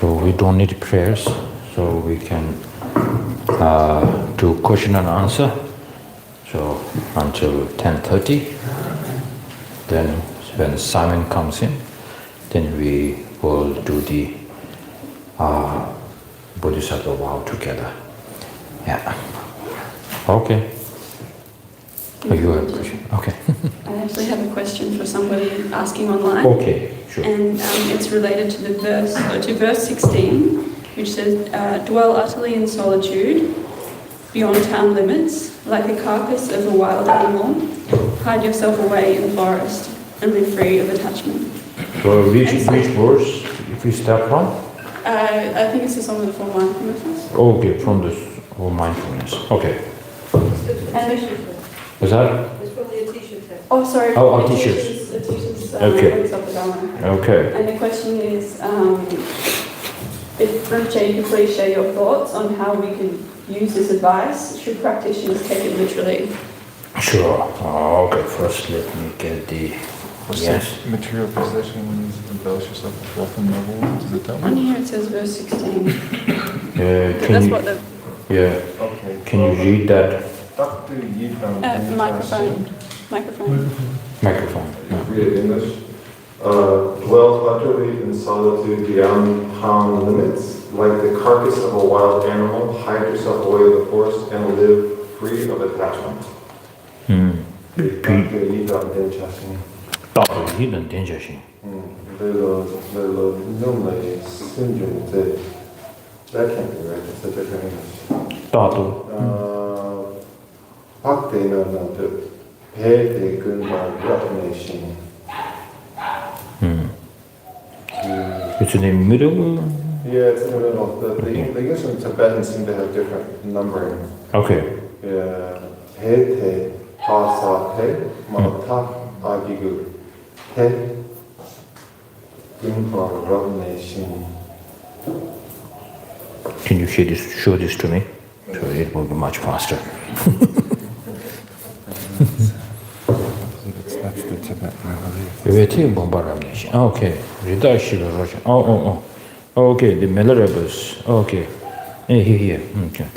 So we don't need prayers, so we can do question and answer. So until 10:30, then when Simon comes in, then we will do the Bodhisattva Vow together. Yeah. Okay. Oh, you have a question? Okay. I actually have a question for somebody asking online. Okay, sure. And it's related to the verse, or to verse 16, which says, dwell utterly in solitude, beyond town limits, like a carcass of a wild animal, hide yourself away in the forest, and live free of attachment. So which verse, if you start from? I think it's the Song of the Four Mindfulnesses. Okay, from the mindfulness. Okay. Was that? It's from the Atisha text. Oh, sorry. Oh, Atisha's. Atisha's Okay. Bodhisattva Vows. Okay. And the question is, if Rinpoche, you could please share your thoughts on how we can use this advice. Should practitioners take it literally? Sure. Okay, first let me get the... Yes. Material possessions, embellish yourself with wealth and noble. Does it tell On me? here it says verse 16. Can That's you, what the... Okay. can you read that? Microphone. Microphone. Read it in English. Dwell utterly in solitude beyond town limits, like the carcass of a wild animal, hide yourself away in the forest and live free of attachment. That can't be right, it's a different English. Bhakti, no, the Pete Gunma Recognition. It's in the middle? Yeah, it's in the middle. The English and Tibetan seem to have different numbering. Okay. Yeah, Pete, Pasa, Pe, Mata, Agigu. Pete Gunma Recognition. Can you show this to me? So it will be much faster. That's the Tibetan, I believe. Okay. Oh. Okay, the Melorabus. Okay. Here. Okay.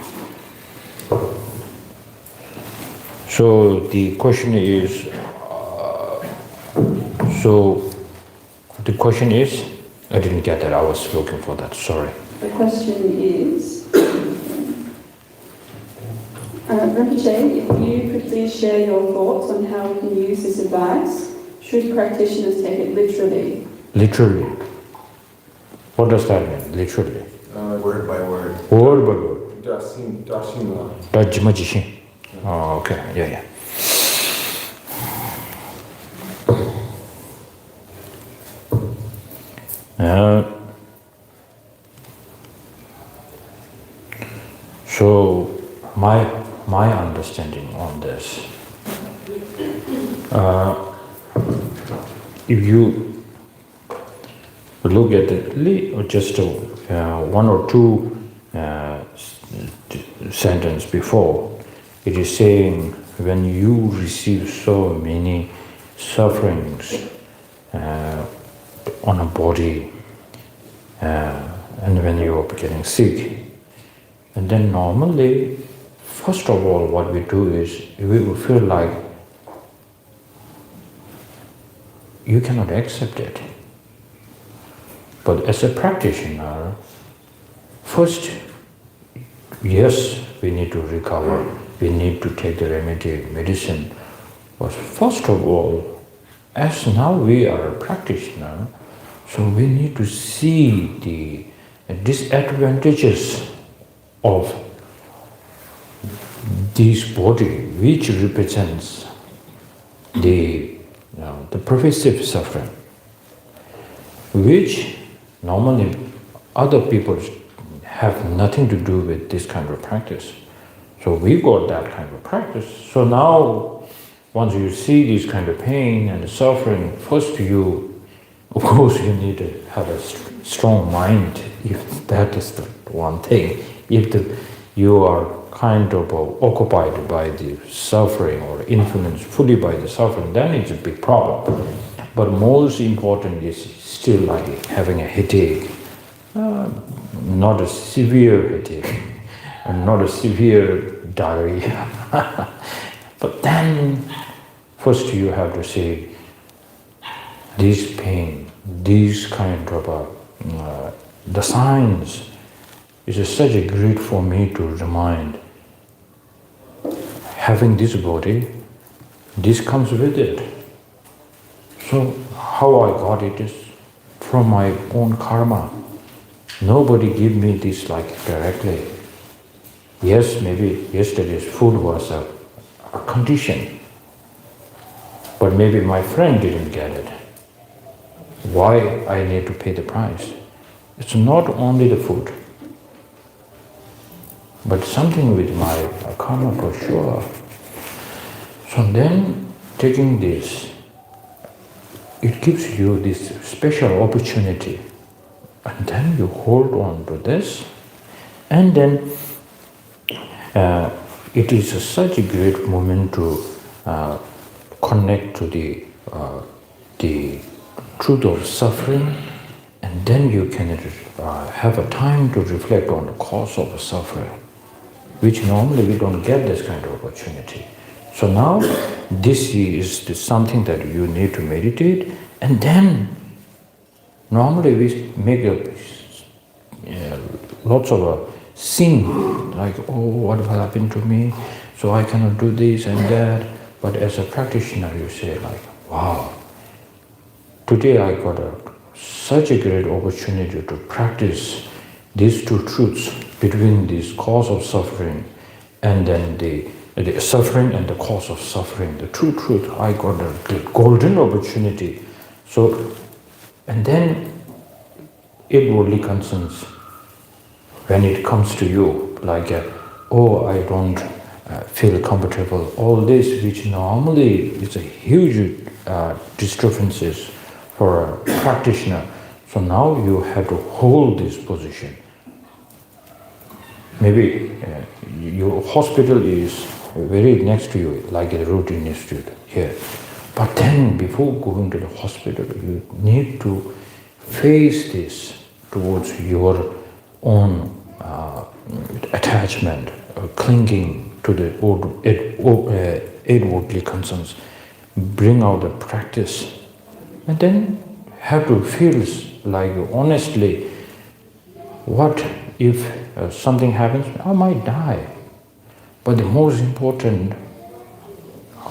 So the question is, I didn't get that. I was looking for that. Sorry. The question is, Rinpoche, if you could please share your thoughts on how we can use this advice. Should practitioners take it literally? Literally. What does that mean? Literally. Word by word. Word by word. Dashima. Dajimajishin. Oh, okay. Yeah. So my understanding on this, if you look at just one or two sentence before, it is saying when you receive so many sufferings on a body, and when you are getting sick, and then normally, first of all, what we do is we will feel like you cannot accept it. But as a practitioner, first, yes, we need to recover, we need to take the remedy, medicine. But first of all, as now we are a practitioner, so we need to see the disadvantages of this body, which represents the pervasive suffering, which normally other people have nothing to do with this kind of practice. So we got that kind of practice. So now, once you see this kind of pain and suffering, first of course you need to have a strong mind, if that is the one thing. If you are kind of occupied by the suffering or influenced fully by the suffering, then it's a big problem. But most important is still like having a headache, not a severe headache, and not a severe diarrhea. But then, first you have to say, this pain, this kind of the signs is such a great for me to remind. Having this body, this comes with it. So how I got it is from my own karma. Nobody give me this like directly. Yes, maybe yesterday's food was a condition, but maybe my friend didn't get it. Why I need to pay the price? It's not only the food, but something with my karma for sure. So then, taking this, it gives you this special opportunity, and then you hold on to this, and then it is such a great moment to connect to the truth of suffering, and then you can have a time to reflect on the cause of the suffering, which normally we don't get this kind of opportunity. So now this is something that you need to meditate, and then normally we make lots of sin, like, oh, what will happen to me? So I cannot do this and that. But as a practitioner, you say like, wow, today I got such a great opportunity to practice these two truths between this cause of suffering and then the suffering and the cause of suffering, the true truth. I got a golden opportunity. So, and then inwardly concerns, when it comes to you, like, oh, I don't feel comfortable, all this, which normally is a huge disturbances for a practitioner. So now you have to hold this position. Maybe your hospital is very next to you, like a routine institute here. But then before going to the hospital, you need to face this towards your own attachment, clinging to the inwardly concerns. Bring out the practice, and then have to feel like honestly, what if something happens? I might die. But the most important,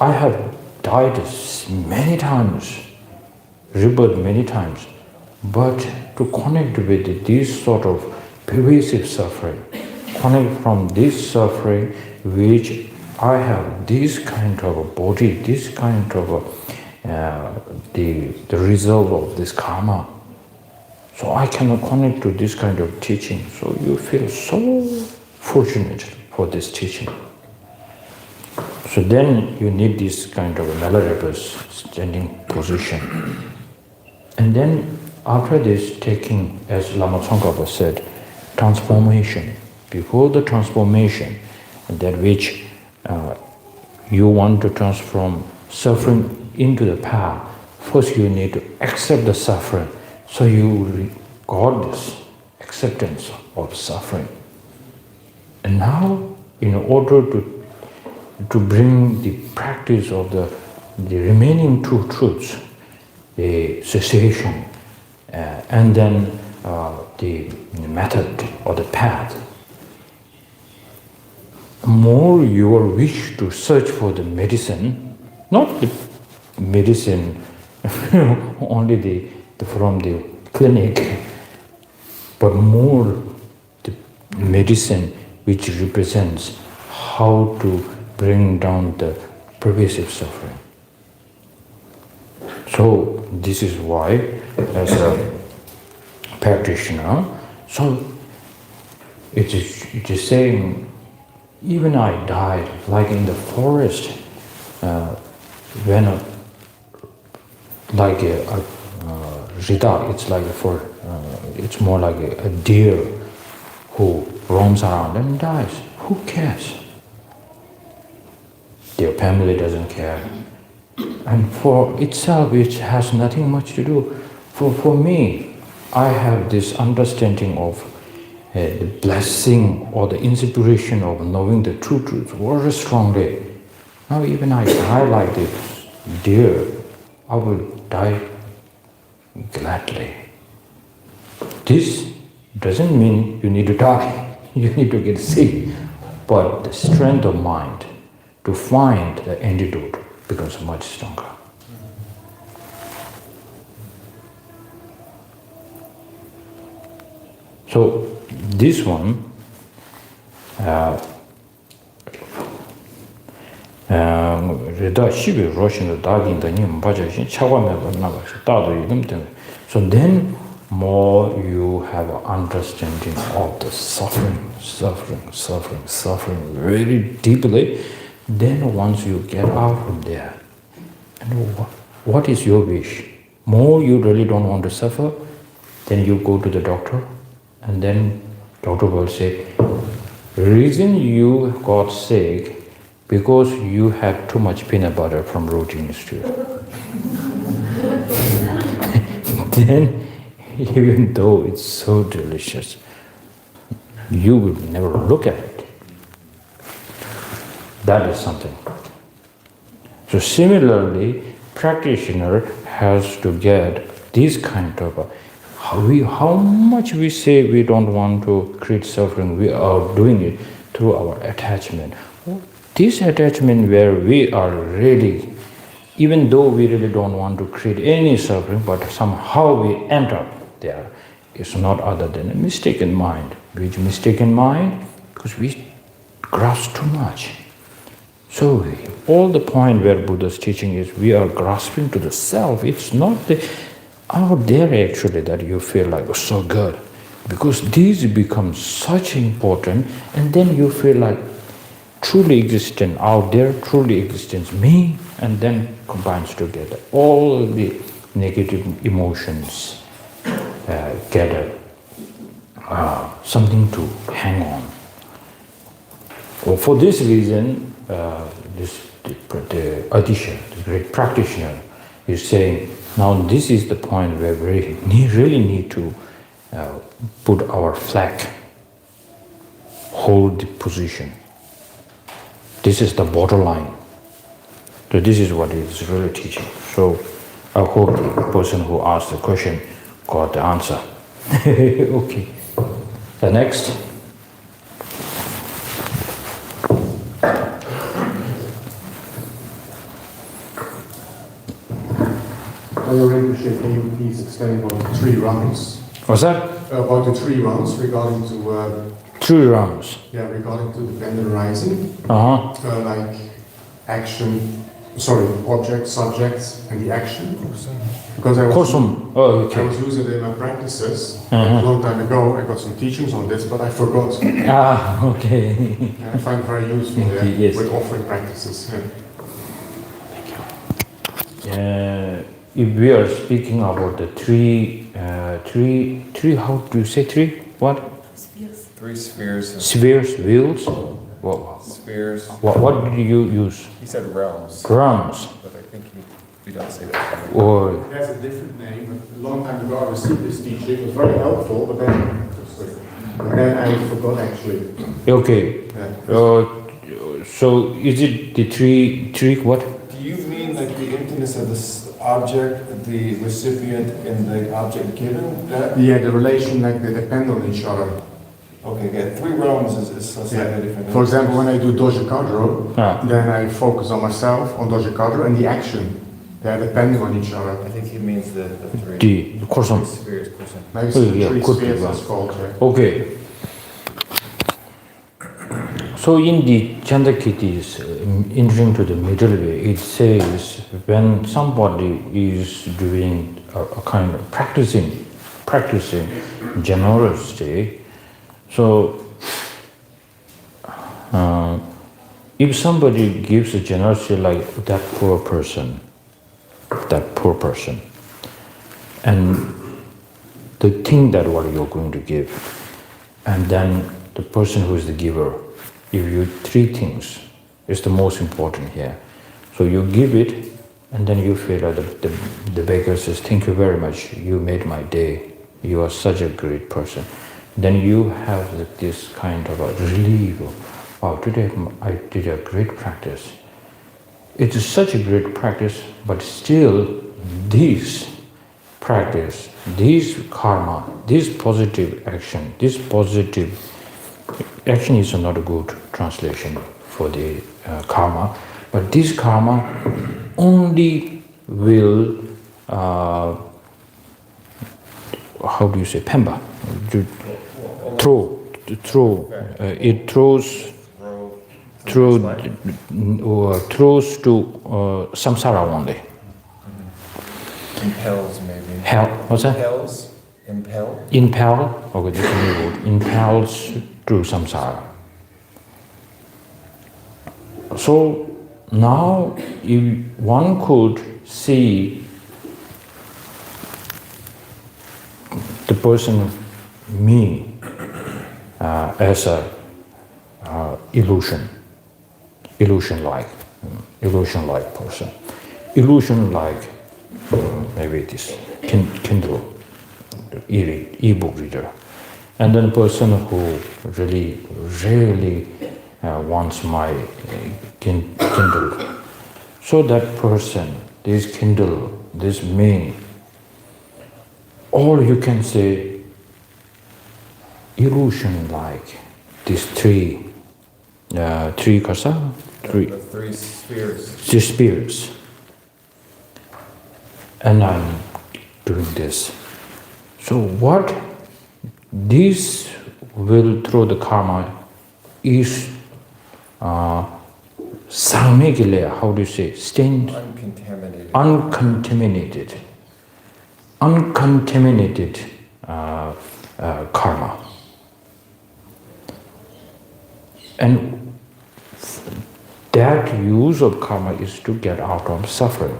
I have died many times, rebirth many times, but to connect with this sort of pervasive suffering, connect from this suffering which I have this kind of a body, this kind of the result of this karma. So I cannot connect to this kind of teaching. So you feel so fortunate for this teaching. So then you need this kind of a Milarepa's standing position. And then after this, taking, as Lama Tsongkhapa said, transformation. Before the transformation, that which you want to transform suffering into the path, first you need to accept the suffering. So you got this acceptance of suffering. And now, in order to bring the practice of the remaining two truths, the cessation, and then the method or the path, more your wish to search for the medicine, not the medicine only from the clinic, but more the medicine which represents how to bring down the pervasive suffering. So this is why, as a practitioner, so it is saying, even I died, like in the forest, when like a rida, it's like it's more like a deer who roams around and dies. Who cares? their family doesn't care. And for itself, it has nothing much to do. For me, I have this understanding of the blessing or the inspiration of knowing the true truth very strongly. Now even I die like this deer, I will die gladly. This doesn't mean you need to die, you need to get sick, but the strength of mind to find the antidote becomes much stronger. So this one, so then more you have an understanding of the suffering very deeply. Then once you get out from there, and what is your wish? More you really don't want to suffer, then you go to the doctor, and then doctor will say, the reason you got sick because you had too much peanut butter from routine stew. Then, even though it's so delicious, you will never look at it. That is something. So similarly, practitioner has to get this kind of how much we say we don't want to create suffering, we are doing it through our attachment. This attachment where we are really, even though we really don't want to create any suffering, but somehow we end up there, is not other than a mistaken mind. Which mistaken mind? Because we grasp too much. So all the point where Buddha's teaching is we are grasping to the self. It's not out there actually that you feel like, oh, so good. Because these become such important, and then you feel like truly existent out there, truly existence me, and then combines together. All the negative emotions gather something to hang on. Well, for this reason, the Atisha, the great practitioner, is saying, now this is the point where we really need to put our flag, hold the position. This is the borderline. So this is what it's really teaching. So I hope the person who asked the question got the answer. Okay. The next. Rinpoche, can you please explain about the 3 rounds? What's that? About the 3 rounds regarding to... 3 rounds. Yeah, regarding to dependent rising. Uh-huh. Like action, object, subject, and the action. Because I was using it in my practices a long time ago. I got some teachings on this, but I forgot. Okay. I find it very useful yes. with offering practices. Yeah. If we are speaking about the three, how do you say 3? What? Spheres. 3 spheres. Spheres, wheels? What? Spheres. What did you use? He said realms. Realms. But I think we don't say that. Or It has a different name. A long time ago I received this teaching. It was very helpful, but then I forgot actually. okay. Yeah. So is it the three what? Do you mean like the emptiness of the object, the recipient, and the object given? That? Yeah, the relation, like they depend on each other. Okay, yeah, 3 realms is slightly different. For example, when I do Doji Kadro, Ah. then I focus on myself, on Doji Kadro, and the action. They are depending on each other. I think he means the 3. The course. Spheres person. Maybe it's Yeah, 3 could be spheres right. it's called. Yeah. Okay. So in the Chandakiti's entering to the middle way, it says when somebody is doing a kind of practicing generosity, so if somebody gives a generosity like that poor person, and the thing that what you're going to give, and then the person who is the giver, give you 3 things, is the most important here. So you give it, and then you feel that the baker says, thank you very much, you made my day, you are such a great person. Then you have this kind of a relief of, wow, today I did a great practice. It is such a great practice, but still this practice, this karma, this positive action is not a good translation for the karma, but this karma only will, how do you say, pemba, it throws to samsara only. Impels, maybe. What's that? Impel. Impel, okay, this is a new word. Impels to samsara. So now, if one could see the person, me, as a illusion-like person, illusion-like, maybe it is Kindle, e-book reader, and then a person who really wants my Kindle. So that person, this Kindle, this me, or you can say illusion-like, these three kasa, The three spheres. three spheres. And I'm doing this. So what this will throw the karma is samegilaya, how do you say, stained? Uncontaminated karma. And that use of karma is to get out of suffering.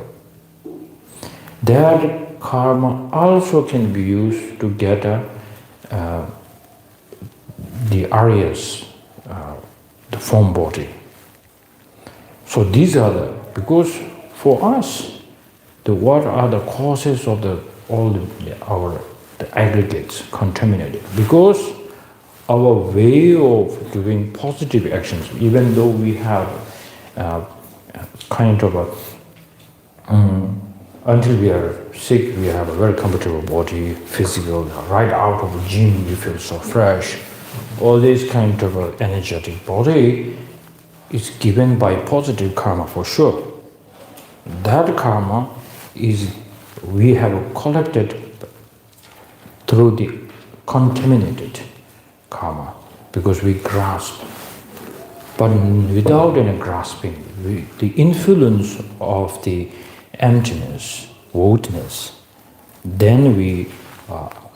That karma also can be used to get the Aryas, the form body. So these are because for us, what are the causes of the aggregates contaminated? Because our way of doing positive actions, even though we have kind of until we are sick, we have a very comfortable body, physical, right out of the gym, we feel so fresh. All this kind of energetic body is given by positive karma for sure. That karma is, we have collected through the contaminated karma, because we grasp. But without any grasping, the influence of the emptiness, voidness, then we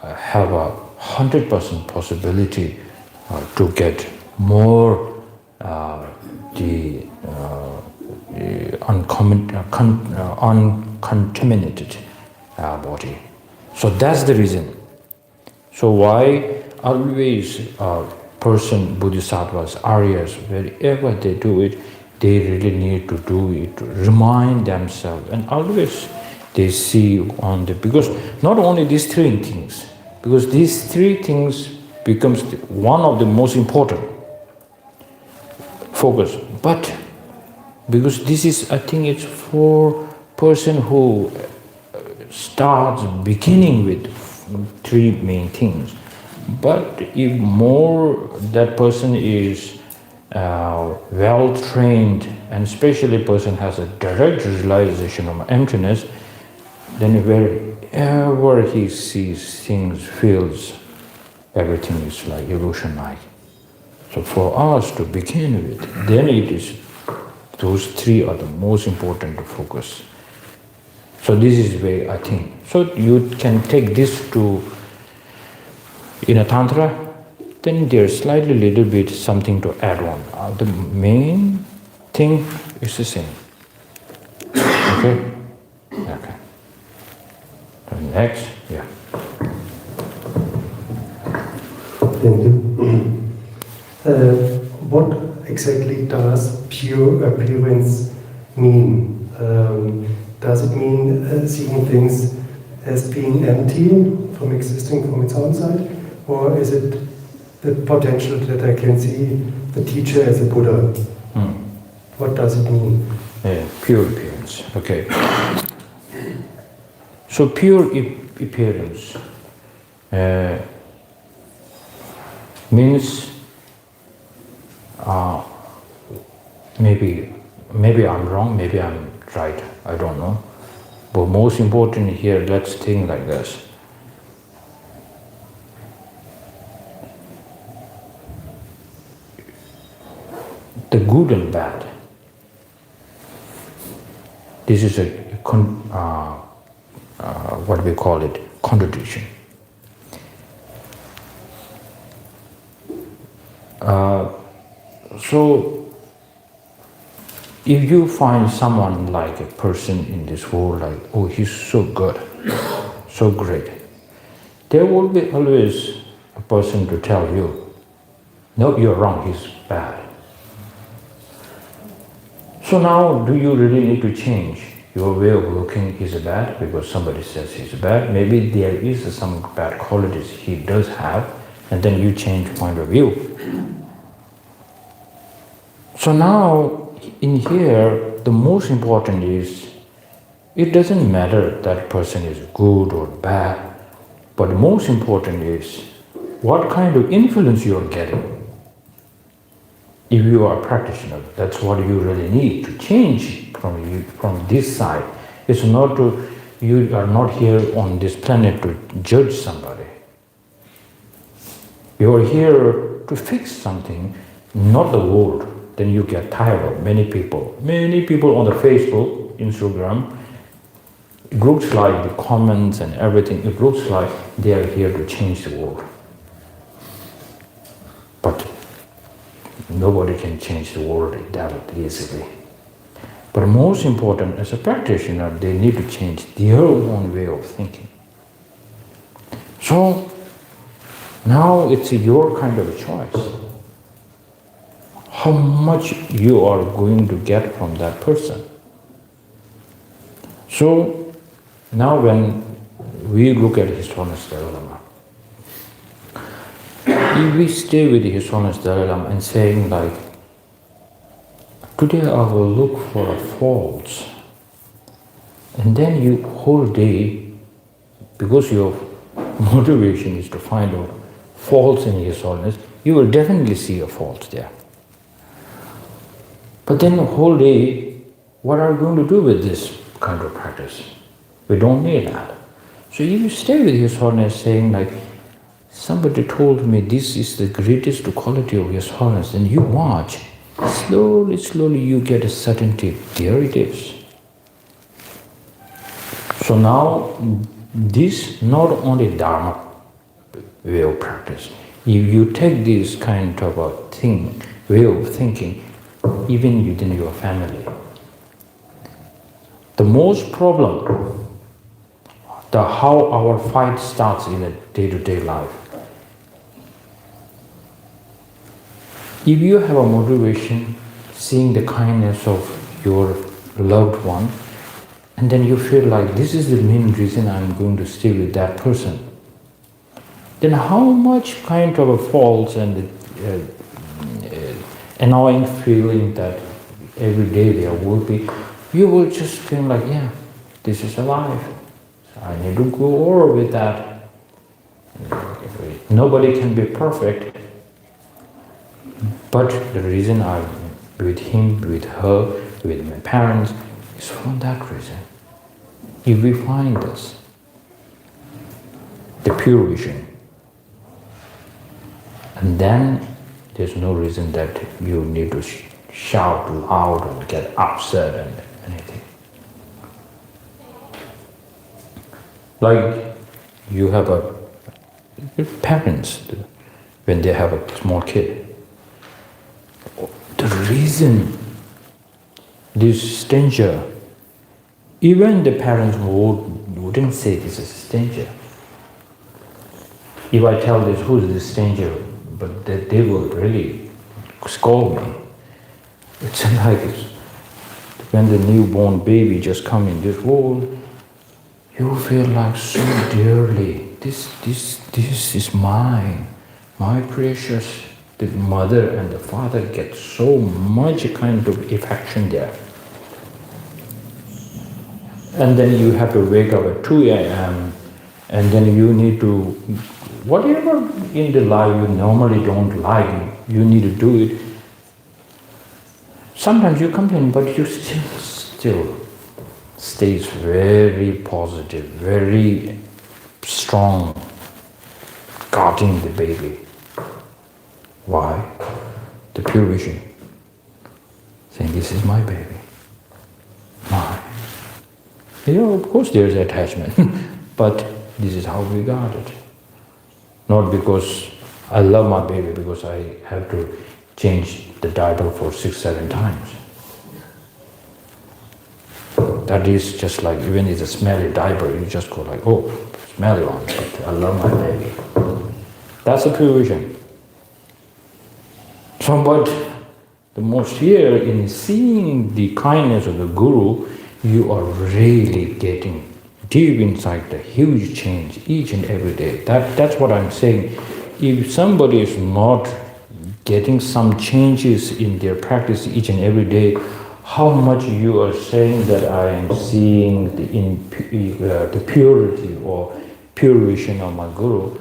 have a 100% possibility to get more the uncontaminated body. So that's the reason. So why always person, bodhisattvas, aryas, wherever they do it, they really need to do it, to remind themselves, and always they see on the, because not only these three things, because these three things becomes one of the most important focus, but because this is, I think it's for person who starts beginning with three main things. But if more that person is well trained, and especially person has a direct realization of emptiness, then wherever he sees things, feels, everything is like illusion-like. So for us to begin with, then it is, those three are the most important to focus. So this is where I think. So you can take this to, in a tantra, then there's slightly little bit something to add on. The main thing is the same. Okay? Okay. Next, yeah. Thank you. What exactly does pure appearance mean? Does it mean seeing things as being empty from existing from its own side? Or is it the potential that I can see the teacher as a Buddha? What does it mean? Pure appearance, okay. So pure appearance means maybe I'm wrong, maybe I'm right, I don't know. But most important here, let's think like this. The good and bad. This is a what we call it, contradiction. So, if you find someone like a person in this world, like, oh, he's so good, so great, there will be always a person to tell you, no, you're wrong, he's bad. So now, do you really need to change your way of looking? He's bad because somebody says he's bad. Maybe there is some bad qualities he does have, and then you change point of view. So now, in here, the most important is, it doesn't matter that person is good or bad, but the most important is what kind of influence you are getting. If you are a practitioner, that's what you really need to change from this side. It's not to, you are not here on this planet to judge somebody. You are here to fix something, not the world. Then you get tired of many people on the Facebook, Instagram. It looks like the comments and everything, it looks like they are here to change the world. But nobody can change the world that easily. But most important, as a practitioner, they need to change their own way of thinking. So now it's your kind of a choice. How much you are going to get from that person. So now when we look at His Holiness Dalai Lama, if we stay with His Holiness Dalai Lama and saying like, today I will look for faults, and then you whole day, because your motivation is to find out faults in His Holiness, you will definitely see a fault there. But then the whole day, what are we going to do with this kind of practice? We don't need that. So if you stay with His Holiness saying like, somebody told me this is the greatest quality of His Holiness, and you watch, slowly you get a certainty, there it is. So now, this not only Dharma way of practice, if you take this kind of a thing, way of thinking, even within your family, the most problem, how our fight starts in a day-to-day life. If you have a motivation, seeing the kindness of your loved one, and then you feel like this is the main reason I'm going to stay with that person, then how much kind of a false and annoying feeling that every day there will be, you will just feel like, yeah, this is alive. So I need to go over with that. Nobody can be perfect. But the reason I'm with him, with her, with my parents, is for that reason. If we find this, the pure vision, and then there's no reason that you need to shout loud and get upset and anything. Like you have parents, when they have a small kid, the reason this stranger, even the parents wouldn't say this is a stranger. If I tell this, who's this stranger, but they will really scold me. It's like when the newborn baby just come in this world, you feel like so dearly. This is mine, my precious. The mother and the father get so much kind of affection there. And then you have to wake up at 2 a.m. and then you need to, whatever in the life you normally don't like, you need to do it. Sometimes you complain, but you still stays very positive, very strong, guarding the baby. Why? The pure vision. Saying, this is my baby. Mine. Of course there's attachment, but this is how we guard it. Not because I love my baby, because I have to change the diaper for 6-7 times. That is just like, even it's a smelly diaper, you just go like, oh, smelly one, but I love my baby. That's a pure vision. So, but the most here, in seeing the kindness of the Guru, you are really getting deep inside the huge change each and every day. That's what I'm saying. If somebody is not getting some changes in their practice each and every day, how much you are saying that I am seeing the purity or pure vision of my Guru,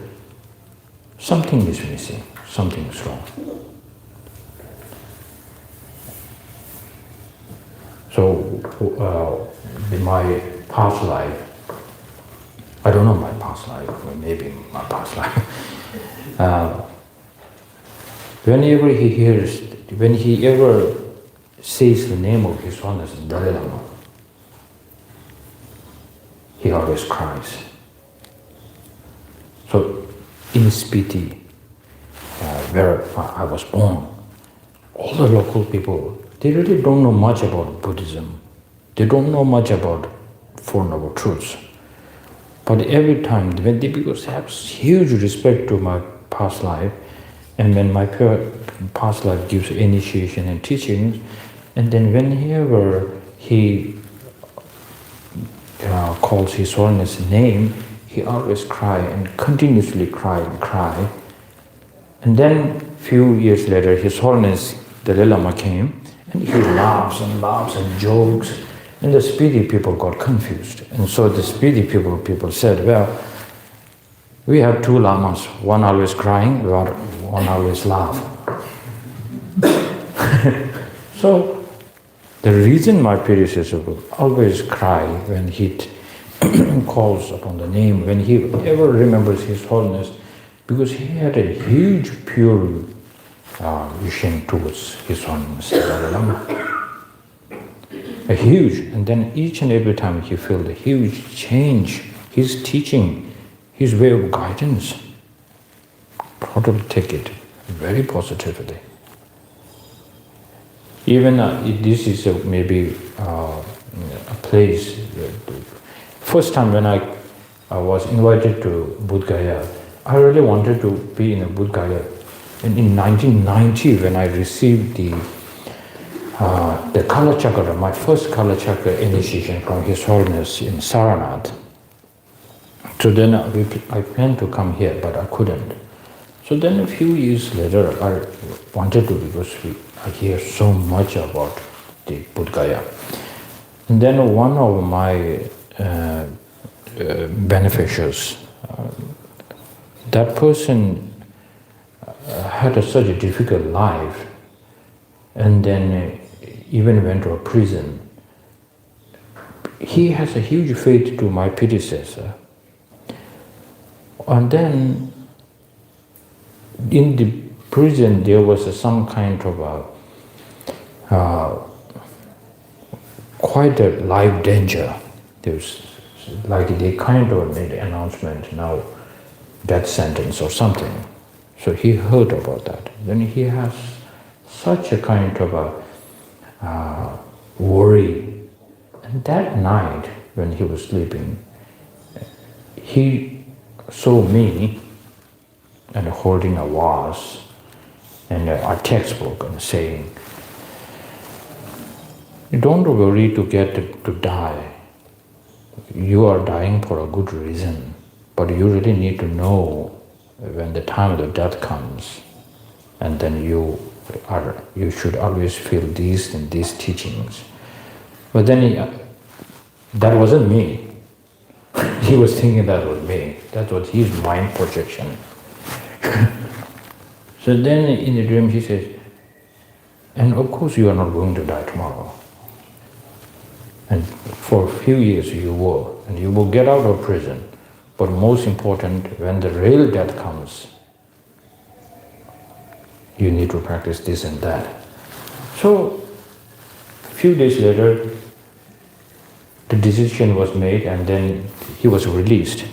something is missing, something is wrong. So, in my past life, I don't know my past life, or maybe my past life. Whenever he hears, when he ever says the name of His Holiness Dalai Lama, he always cries. So, in Spiti, where I was born, all the local people, they really don't know much about Buddhism. They don't know much about Four Noble Truths. But every time, when they, because they have huge respect to my past life, and when my past life gives initiation and teachings, and then whenever he calls His Holiness' name, he always cry and continuously cry and cry. And then few years later, His Holiness Dalai Lama came, and he laughs and jokes, and the Spiti people got confused. And so the Spiti people said, well, we have two lamas, one always crying, one always laugh. So the reason my predecessor would always cry when he calls upon the name, when he ever remembers His Holiness, because he had a huge pure vision towards His Holiness Dalai Lama. A huge, and then each and every time he felt a huge change, his teaching, his way of guidance, totally take it very positively. Even this is maybe a place. First time when I was invited to Bodhgaya, I really wanted to be in a Bodhgaya. And in 1990, when I received the Kala Chakra, my first Kala Chakra initiation from His Holiness in Saranath. So then I planned to come here, but I couldn't. So then a few years later, I wanted to, because I hear so much about the Bodhgaya. And then one of my beneficiaries, that person had such a difficult life, and then even went to a prison. He has a huge faith to my predecessor. And then in the prison there was some kind of quite a life danger. There's like they kind of made an announcement, now death sentence or something. So he heard about that. Then he has such a kind of worry. And that night when he was sleeping, he saw me and holding a vase and a textbook and saying, You don't worry to get to die. You are dying for a good reason, but you really need to know when the time of the death comes, and then you should always feel these and these teachings. But then that wasn't me. He was thinking that was me. That was his mind projection. So then in the dream he says, and of course you are not going to die tomorrow. And for a few years you will, and you will get out of prison. But most important, when the real death comes, you need to practice this and that. So a few days later, the decision was made, and then he was released.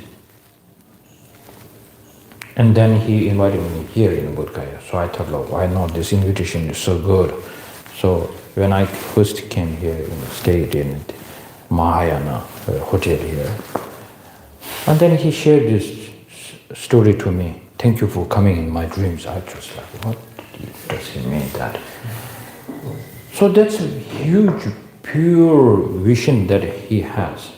And then he invited me here in Bodhgaya. So I thought, look, I know this invitation is so good. So when I first came here, stayed in Mahayana hotel here, and then he shared this story to me. Thank you for coming in my dreams. I just like, what does he mean that? So that's a huge, pure vision that he has.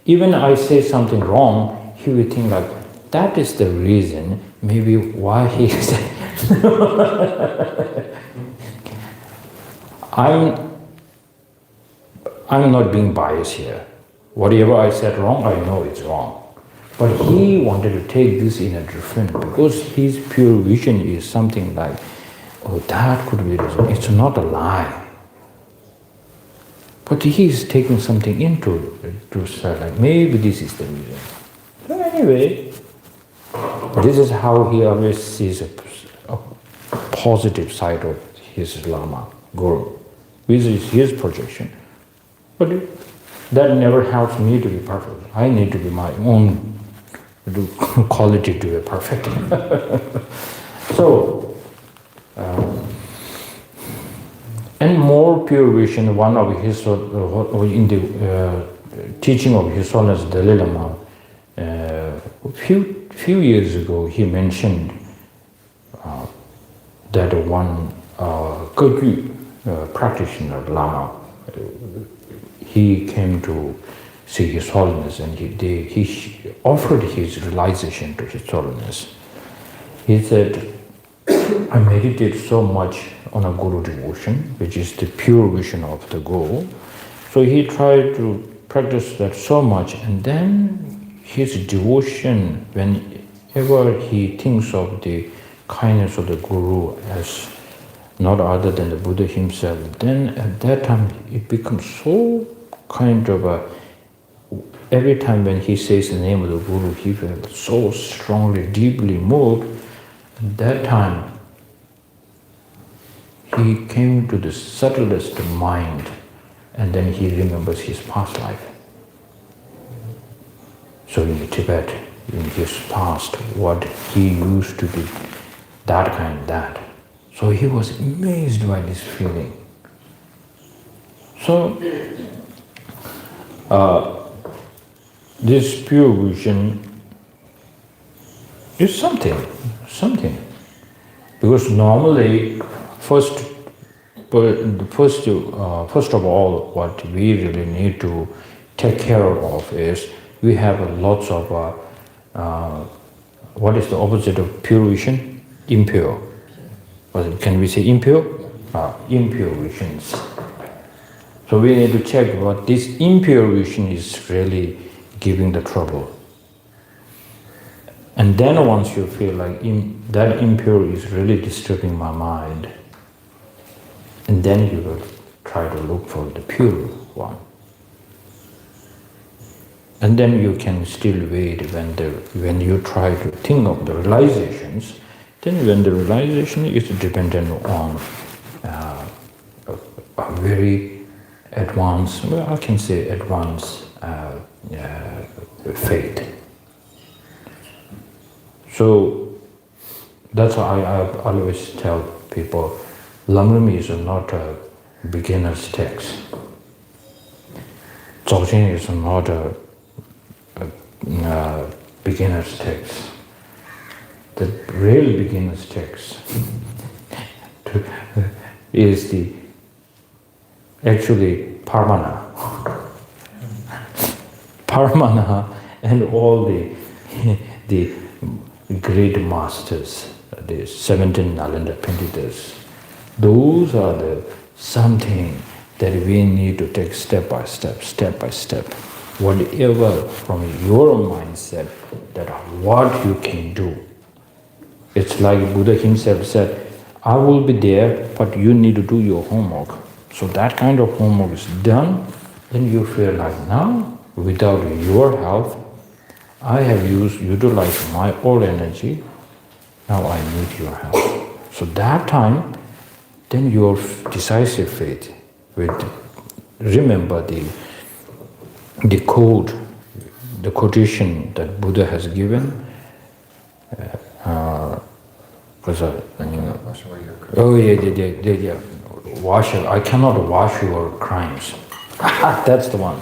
Even I say something wrong, he will think like, that is the reason, maybe why he said. I'm not being biased here. Whatever I said wrong, I know it's wrong. But he wanted to take this in a different, because his pure vision is something like, oh, that could be the reason. It's not a lie. But he is taking something into to say like, maybe this is the reason. So anyway, this is how he always sees a positive side of his Lama, Guru. This is his projection. But that never helps me to be perfect. I need to be my own quality to be perfect. So, and more pure vision, one of his, in the teaching of His Holiness Dalai Lama, a few years ago, he mentioned that one Gegu practitioner, Lama, he came to see His Holiness, and he offered his realization to His Holiness. He said, I meditate so much on a Guru devotion, which is the pure vision of the Guru. So he tried to practice that so much, and then his devotion, whenever he thinks of the kindness of the Guru as not other than the Buddha himself, then at that time it becomes so kind of every time when he says the name of the Guru, he feels so strongly, deeply moved. At that time, he came to the subtlest mind, and then he remembers his past life. So in Tibet, in his past, what he used to be, that kind, that. So he was amazed by this feeling. So, this pure vision is something. Because normally, first of all, what we really need to take care of is we have lots of what is the opposite of pure vision? Impure. Can we say impure? Impure visions. So we need to check what this impure vision is really giving the trouble. And then once you feel like that impure is really disturbing my mind, and then you will try to look for the pure one. And then you can still wait when you try to think of the realizations. Then when the realization is dependent on a very advanced, well, I can say advanced faith. So that's why I always tell people, Lamrim is not a beginner's text. Dzogchen is not a beginner's text. The real beginner's text is actually Parmana. Parmana and all the great masters, the 17 Nalanda Pandittas, those are the something that we need to take step by step. Whatever from your mindset, that what you can do. It's like Buddha himself said, I will be there, but you need to do your homework. So that kind of homework is done, then you feel like now, without your help, I have utilized my all energy, now I need your help. So that time, then your decisive faith will remember the code, the quotation that Buddha has given. Wash away your curse. Oh yeah. I cannot wash your crimes. That's the one.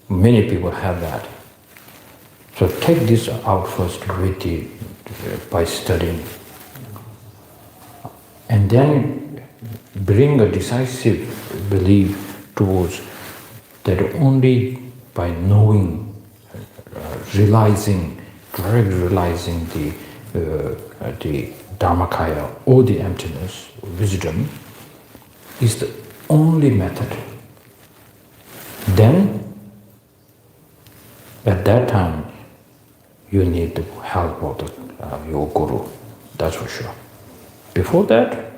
Many people have that. So take this out first by studying. And then bring a decisive belief towards that only by knowing, realizing the Dharmakaya or the emptiness, wisdom, is the only method. Then, at that time, you need the help of your guru, that's for sure. Before that,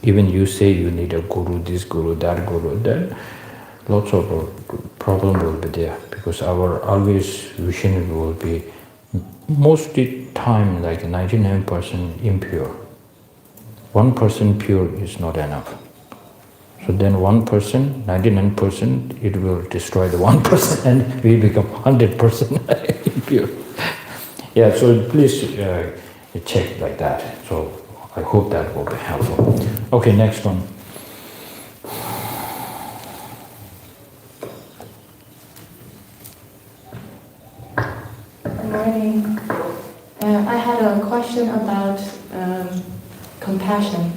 even you say you need a guru, this guru, that guru, then lots of problem will be there, because our always vision will be most of the time like 99% impure. 1% pure is not enough. So then 1%, 99%, it will destroy the 1% and we become 100% impure. Yeah, so please check like that. So I hope that will be helpful. Okay, next one. Good morning. I had a question about compassion.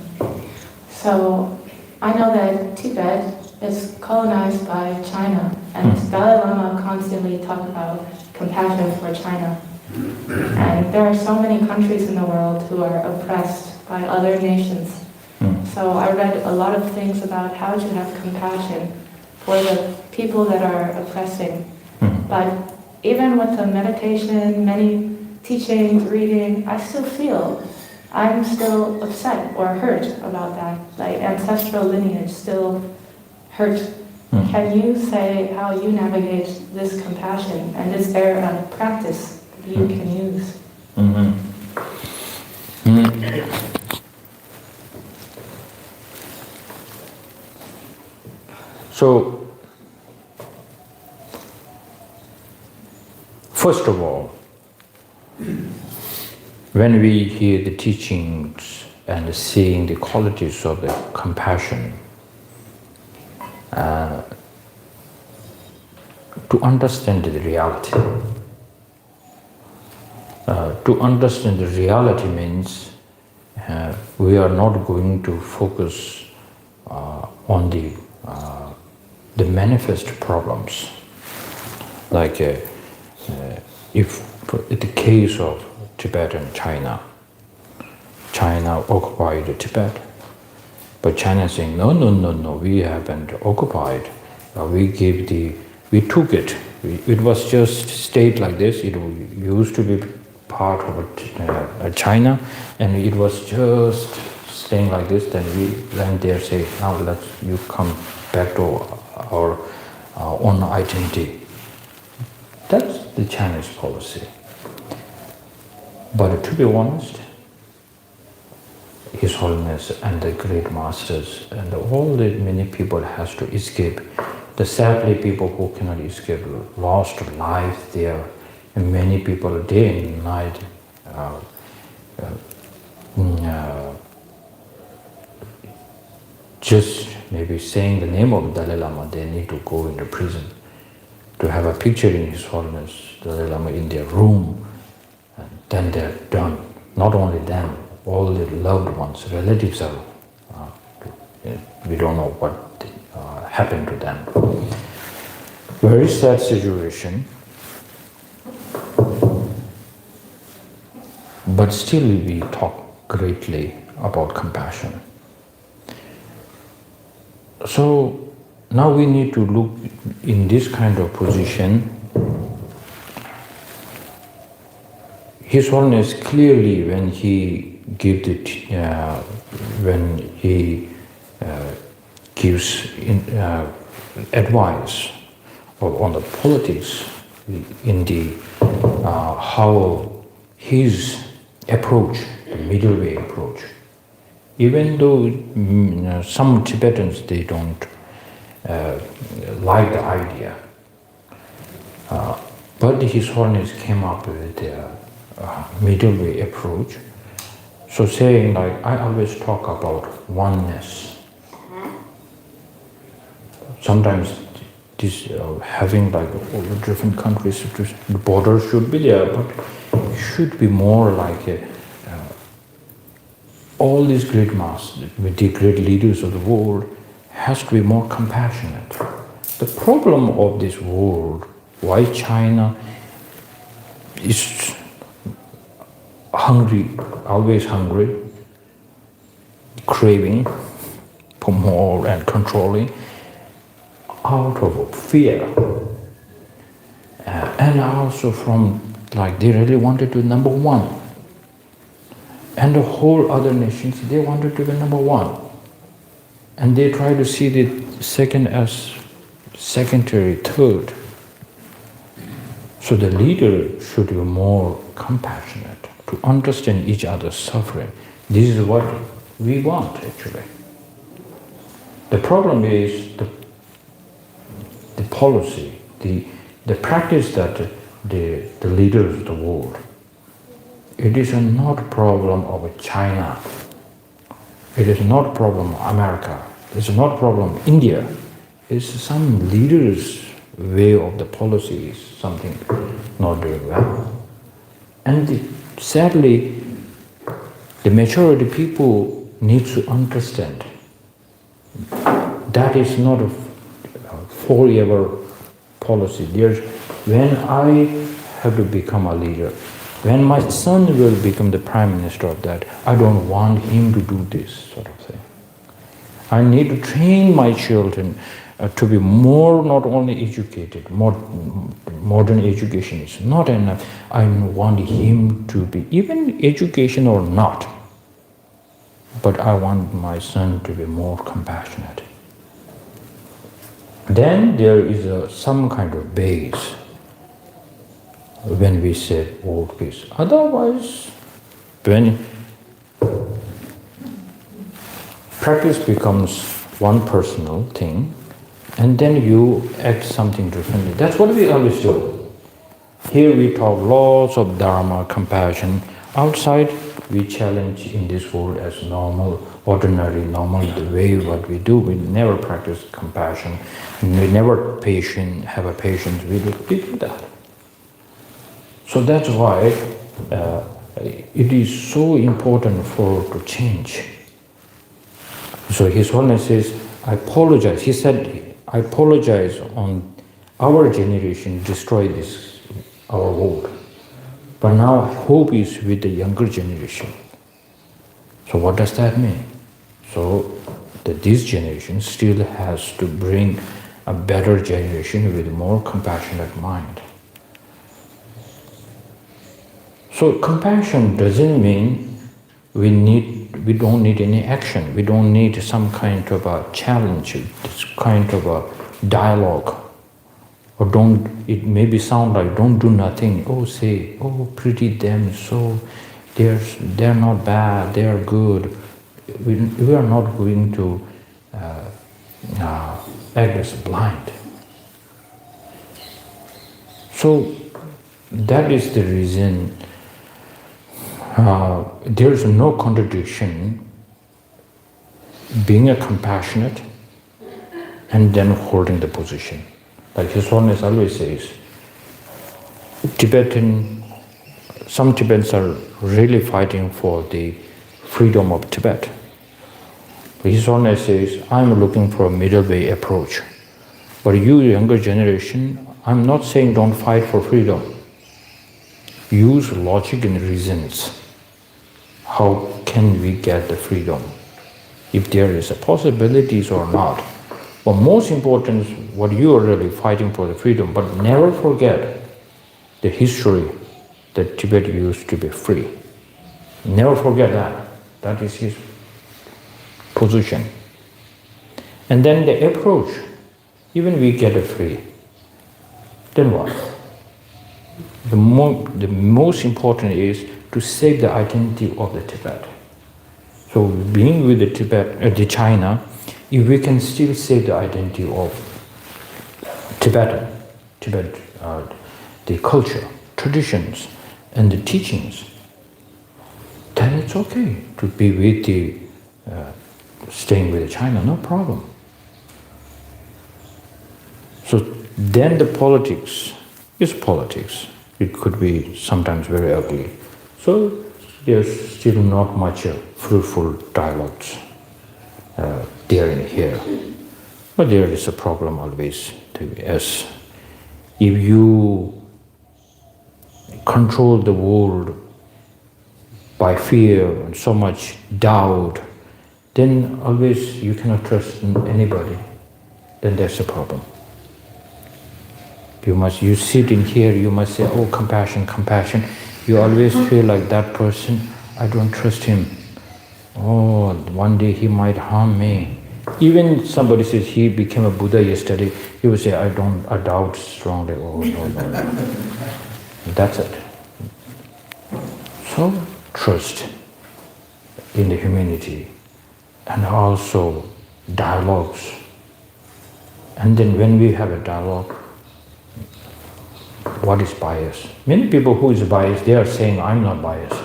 So I know that Tibet is colonized by China, and Dalai Lama constantly talk about compassion for China. And there are so many countries in the world who are oppressed by other nations. So I read a lot of things about how to have compassion for the people that are oppressing. But even with the meditation, many teachings, reading, I still feel I'm still upset or hurt about that. Like ancestral lineage still hurt. Can you say how you navigate this compassion? And is there a practice that you can use? So, first of all, when we hear the teachings and seeing the qualities of the compassion, to understand the reality. To understand the reality means we are not going to focus on the manifest problems. Like if in the case of Tibet and China occupied Tibet, but China is saying, no, we haven't occupied. We took it. It was just stayed like this. It used to be part of China, and it was just staying like this. Then we went there, say, now you come back to our own identity. That's the Chinese policy. But to be honest, His Holiness and the great masters and all the many people has to escape. The sadly people who cannot escape lost life there, and many people day and night just maybe saying the name of Dalai Lama, they need to go into prison. To have a picture in His Holiness Dalai Lama in their room, and then they're done. Not only them, all the loved ones, relatives are, we don't know what happened to them. Very sad situation, but still we talk greatly about compassion. So now we need to look in this kind of position. His Holiness clearly, when he gives advice on the politics, in the how his approach, the middle way approach, even though some Tibetans they don't like the idea, but His Holiness came up with the middle way approach. So saying like, I always talk about oneness. Sometimes this having like all the different countries, the border should be there, but it should be more like all these great masters, with the great leaders of the world, has to be more compassionate. The problem of this world, why China is hungry, always hungry, craving for more and controlling, out of fear, and also from like they really wanted to be number one, and the whole other nations they wanted to be number one, and they try to see the second as secondary, third. So the leader should be more compassionate to understand each other's suffering. This is what we want actually. The problem is the policy, the practice that the leaders of the world. It is not a problem of China. It is not a problem of America. It's not a problem of India. It's some leaders' way of the policy is something not doing well. And sadly, the majority of people need to understand that is not a forever policy. When I have to become a leader, when my son will become the prime minister of that, I don't want him to do this sort of thing. I need to train my children to be more, not only educated, modern education is not enough. I want him to be, even education or not, but I want my son to be more compassionate. Then there is some kind of base when we say world peace. Otherwise, when practice becomes one personal thing, and then you act something differently. That's what we always do. Here we talk lots of dharma, compassion. Outside, we challenge in this world as normal, ordinary, normal, the way what we do. We never practice compassion. We never have a patience. We do that. So that's why it is so important to change. So His Holiness says, I apologize. He said, I apologize on our generation destroy our world. But now hope is with the younger generation. So what does that mean? So that this generation still has to bring a better generation with a more compassionate mind. So compassion doesn't mean we don't need any action. We don't need some kind of a challenge, this kind of a dialogue. Or it maybe sound like don't do nothing. Pretty them, so they're not bad, they are good. We are not going to act as blind. So that is the reason there is no contradiction being a compassionate and then holding the position. Like His Holiness always says, some Tibetans are really fighting for the freedom of Tibet. His Holiness says, I'm looking for a middle way approach. But you, younger generation, I'm not saying don't fight for freedom. Use logic and reasons. How can we get the freedom? If there is a possibilities or not. But most important is what you are really fighting for the freedom. But never forget the history that Tibet used to be free. Never forget that. That is his position. And then the approach, even we get it free, then what? The most important is to save the identity of the Tibet. So being with the the China, if we can still save the identity of Tibet, the culture, traditions, and the teachings, then it's okay to be with staying with China, no problem. So then the politics is politics. It could be sometimes very ugly. So there's still not much fruitful dialogues there and here. But there is a problem always, as if you control the world by fear and so much doubt, then always you cannot trust anybody. Then there's a problem. You sit in here, you must say, oh, compassion, compassion. You always feel like that person, I don't trust him. Oh, one day he might harm me. Even somebody says he became a Buddha yesterday, he will say, I doubt strongly. Oh, no. That's it. So, trust in the humanity and also dialogues. And then when we have a dialogue, what is bias? Many people who is biased, they are saying, I'm not biased.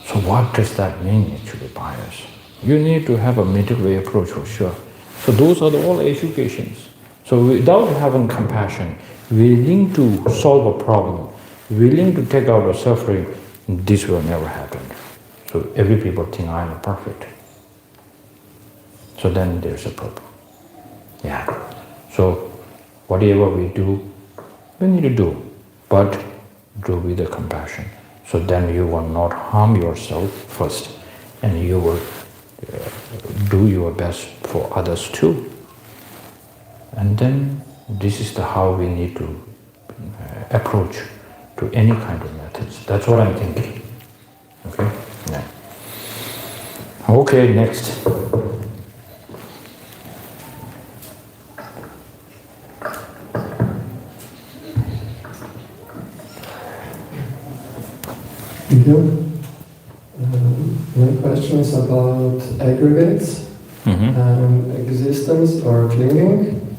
So what does that mean, actually, bias? You need to have a middle way approach for sure. So those are all educations. So without having compassion, willing to solve a problem, willing to take out a suffering, this will never happen. So every people think I'm perfect. So then there's a problem. Yeah. So whatever we do, we need to do, but do with the compassion. So then you will not harm yourself first, and you will do your best for others too. And then this is how we need to approach to any kind of methods. That's what I'm thinking. Okay? Yeah. Okay, next. My question is about aggregates, existence or clinging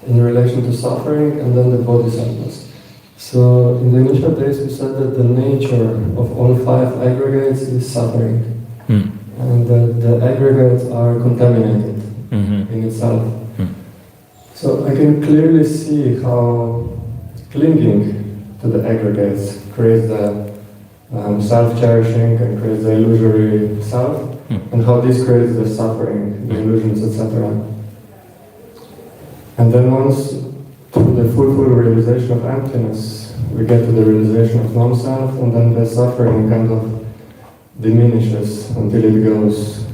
in relation to suffering, and then the bodhisattvas. So in the initial days we said that the nature of all 5 aggregates is suffering, and that the aggregates are contaminated in itself. So I can clearly see how clinging to the aggregates creates the self-cherishing and creates the illusory self, and how this creates the suffering, the illusions, etc. And then once, through the full realization of emptiness, we get to the realization of non-self, and then the suffering kind of diminishes until it goes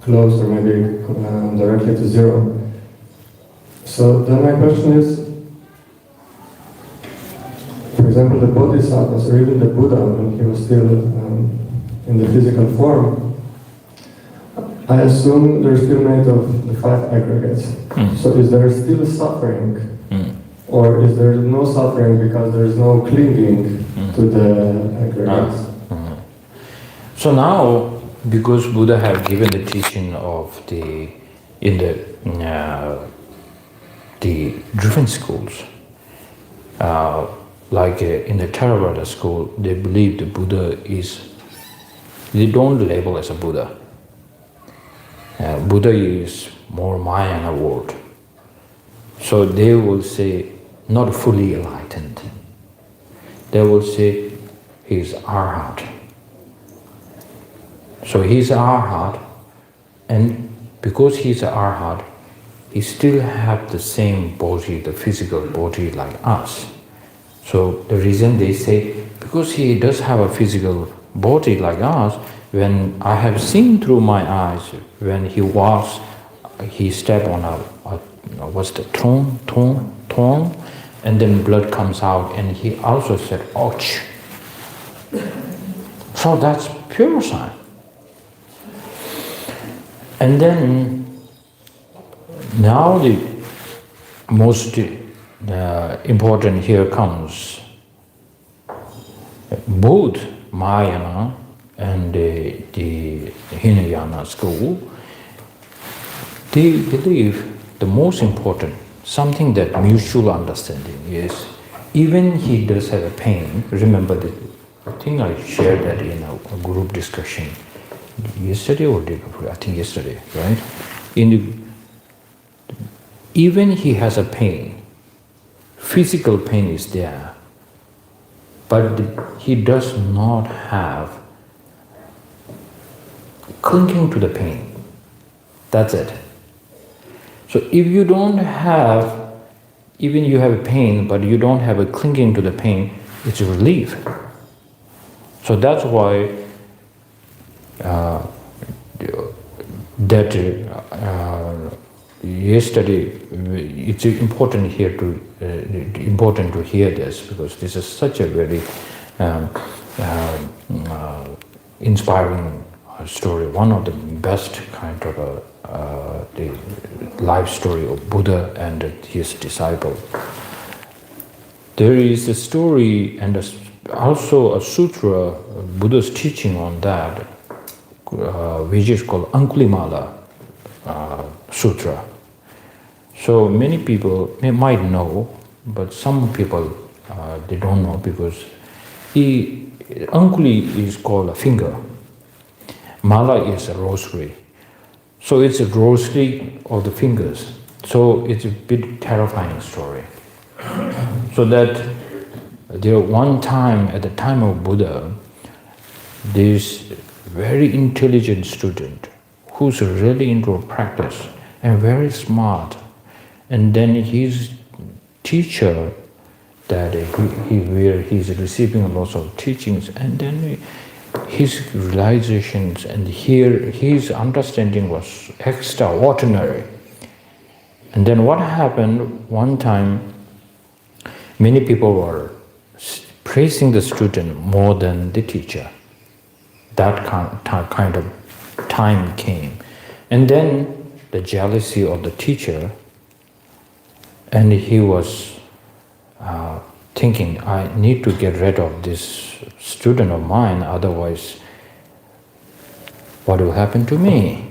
close or maybe directly to zero. So then my question is, for example, the Bodhisattvas, or even the Buddha, when he was still in the physical form, I assume they're still made of the 5 aggregates. So is there still suffering? Or is there no suffering because there is no clinging to the aggregates? So now, because Buddha have given the teaching of the different schools, like in the Theravada school, they believe the Buddha they don't label as a Buddha. Buddha is more Mahayana world. So they will say, not fully enlightened. They will say, he is Arhat. So he is Arhat, and because he is Arhat, he still have the same body, the physical body like us. So the reason they say, because he does have a physical body like us, when I have seen through my eyes, when he walks, he step on what's the thorn, and then blood comes out, and he also said, ouch. So that's pure sign. And then, now the most important here comes, both Mahayana and the Hinayana school, they believe the most important, something that mutual understanding is, even he does have a pain. Remember that, I think I shared that in a group discussion yesterday or day before, I think yesterday, right? Even he has a pain, physical pain is there, but he does not have clinging to the pain. That's it. So if you don't have, even you have a pain, but you don't have a clinging to the pain, it's a relief. So that's why yesterday, it's important here important to hear this, because this is such a very inspiring story. One of the best kind of the life story of Buddha and his disciple. There is a story and also a sutra, Buddha's teaching on that, which is called Angulimala Sutra. So many people might know, but some people they don't know, because Anguli is called a finger. Mala is a rosary. So it's a rosary of the fingers. So it's a bit terrifying story. So that there one time, at the time of Buddha, this very intelligent student who's really into practice and very smart, and then his teacher, that where he's receiving lots of teachings, and then his realizations and here his understanding was extraordinary. And then what happened, one time many people were praising the student more than the teacher. That kind of time came. And then the jealousy of the teacher, and he was thinking, I need to get rid of this student of mine, otherwise what will happen to me?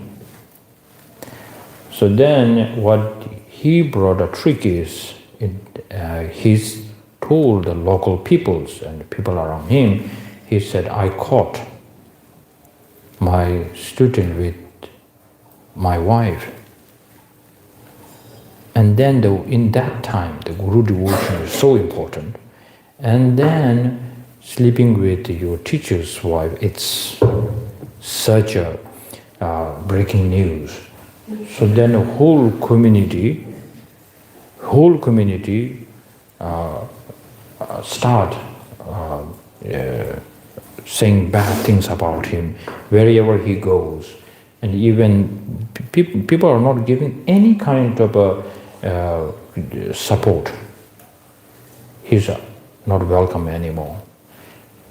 So then what he brought a trick is, he's told the local peoples and people around him, he said, I caught my student with my wife. And then in that time, the Guru devotion is so important. And then sleeping with your teacher's wife, it's such a breaking news. So then the whole community start saying bad things about him wherever he goes. And even people are not giving any kind of support. He's not welcome anymore.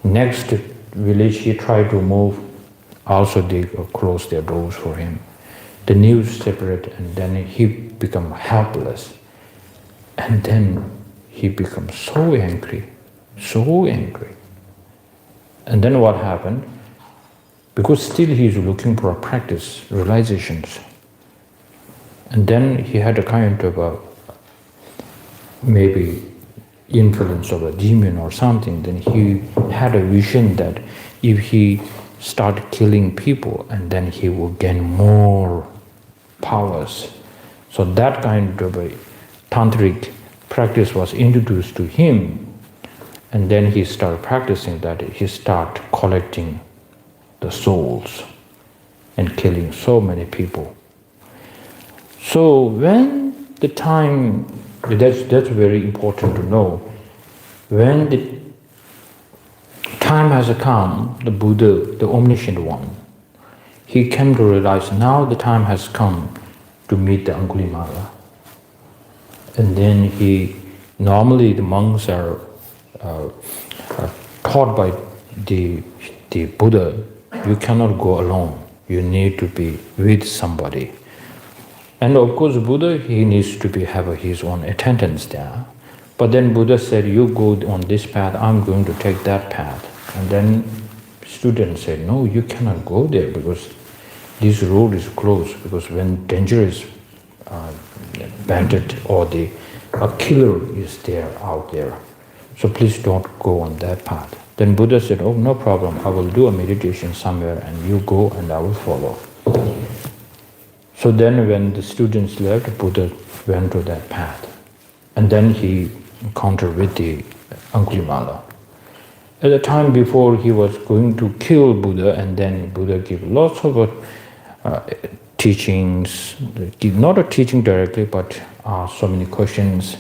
Next village he tried to move, also they closed their doors for him. The news separate, and then he become helpless. And then he becomes so angry. And then what happened? Because still he is looking for a practice, realizations. And then he had a kind of a maybe influence of a demon or something. Then he had a vision that if he start killing people, and then he will gain more powers. So that kind of a tantric practice was introduced to him. And then he started practicing that. He started collecting the souls and killing so many people. So when the time, that's very important to know. When the time has come, the Buddha, the omniscient one, he came to realize now the time has come to meet the Angulimala. And then normally the monks are taught by the Buddha, you cannot go alone, you need to be with somebody. And of course Buddha, he needs to have his own attendants there. But then Buddha said, you go on this path, I'm going to take that path. And then students said, no, you cannot go there because this road is closed, because when danger is bandit or a killer is out there. So please don't go on that path. Then Buddha said, oh, no problem, I will do a meditation somewhere and you go and I will follow. So then when the students left, Buddha went to that path. And then he encountered with the Angulimala. At the time before he was going to kill Buddha, and then Buddha gave lots of teachings, not a teaching directly, but so many questions.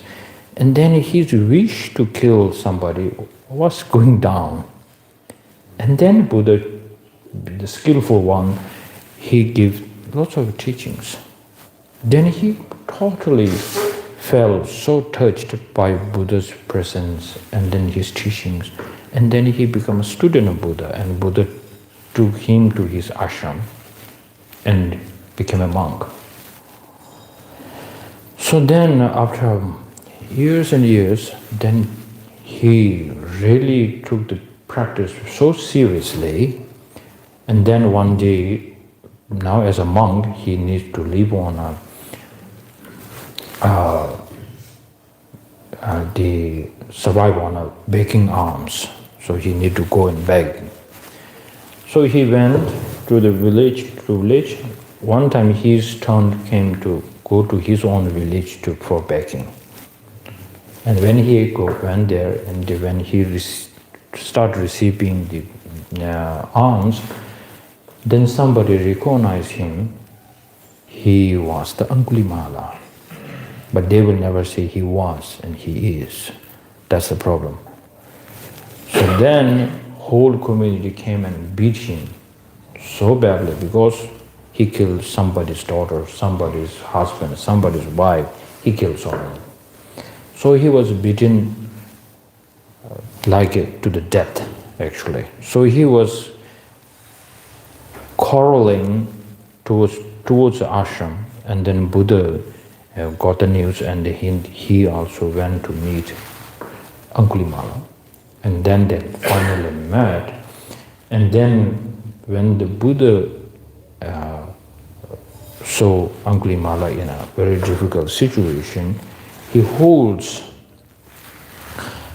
And then his wish to kill somebody was going down. And then Buddha, the skillful one, he gave lots of teachings. Then he totally felt so touched by Buddha's presence and then his teachings. And then he became a student of Buddha, and Buddha took him to his ashram and became a monk. So then after years and years, then he really took the practice so seriously. And then one day, now as a monk, he needs to live on survive on begging alms. So he need to go and beg. So he went to the village. One time his turn came to go to his own village for begging. And when he went there, and when he started receiving the alms, then somebody recognized him. He was the Angulimala. But they will never say he was and he is. That's the problem. So then whole community came and beat him so badly because he killed somebody's daughter, somebody's husband, somebody's wife. He killed someone. So he was beaten to the death, actually. So he was quarreling towards the ashram, and then Buddha got the news, and he also went to meet Angulimala. And then they finally met. And then when the Buddha saw Angulimala in a very difficult situation, he holds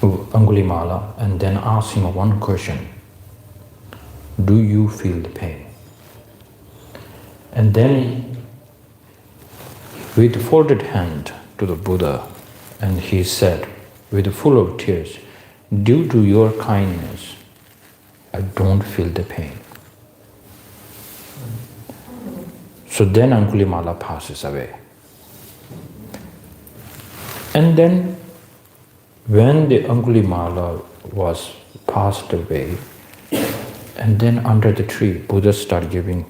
Angulimala and then asks him one question: do you feel the pain? And then with folded hand to the Buddha, and he said, with full of tears, due to your kindness, I don't feel the pain. So then Angulimala passes away. And then when the Angulimala was passed away, and then under the tree, Buddha started giving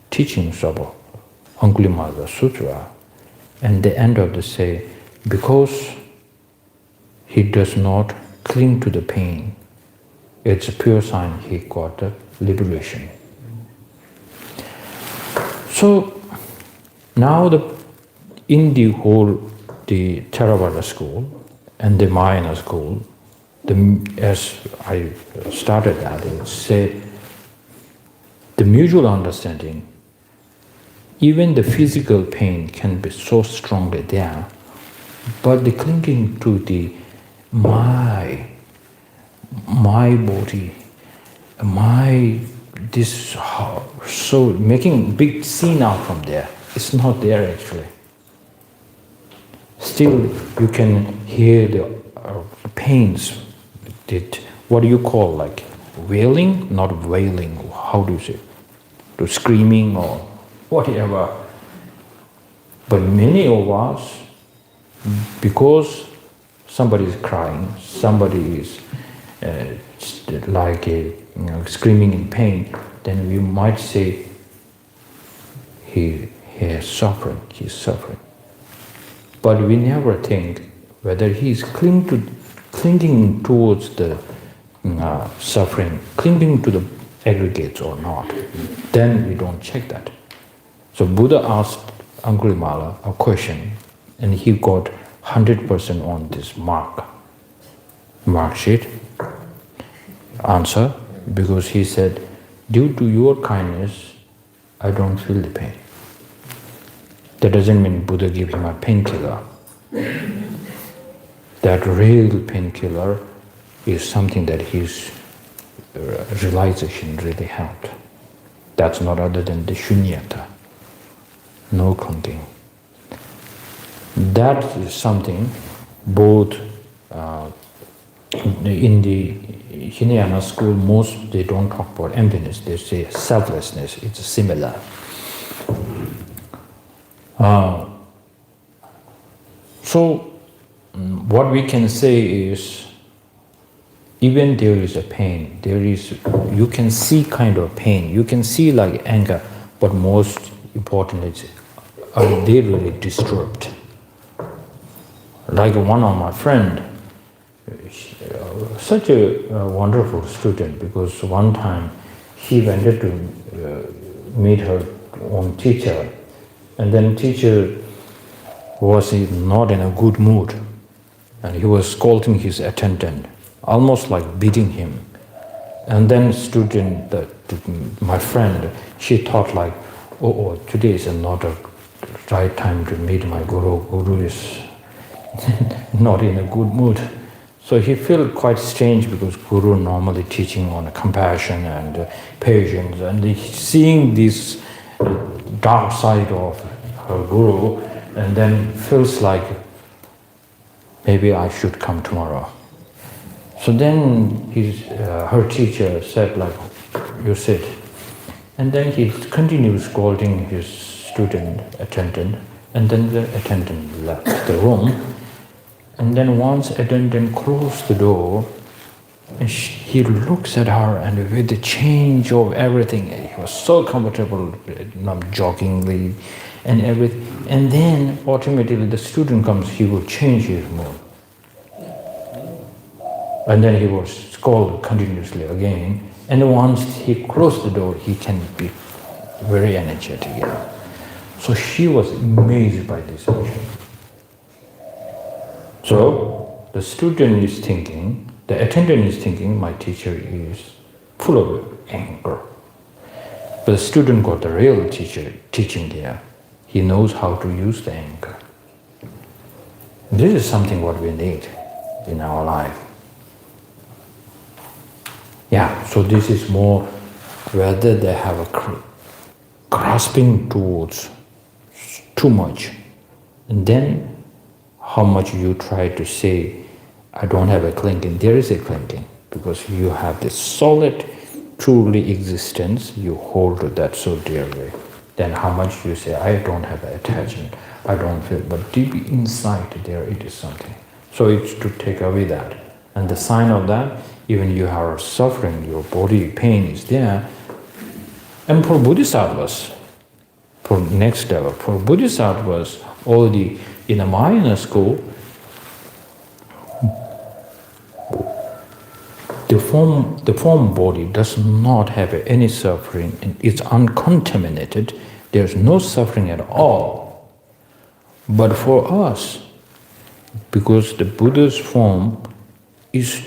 teachings of Angulimala Sutra. And the end of the say, because he does not cling to the pain, it's a pure sign he got the liberation. So now in the Theravada school and the Mahayana school, as I started that, it said the mutual understanding, even the physical pain can be so strongly there, but the clinging to the my body, so making big scene out from there, it's not there actually. Still, you can hear the pains. What do you call, like wailing? Not wailing. How do you say? To screaming or whatever. But many of us, because somebody is crying, somebody is screaming in pain, then we might say he is suffering, he's suffering. But we never think whether he is clinging towards the suffering, clinging to the aggregates or not. Then we don't check that. So Buddha asked Angulimala a question, and he got 100% on this mark sheet answer, because he said, due to your kindness, I don't feel the pain. That doesn't mean Buddha gave him a painkiller. That real painkiller is something that his realization really helped. That's not other than the shunyata, no clinging. That is something both in the Hinayana school, most they don't talk about emptiness, they say selflessness, it's similar. So what we can say is, even there is a pain, you can see kind of pain, you can see like anger, but most important is, are they really disturbed? Like one of my friend, such a wonderful student, because one time he wanted to meet her own teacher, and then teacher was not in a good mood, and he was scolding his attendant, almost like beating him. And then student, my friend, she thought like, oh, today is not a right time to meet my guru. Guru is not in a good mood. So he felt quite strange, because Guru normally teaching on compassion and patience, and seeing this dark side of her Guru, and then feels like maybe I should come tomorrow. So then her teacher said like, you sit. And then he continued scolding his student attendant, and then the attendant left the room. And then once attendant closed the door, and he looks at her, and with the change of everything, he was so comfortable, jokingly and everything. And then automatically the student comes, he will change his mood. And then he will scold continuously again. And once he closed the door, he can be very energetic again. So she was amazed by this action. So the student is thinking, the attendant is thinking, my teacher is full of anger. But the student got the real teacher teaching here. He knows how to use the anger. This is something what we need in our life. Yeah, so this is more whether they have a grasping towards too much, and then how much you try to say, I don't have a clinging. There is a clinging, because you have this solid, truly existence, you hold to that so dearly. Then how much you say, I don't have an attachment, I don't feel, but deep inside there it is something. So it's to take away that. And the sign of that, even you are suffering, your body pain is there. And for Bodhisattvas, for next level, for Bodhisattvas, already in a Mahayana school, the form body does not have any suffering, and it's uncontaminated. There's no suffering at all. But for us, because the Buddha's form is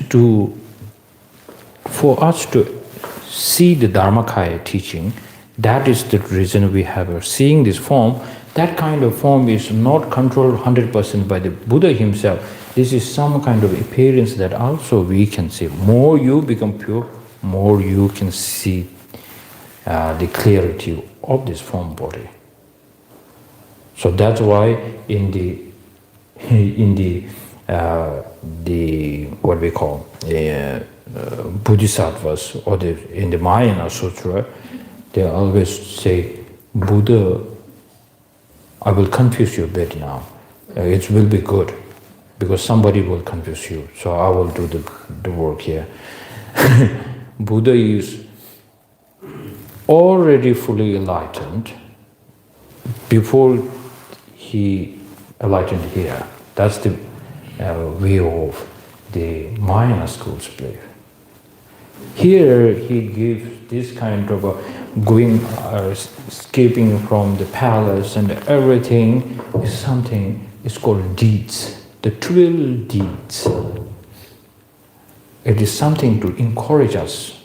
for us to see the Dharmakaya teaching, that is the reason we have seeing this form. That kind of form is not controlled 100% by the Buddha himself. This is some kind of appearance that also we can see. More you become pure, more you can see the clarity of this form body. So that's why in the what we call Bodhisattvas, or in the Mahayana Sutra, they always say, Buddha, I will confuse you a bit now. It will be good. because somebody will confuse you. So I will do the work here. Buddha is already fully enlightened before he enlightened here. That's the view of the Mahayana school's belief. Here he gives this kind of going, escaping from the palace and everything is something, it's called deeds, the 12 deeds. It is something to encourage us.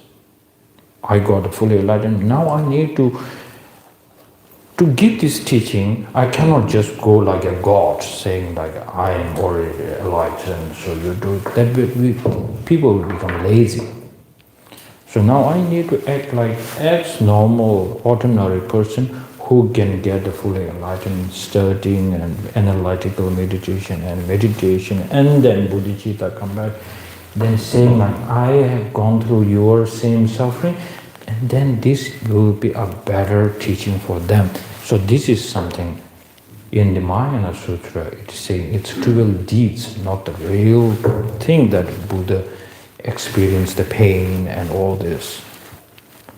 I got fully enlightened, now I need to give this teaching. I cannot just go like a god saying like I am already enlightened, so you do it. That people will become lazy. So now I need to act like ex-normal, ordinary person who can get the fully enlightened, studying and analytical meditation and then bodhicitta come back, then saying like, I have gone through your same suffering, and then this will be a better teaching for them. So this is something in the Mahayana Sutra, it's saying it's 12 deeds, not the real thing that Buddha experienced, the pain and all this.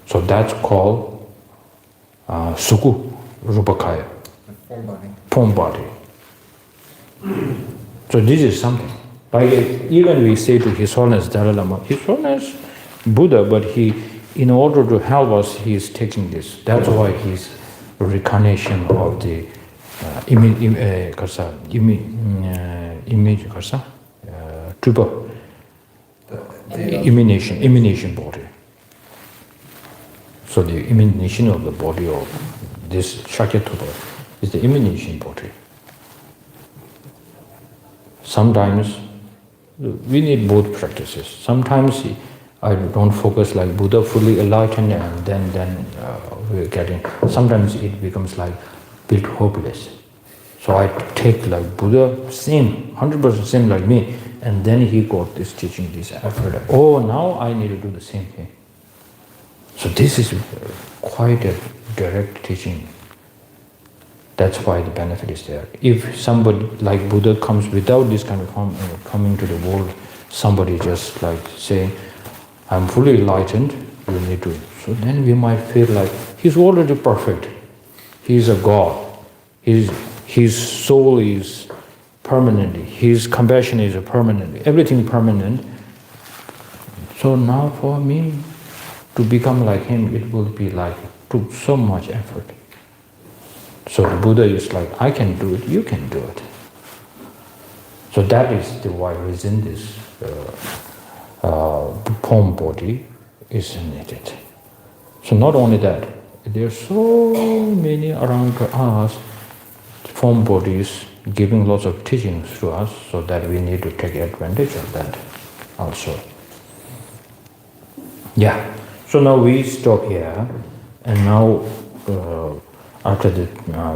So that's called Sukhu Rupakaya. Form body. So this is something. Like even we say to His Holiness Dalai Lama, His Holiness Buddha, but he, in order to help us, he is taking this. That's why he's reincarnation of the emanation body. So the emanation of the body of this Shakyatupa is the emanation body. Sometimes we need both practices. Sometimes I don't focus like Buddha fully enlightened and then we're getting, sometimes it becomes like bit hopeless. So I take like Buddha, same, 100% same like me, and then he got this teaching, this effort. Oh, now I need to do the same thing. So this is quite a direct teaching. That's why the benefit is there. If somebody like Buddha comes without this kind of coming to the world, somebody just like saying, I'm fully enlightened, you need to. So then we might feel like he's already perfect. He's a God. His soul is permanent. His compassion is permanent. Everything permanent. So now for me to become like him, it will be like took so much effort. So the Buddha is like, I can do it, you can do it. So that is the why reason this form body is needed. So not only that, there are so many around us, form bodies giving lots of teachings to us, so that we need to take advantage of that also. Yeah, so now we stop here, and now after the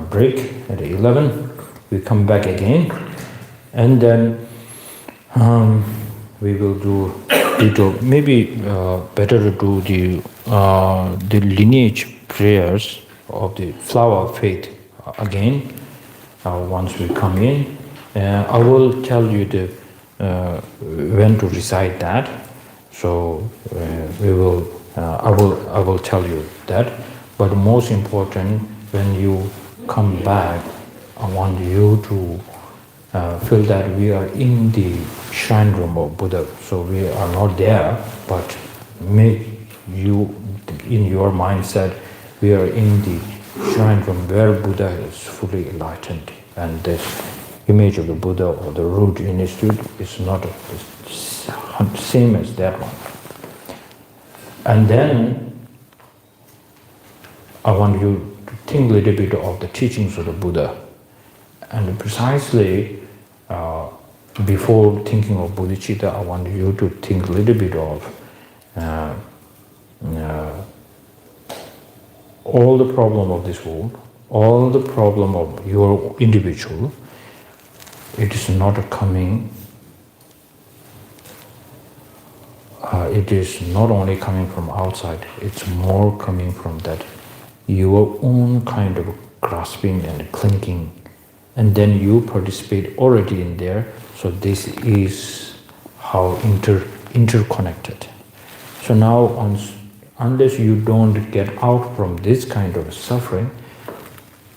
break at 11, we come back again, and then we will do maybe better to do the lineage prayers of the flower of faith again once we come in. I will tell you when to recite that. So we will. I will tell you that. But most important, when you come back, I want you to feel that we are in the shrine room of Buddha. So we are not there, but make you, in your mindset, we are in the shrine room where Buddha is fully enlightened. And this image of the Buddha or the root institute is not the same as that one. And then I want you to think a little bit of the teachings of the Buddha. And precisely before thinking of bodhicitta, I want you to think a little bit of all the problem of this world, all the problem of your individual. It is not coming, it is not only coming from outside, it's more coming from that your own kind of grasping and clinging and then you participate already in there. So this is how interconnected. So now, unless you don't get out from this kind of suffering,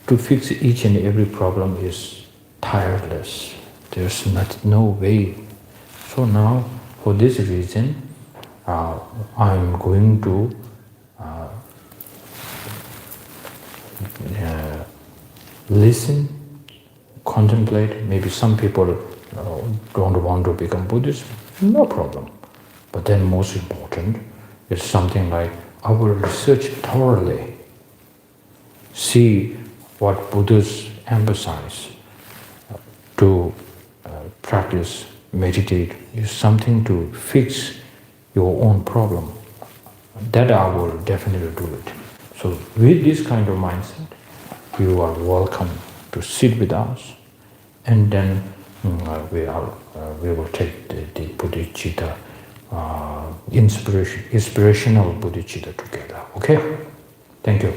to fix each and every problem is tireless. There's no way. So now, for this reason, I'm going to listen, contemplate. Maybe some people don't want to become Buddhist, no problem. But then most important is something like I will research thoroughly, see what Buddhists emphasize. To practice, meditate is something to fix your own problem. That I will definitely do it. So with this kind of mindset, you are welcome to sit with us, and then we will take the bodhicitta, inspirational bodhicitta together. Okay? Thank you.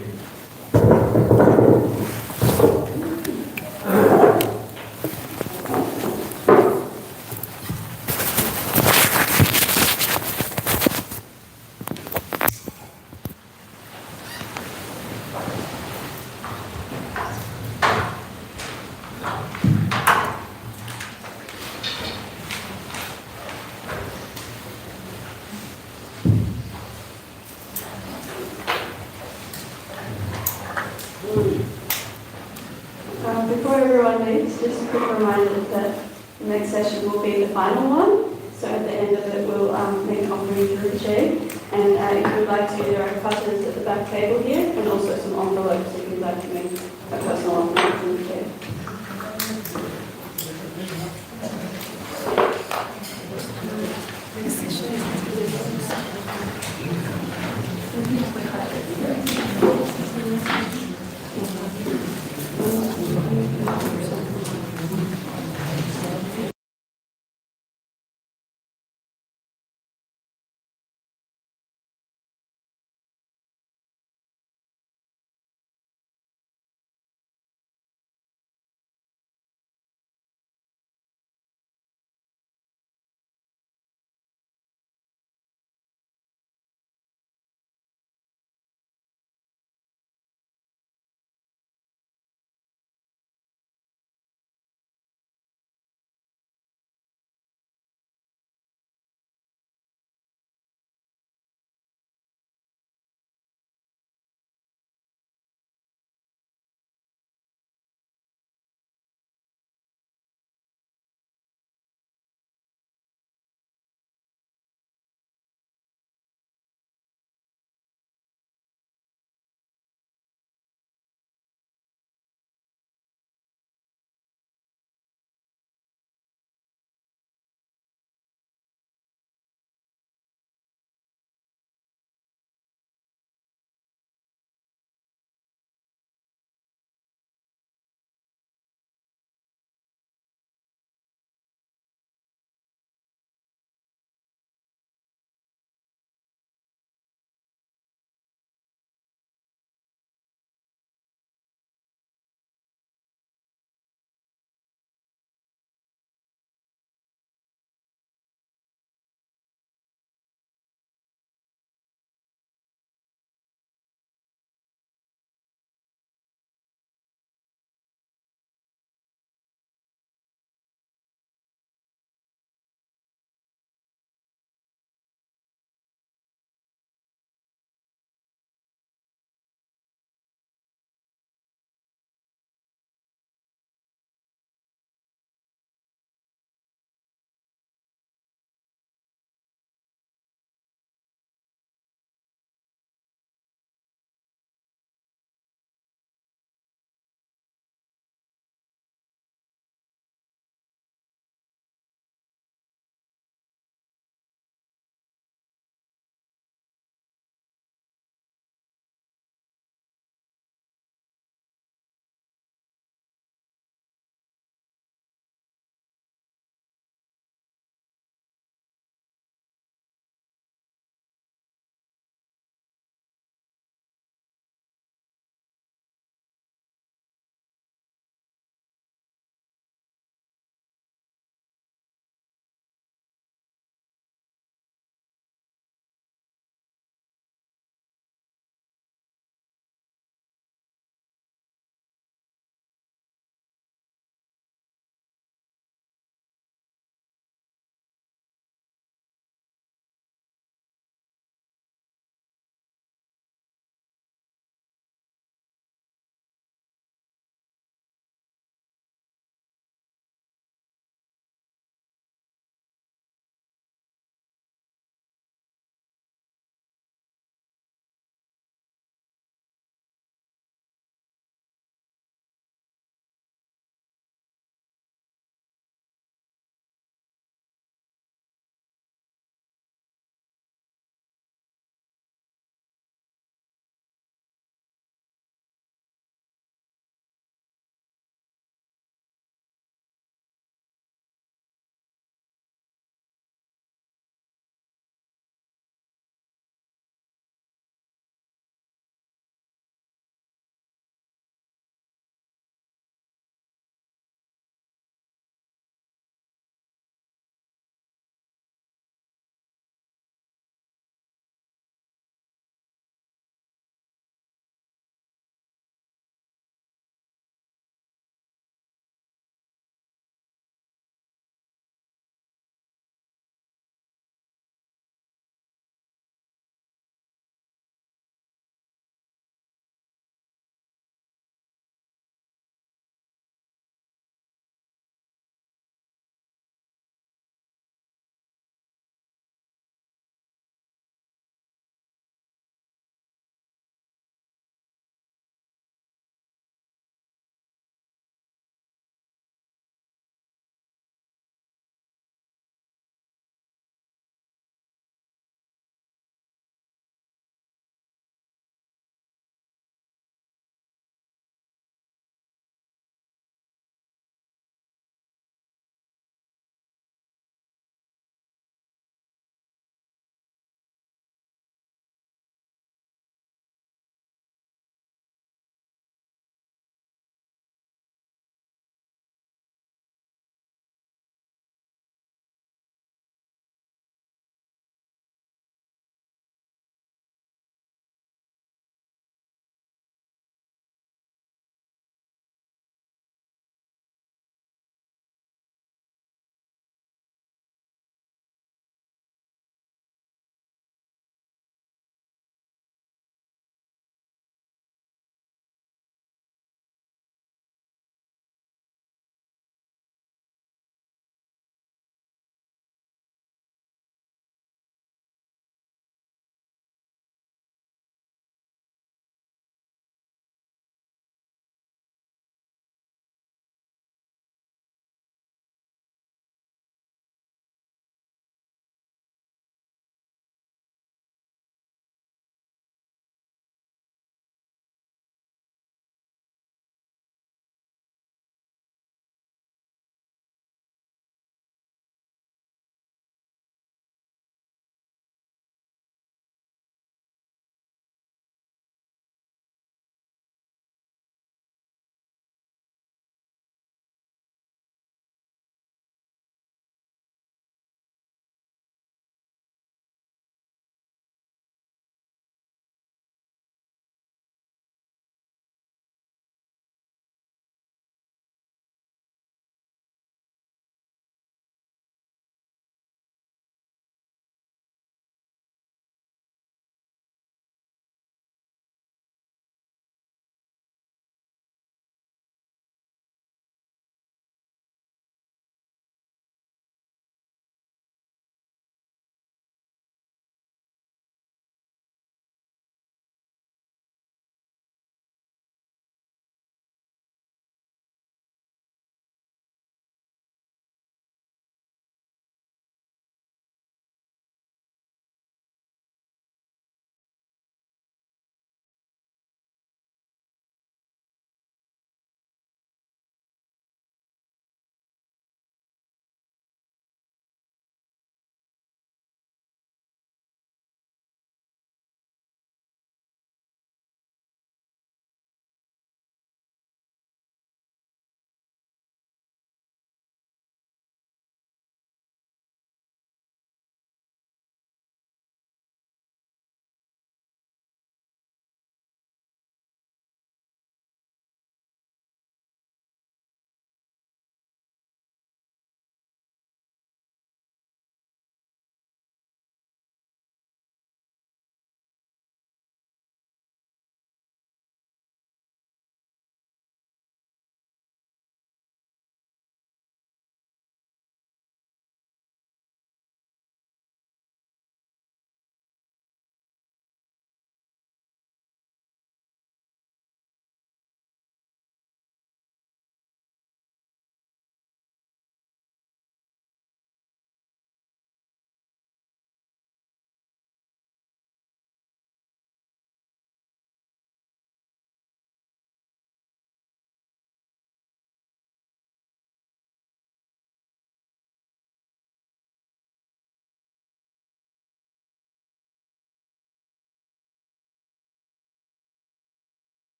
Before everyone leaves, just a quick reminder that the next session will be the final one. So at the end of it, we'll make an offering to Rinpoche. And if you would like to, there are cutters at the back table here, and also some envelopes if you'd like to make a personal offering to Rinpoche.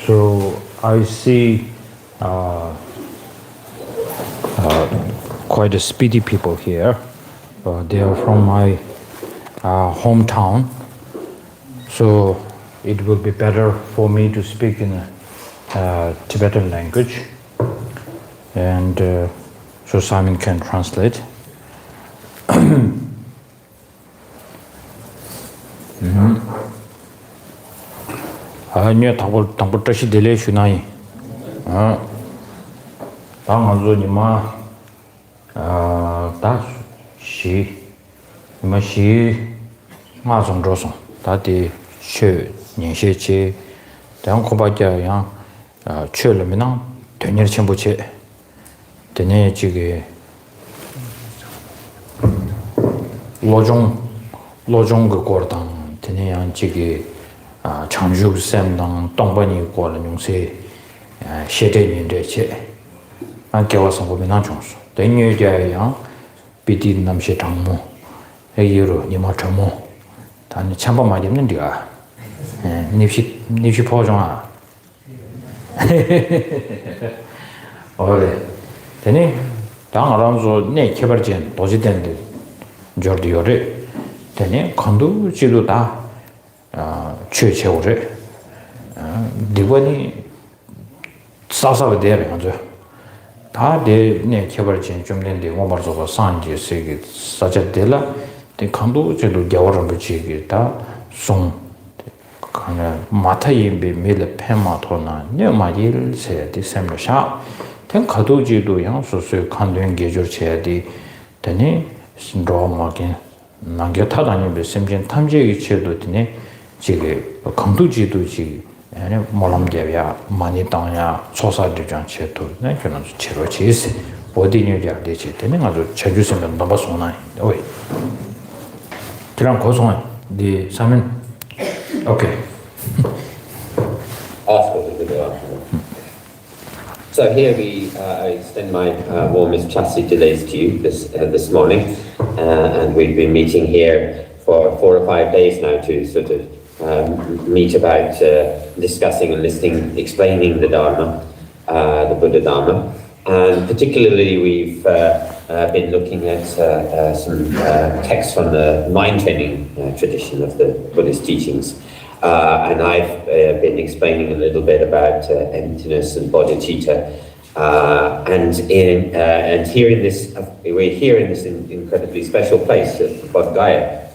So I see quite a speedy people here. They are from my hometown. So it will be better for me to speak in Tibetan language. And so Simon can translate. 아니야 당부 뜻이 들려 주나이 당아조니마 다시 마시 마종조송 다디 쉐 년셰체 당고바자야 최르미나 되녀 첨부체 되네 지게 로종 그 거당 되네야 지게 창주 샘당 동반이过了 용세 시대인들체 안 깨워서 보면 정수 대녀자야 비디 남시 장모 에이로 니마 점모 단이 참바 많이 있는데가 닙시 포정아 어래 되네 당 알아서 내 개발진 도지된데 저디요래 되네 건도 지도다 최초를 리본이 사사가 되는 거죠. 다내 개발진 좀 된데 뭐 말서 산지 세계 사자들라 대 강도 제도 겨울을 붙이기다 송 그러나 마타임비 밀 페마토나 녀마일 세디 샘샤 된 가도지도 양소수 간된 계절 제야디 되니 신로마긴 남겨타다니 심진 탐지의 체도 되니 지게 강도지도지 아니 몰람게야 많이 당야 소사들장 체도 네 그런 체로 지스 보디뉴리아 되지 되는 아주 제주선은 넘어 손나이 오이 그런 고송은 네 사면 오케이 So here I extend my warmest chastity delays to you this morning, and we've been meeting here for 4 or 5 days now to sort of meet about discussing and listening, explaining the Dharma, the Buddha Dharma, and particularly we've been looking at some texts from the mind training tradition of the Buddhist teachings. And I've been explaining a little bit about emptiness and bodhicitta, and here in this, we're here in this incredibly special place, Bodhgaya,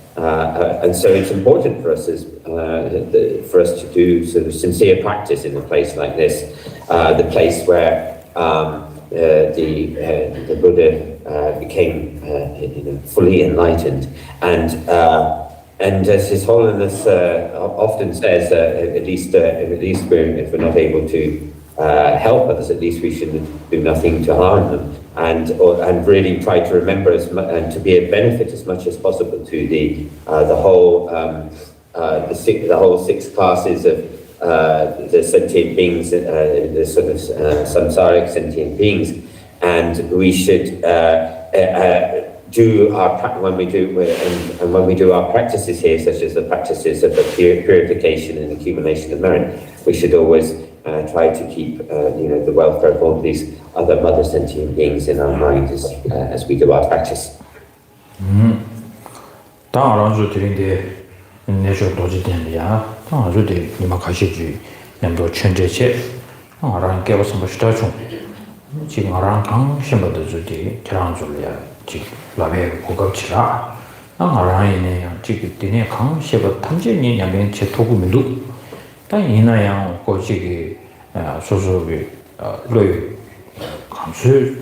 and so it's important for us for us to do sort of sincere practice in a place like this, the place where the Buddha became fully enlightened, and as His Holiness often says, at least if we're not able to help others, at least we should do nothing to harm them, and really try to remember and to be a benefit as much as possible to the whole 6 classes of the sentient beings, the sort of samsaric sentient beings, and we should. When we do our practices here, such as the practices of the purification and accumulation of merit, we should always try to keep the welfare of all these other mother sentient beings in our mind as we do our practice. 라베 고급치라 나라이네 지기디네 강셰버 탐진이 양면 제토구민도 단 이나양 고지기 소소비 로이 감수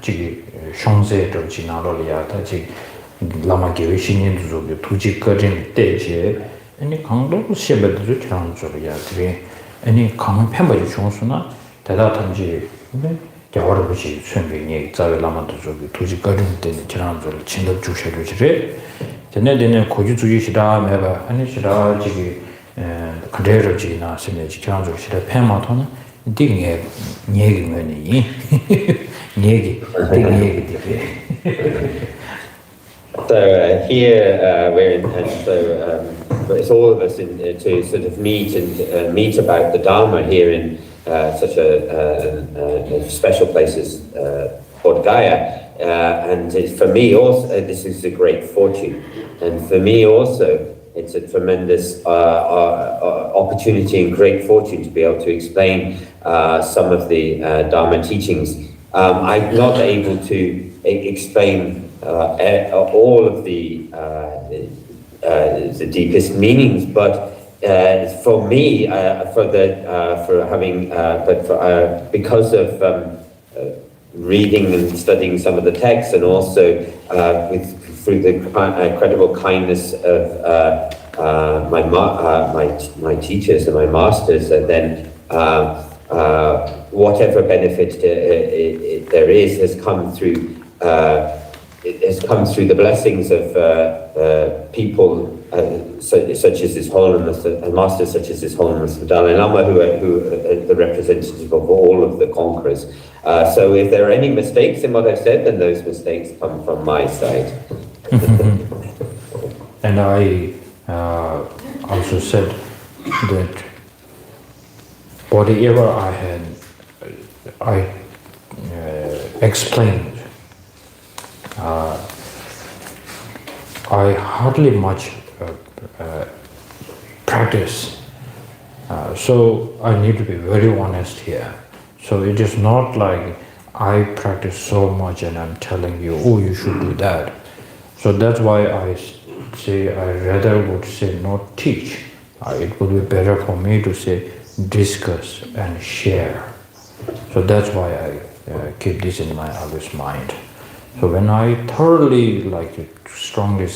지기 숑세도 지나로리아 다지 라마게 신인도 두지 거진 때제 아니 강도 셰버도 지나로리아 그게 아니 강 팬버지 중수나 대다 탐지 겨울을 보시 순빈이 자외라마도 저기 도지 거든 때는 지난주를 진도 주셔도 지래 전에는 고주 주의시다 매바 아니시라 지기 그대로 지나 심내 지난주 시대 팬마토는 딩에 얘기면이 얘기 So here we're in, and so it's all of us to sort of meet and meet about the Dharma here in such a special place as Bodhgaya. And for me also, this is a great fortune. And for me also, it's a tremendous opportunity and great fortune to be able to explain some of the Dharma teachings. I'm not able to explain all of the deepest meanings, but for me, because of reading and studying some of the texts, and also through the incredible kindness of my teachers and my masters, and then whatever benefit there is has come through. It has come through the blessings of people such as His Holiness, masters such as His Holiness the Dalai Lama, who are the representative of all of the conquerors. So if there are any mistakes in what I've said, then those mistakes come from my side. And I also said that whatever I explained, I hardly much practice, so I need to be very honest here. So it is not like I practice so much and I'm telling you, oh, you should do that. So that's why I say I rather would say not teach. It would be better for me to say discuss and share. So that's why I keep this in my always mind. So when I thoroughly strongly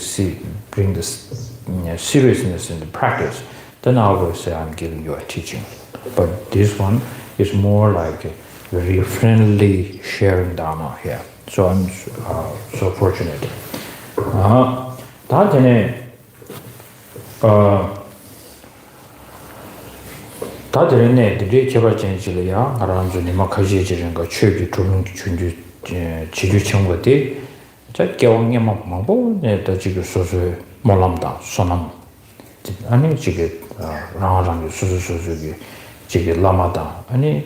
bring this seriousness in the practice, then I will say I'm giving you a teaching. But this one is more like a very friendly sharing Dharma here. So I'm so fortunate. 다들네 들이 제발 전실이야. 알아서 니마 가지 지는 거 최기 조명 준주 지주 청거디 자 개왕이 막뭐 내가 지금 소소 몰람다 소남 아니 지금 라라랑 소소소소기 지금 라마다 아니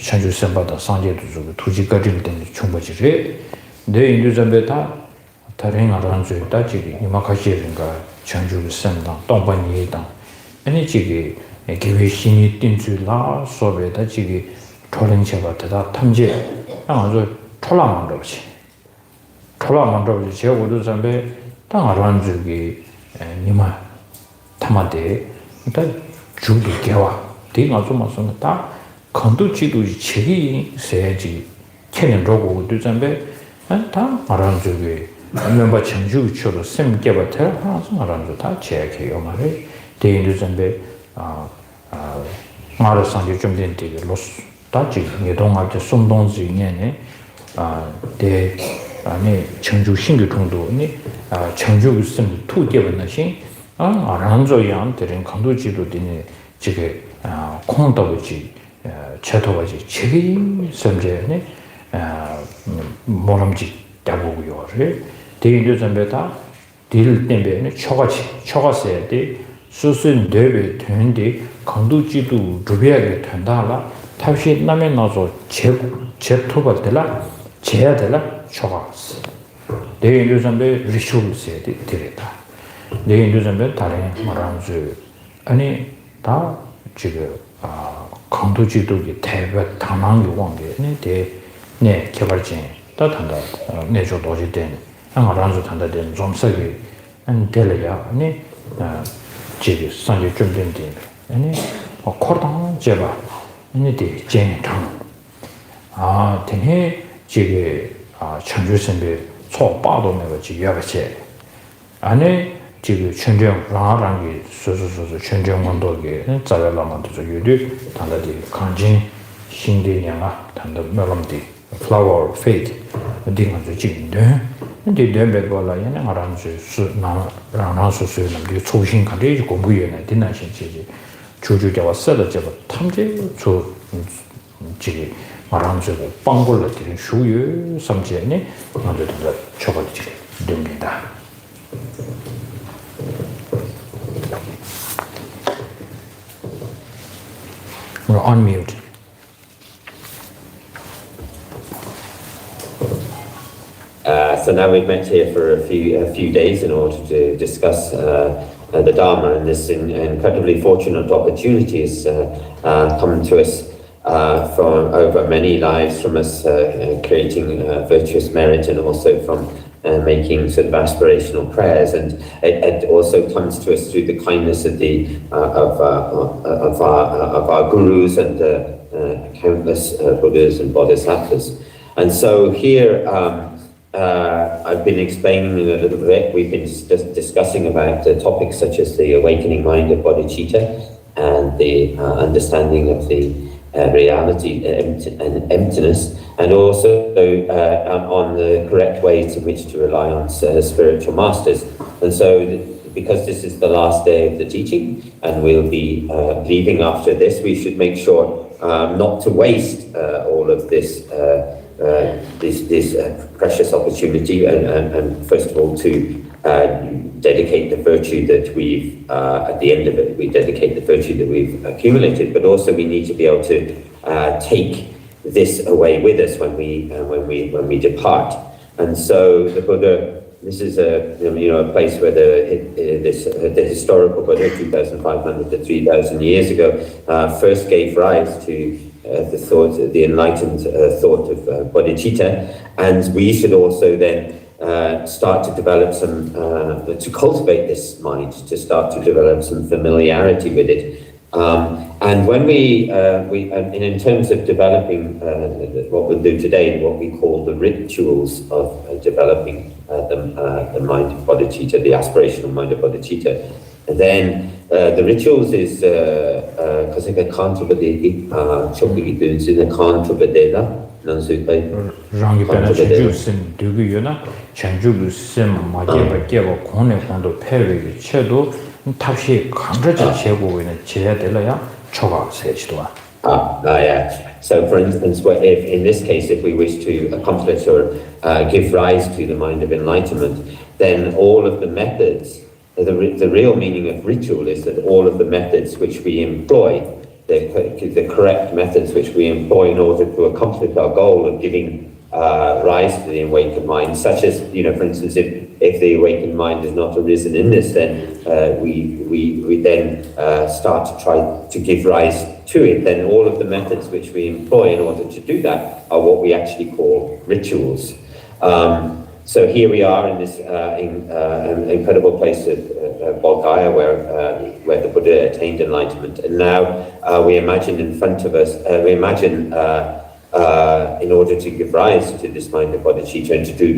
천주 선바다 상제도 저 투지까지 된 충분히래 내 인도점에다 다른 알아서 다 지금 니마 가지는가 천주 선다 동반이다 아니 지금 개회신이 띵줄라 소베다 지금 토랭체가 되다 탐제 아주 톨라만도지 제고도 선배 땅아란 주기 니마 타마데 일단 주기 개와 대가 좀 맞으면 다 건도지도 책이 세지 캐는 로고 선배 다 아란 주기 멤버 청주초로 샘께부터 하나서 아란 주다 제게요 말에 대인도 선배 말을 좀 된데 로스 다지 예동할 송동지 내에 대 아니 청주 신규 정도니 청주 있음 투개번나신 아란조양 강도지도 되네 지게 콩도지 채도지 책이 섬제네 모람지 다보고요를 대인도 전배다 딜 때문에 초가세야 돼 수순 대비 되는데 강도지도 두배하게 된다라 다시 남에 나서 제토바들라 제야들라 초가스 내 요즘에 리슈르스에 들었다 내 요즘에 다른 말하면서 아니 다 지금 강도지도기 대백 당황 요구한게 네 개발진 다 단다 내조 도지된 항아란서 단다된 좀서기 안 될래야 아니 지금 상계 좀 된데 아니 코르당 제바 아니데 제장 되네 지금 천주선배 초빠도 내가 지야버체 안에 지금 천정랑랑이 소소소소 천정원도게 자발라만도 저기도 단다디 간진 신대냐가 단다 melody flower of faith 어디가서 지인데 근데 내배고라 얘는 알아서 수나랑나서 수는 초신 간데 공부해야 되나 신체지 주주자와 써도 제가 탐제 저 지금 말하면서 빵골로 드린 수요 삼제네 먼저 저거지 됩니다. unmute. So now we've met here for a few days in order to discuss the Dharma, and this incredibly fortunate opportunity has come to us from over many lives, from us creating virtuous merit, and also from making sort of aspirational prayers, and it also comes to us through the kindness of our gurus and countless Buddhas and Bodhisattvas. And so here I've been explaining a little bit. We've been discussing about topics such as the awakening mind of bodhicitta and the understanding of the reality and emptiness, and also on the correct ways in which to rely on spiritual masters. And so, because this is the last day of the teaching, and we'll be leaving after this, we should make sure not to waste all of this precious opportunity, and first of all to dedicate the virtue that we've at the end of it, we dedicate the virtue that we've accumulated, but also we need to be able to take this away with us when we depart. And so the Buddha, this is a place where the historical Buddha, 2,500 to 3,000 years ago, first gave rise to the enlightened thought of bodhicitta, and we should also then start to develop to cultivate this mind, to start to develop some familiarity with it. And when in terms of developing what we'll do today, what we call the rituals of developing the mind of bodhicitta, the aspirational mind of bodhicitta, then the rituals is because I can't Rangi pena chanju sim dugu yona chanju sim mageba geba kone kondo pewe chedo tapshi kandraja chego wena cheya delaya choga sechidwa. Yeah. So, for instance, if in this case, if we wish to accomplish or give rise to the mind of enlightenment, then all of the methods, the real meaning of ritual is that all of the methods which we employ, the correct methods which we employ in order to accomplish our goal of giving rise to the awakened mind, such as, for instance, if the awakened mind has not arisen in this, then we then start to try to give rise to it. Then all of the methods which we employ in order to do that are what we actually call rituals. So here we are in this incredible place of Bodhgaya, where the Buddha attained enlightenment, and now we imagine in front of us. In order to give rise to this mind of bodhicitta and to do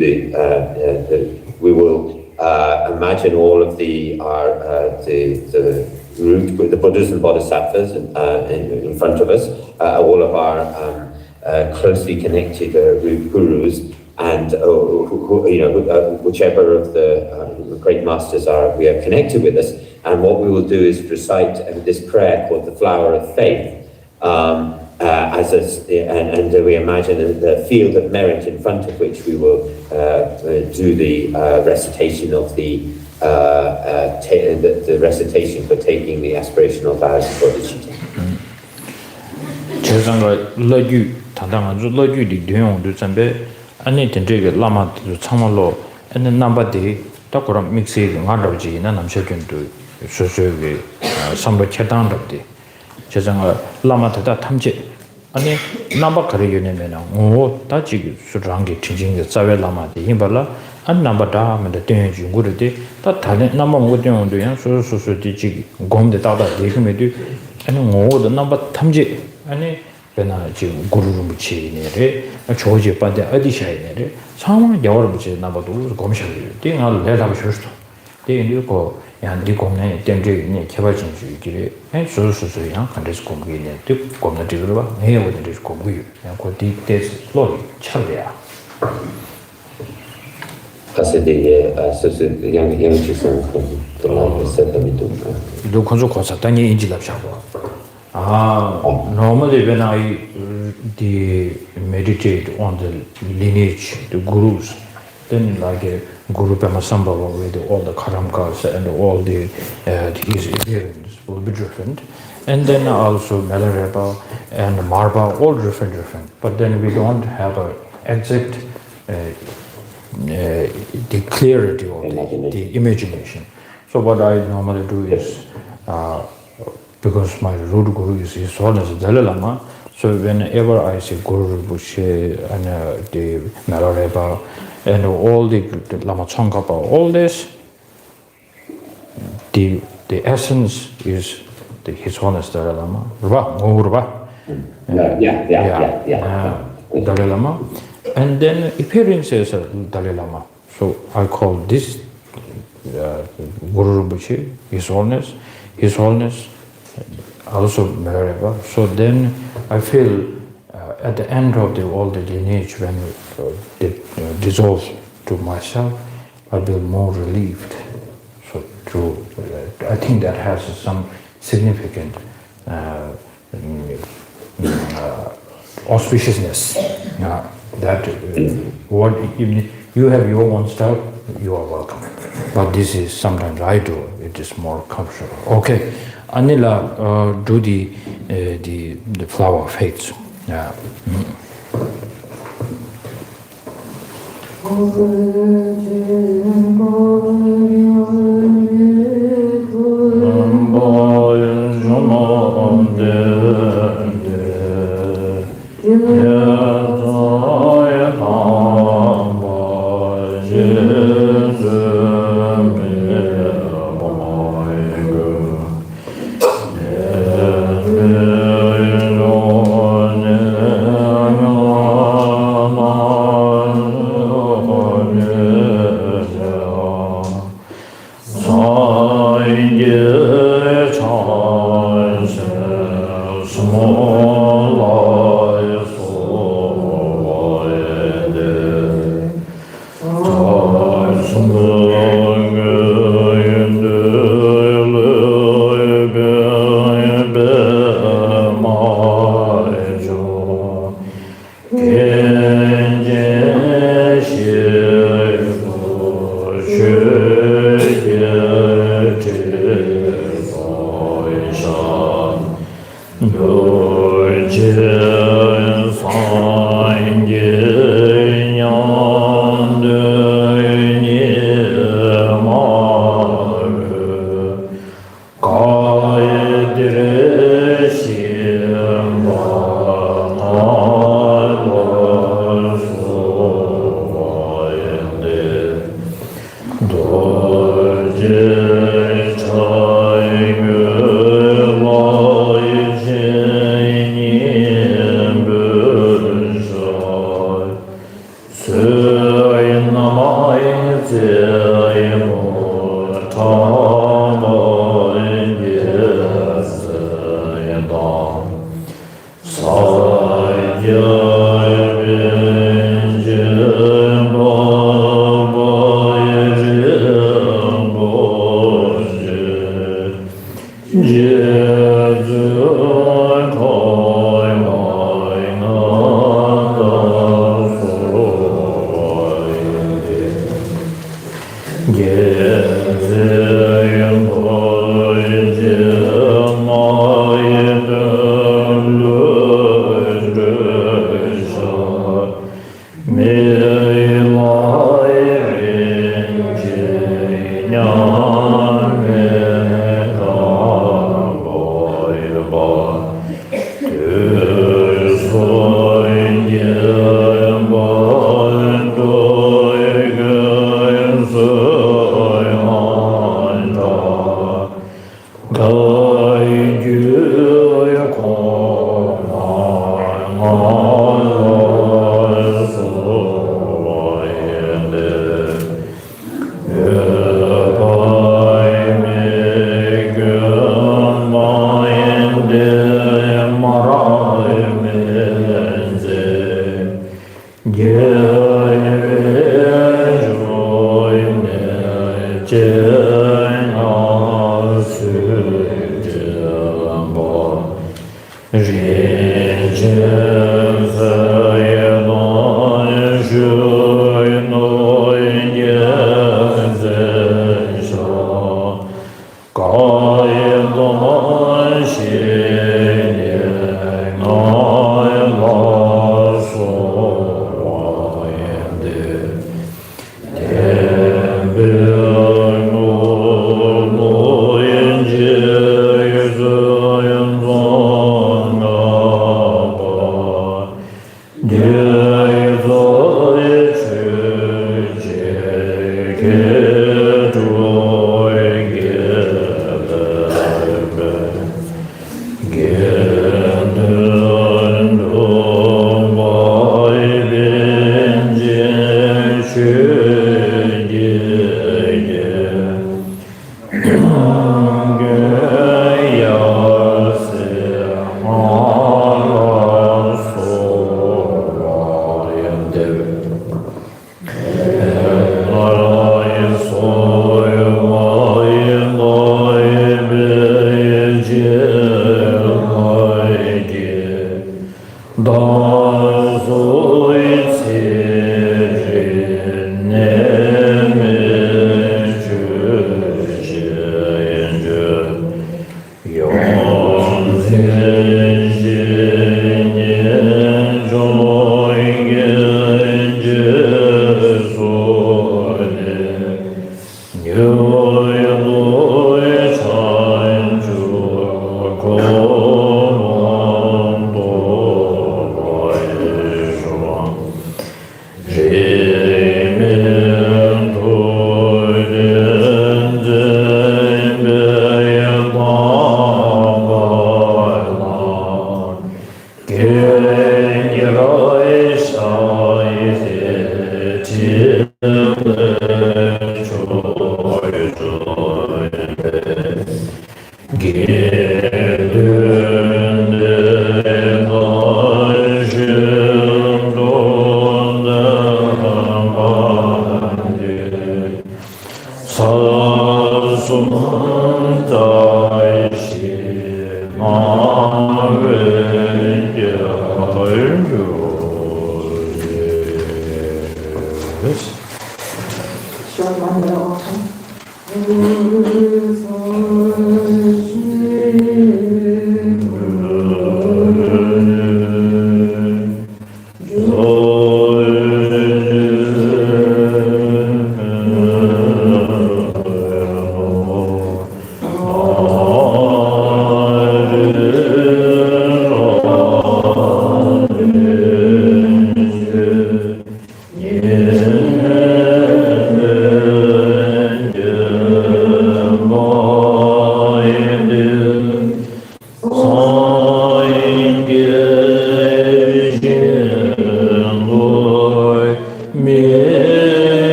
we will imagine all of the Buddhas and Bodhisattvas in front of us, all of our closely connected root gurus, and whichever of the great masters we are connected with us. And what we will do is recite this prayer called the Flower of Faith. And we imagine the field of merit in front of which we will do the recitation of the recitation for taking the aspirational vows of bodhicitta. Lama tada tamche ane namba kare yone mena ngo ta chi surangi tinjing zawe lama de himbala an namba da me de ten ju ngure de ta thale namba ngo de on de yan so de chi gom de ta da de me de ane ngo de namba tamche ane bena ji guru ru chi ne re choje pa de Atisha ne re sama yawar mu chi namba do gom sha de ngal le da shu sto de ni ko yang di gong ne den zhe ne kepa jin ju ji le su yang kan de gong ge ne de gong de zhe ba ne yo de gong ge yang ko di de lo cha le ya Kasi de yang ji song de la se de mi du do kon zo ko sa ta ni in ji la sha ba normally when I meditate on the lineage, the gurus, then like Guru Pema Sambhava with all the karamkas and all the his appearance will be different. and then also Melareba and Marba, all different. But then we don't have an exact the clarity of the imagination. So what I normally do is, because my root guru is His Holiness Dalai Lama, so whenever I see Guru Rinpoche and the Melareba and all the Lama Tsongkhapa, all this, the essence is His Holiness Dalai Lama, Dalai Lama, and then appearances of Dalai Lama. So I call this Guru Rinpoche, His Holiness, also Melareba. So then I feel at the end of all the lineage, when they dissolve to myself, I'll be more relieved. So I think that has some significant auspiciousness. That what you have your own style, you are welcome. But this is sometimes I do. It is more comfortable. Okay, Anila, do the flower of faith. Yeah. Shri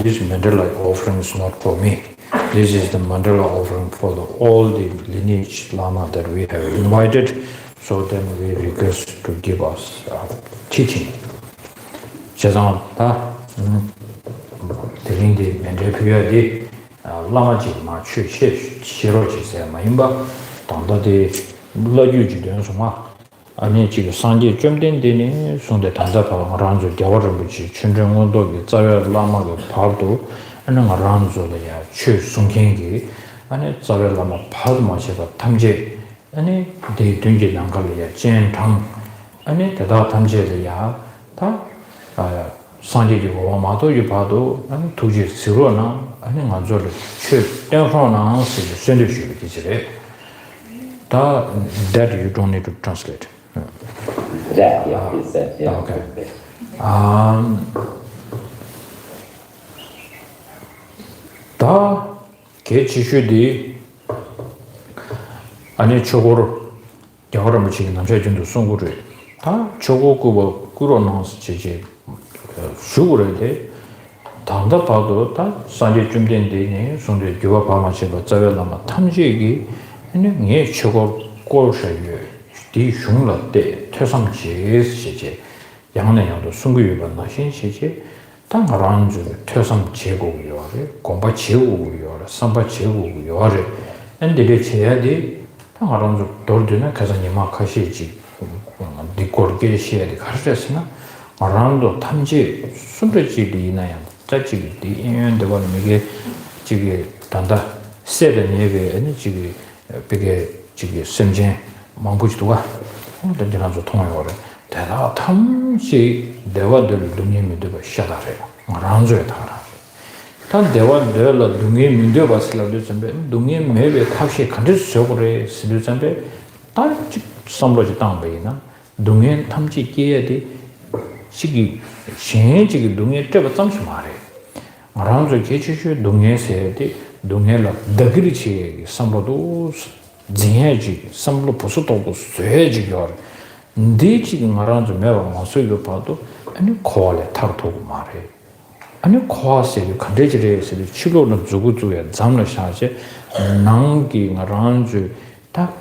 This mandala offering is not for me. This is the mandala offering for all the lineage lama that we have invited. So then we request to give us teaching. Chazan ta the mandala di lama ji ma chu che shiro chi se ma imba tanda de la yu ji den suma 아니 지금 상계 좀 된데니 손대 단자파 란조 겨워르지 춘정원도 자외 라마가 파도 하는 란조야 최 송경기 아니 자외 라마 파도 마셔가 탐제 아니 대등지 난가리야 젠탕 아니 대다 탐제야 다 상계지 와마도 유파도 아니 두지 스로나 아니 간조를 최 땡파나 선대주의 기지래 다 that you don't need to translate. Yeah, it's that, yeah. Okay. 다 개치슈디 아니 저거를 여러분 지금 남자 정도 송구를 다 저거 그거 끌어넣어서 제제 수고를 돼 단다 봐도 다 산지 좀 된데네 손에 교와 바마셔가 자별나마 탐지기 아니 예 저거 꼴셔요 디 흉라 때 퇴상 제시제 양내양도 순구유반 나신 시제 당하란주 퇴상 제국이요래 공바 제국이요래 삼바 제국이요래 엔데레 제야디 당하란주 돌드나 가자니마 카시지 디코르게 시야디 가르쳤으나 아란도 탐지 순도지리나야 짜지기 디 인연데가 이게 지게 단다 세는 예배 아니 지게 베게 지게 선제 망부지도가 혼자라서 통화요래 대다 탐시 대화들 능력미도가 샤다래요 란조에 타라 단 대화들 능력미도 봤을라도 전에 능력 매배 탑시 간듯이 저거래 쓰들 전에 다 삼로지 땅배이나 능력 탐지 끼야디 시기 신지기 능력 때가 잠시 말해 란조 개치슈 능력세디 능력라 더그리치 삼로도 진해지 삼로 보수도고 쇠지겨 Ndichi Maranzo Meva Maso Yopado, and you call it Tarto Mare. And you call say you can reach the Chilo of Zugutu and Zamna Shaje, Nangi Maranju, Ta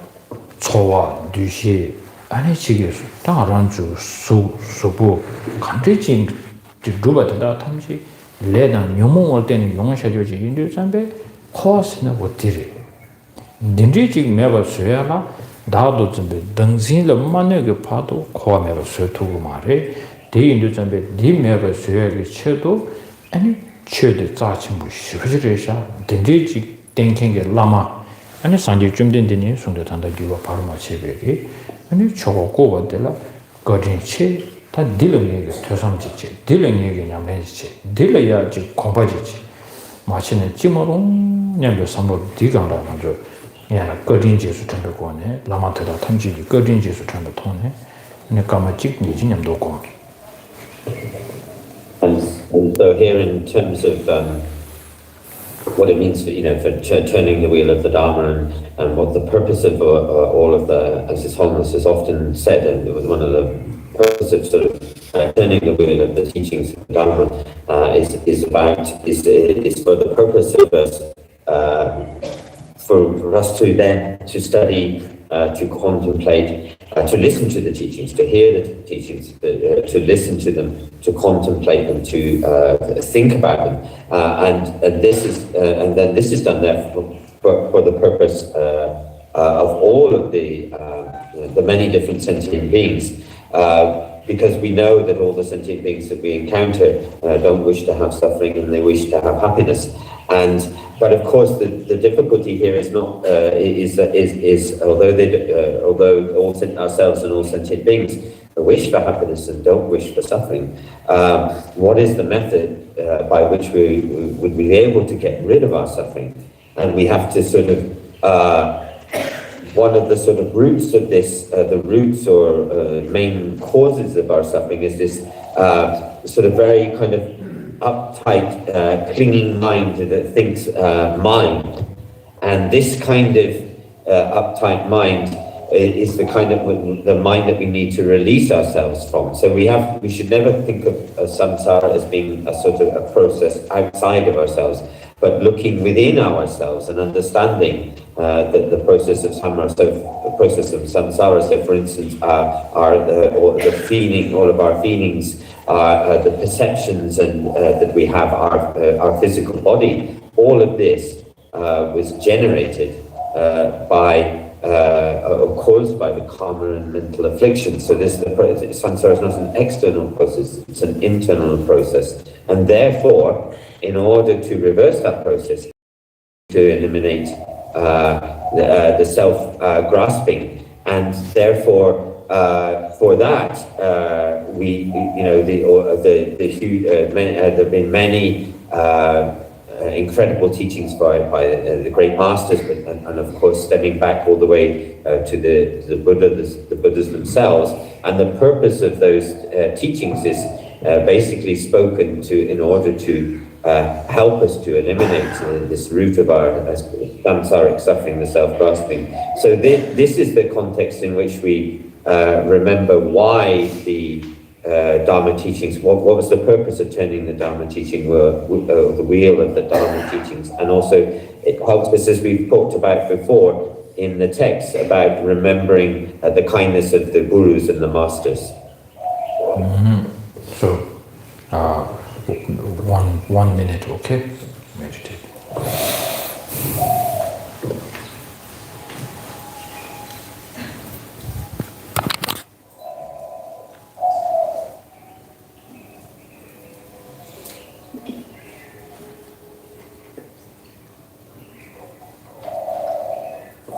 Choa, Dushi, and a chigis, Ta Ranju, Subu, can reaching to Duba to that Tamji, led and Yomo or then Yong Shadoji Indu Zambe, cause in a watiri. Dindichi never Suela. 다도 좀 등신을 만나게 봐도 코아메로 sötu고 말해 대인도 좀 니메가 sö야게 쳐도 아니 쳐도 자침부 쉬그레샤 덴디지 땡킹게 라마 아니 산지 좀 된데니 손도 단다 기와 바로 마치베기 아니 저거 고버들라 거진치 다 딜링에게 퇴상지지 딜링에게 냐면지 딜려야지 공부지지 마치는 찌모롱 냐면 삼로 디강라 먼저 Yeah, Garland Jesu Temple Gone, Lamatera Tamji, Garland Jesu Temple Tone, Nekamachi, Nijinam Doko. And so here in terms of what it means for turning the wheel of the Dharma and what the purpose of all of as His Holiness has often said, and it was one of the purposes of turning the wheel of the teachings of the Dharma is for the purpose of us for us to then to study, to contemplate, to listen to the teachings, to hear the teachings, to listen to them, to contemplate them, to think about them, and this is done there for the purpose of all of the many different sentient beings. Because we know that all the sentient beings that we encounter don't wish to have suffering and they wish to have happiness. But of course, the difficulty here is not although all ourselves and all sentient beings wish for happiness and don't wish for suffering, what is the method by which we would be able to get rid of our suffering? And we have to sort of one of the sort of roots of this, the roots or main causes of our suffering is this sort of very kind of uptight, clinging mind that thinks mind. And this kind of uptight mind is the kind of the mind that we need to release ourselves from. So we should never think of samsara as being a sort of a process outside of ourselves, but looking within ourselves and understanding the process of samsara. So the process of samsara, so for instance, the feeling, all of our feelings, the perceptions and that we have, our physical body, all of this was generated caused by the karma and mental affliction. So samsara is not an external process, it's an internal process. And therefore, in order to reverse that process, to eliminate the self-grasping, and therefore, for that, there have been many incredible teachings by the great masters, and of course, stemming back all the way to the Buddhas themselves. And the purpose of those teachings is basically spoken to in order to help us to eliminate this root of our samsaric suffering, the self-grasping. So this is the context in which we remember why the Dharma teachings, what was the purpose of turning the Dharma teaching, the wheel of the Dharma teachings. And also it helps us, as we've talked about before in the text, about remembering the kindness of the gurus and the masters. Mm-hmm. So, 1 minute, okay? Meditate.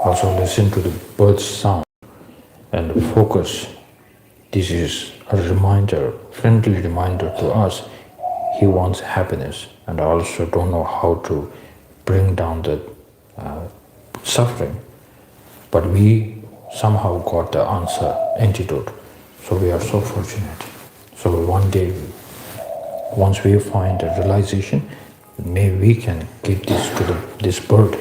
Also listen to the bird's sound and focus. This is a reminder, friendly reminder to us. He wants happiness, and I also don't know how to bring down the suffering. But we somehow got the answer, antidote. So we are so fortunate. So one day, once we find a realization, maybe we can give this to this bird.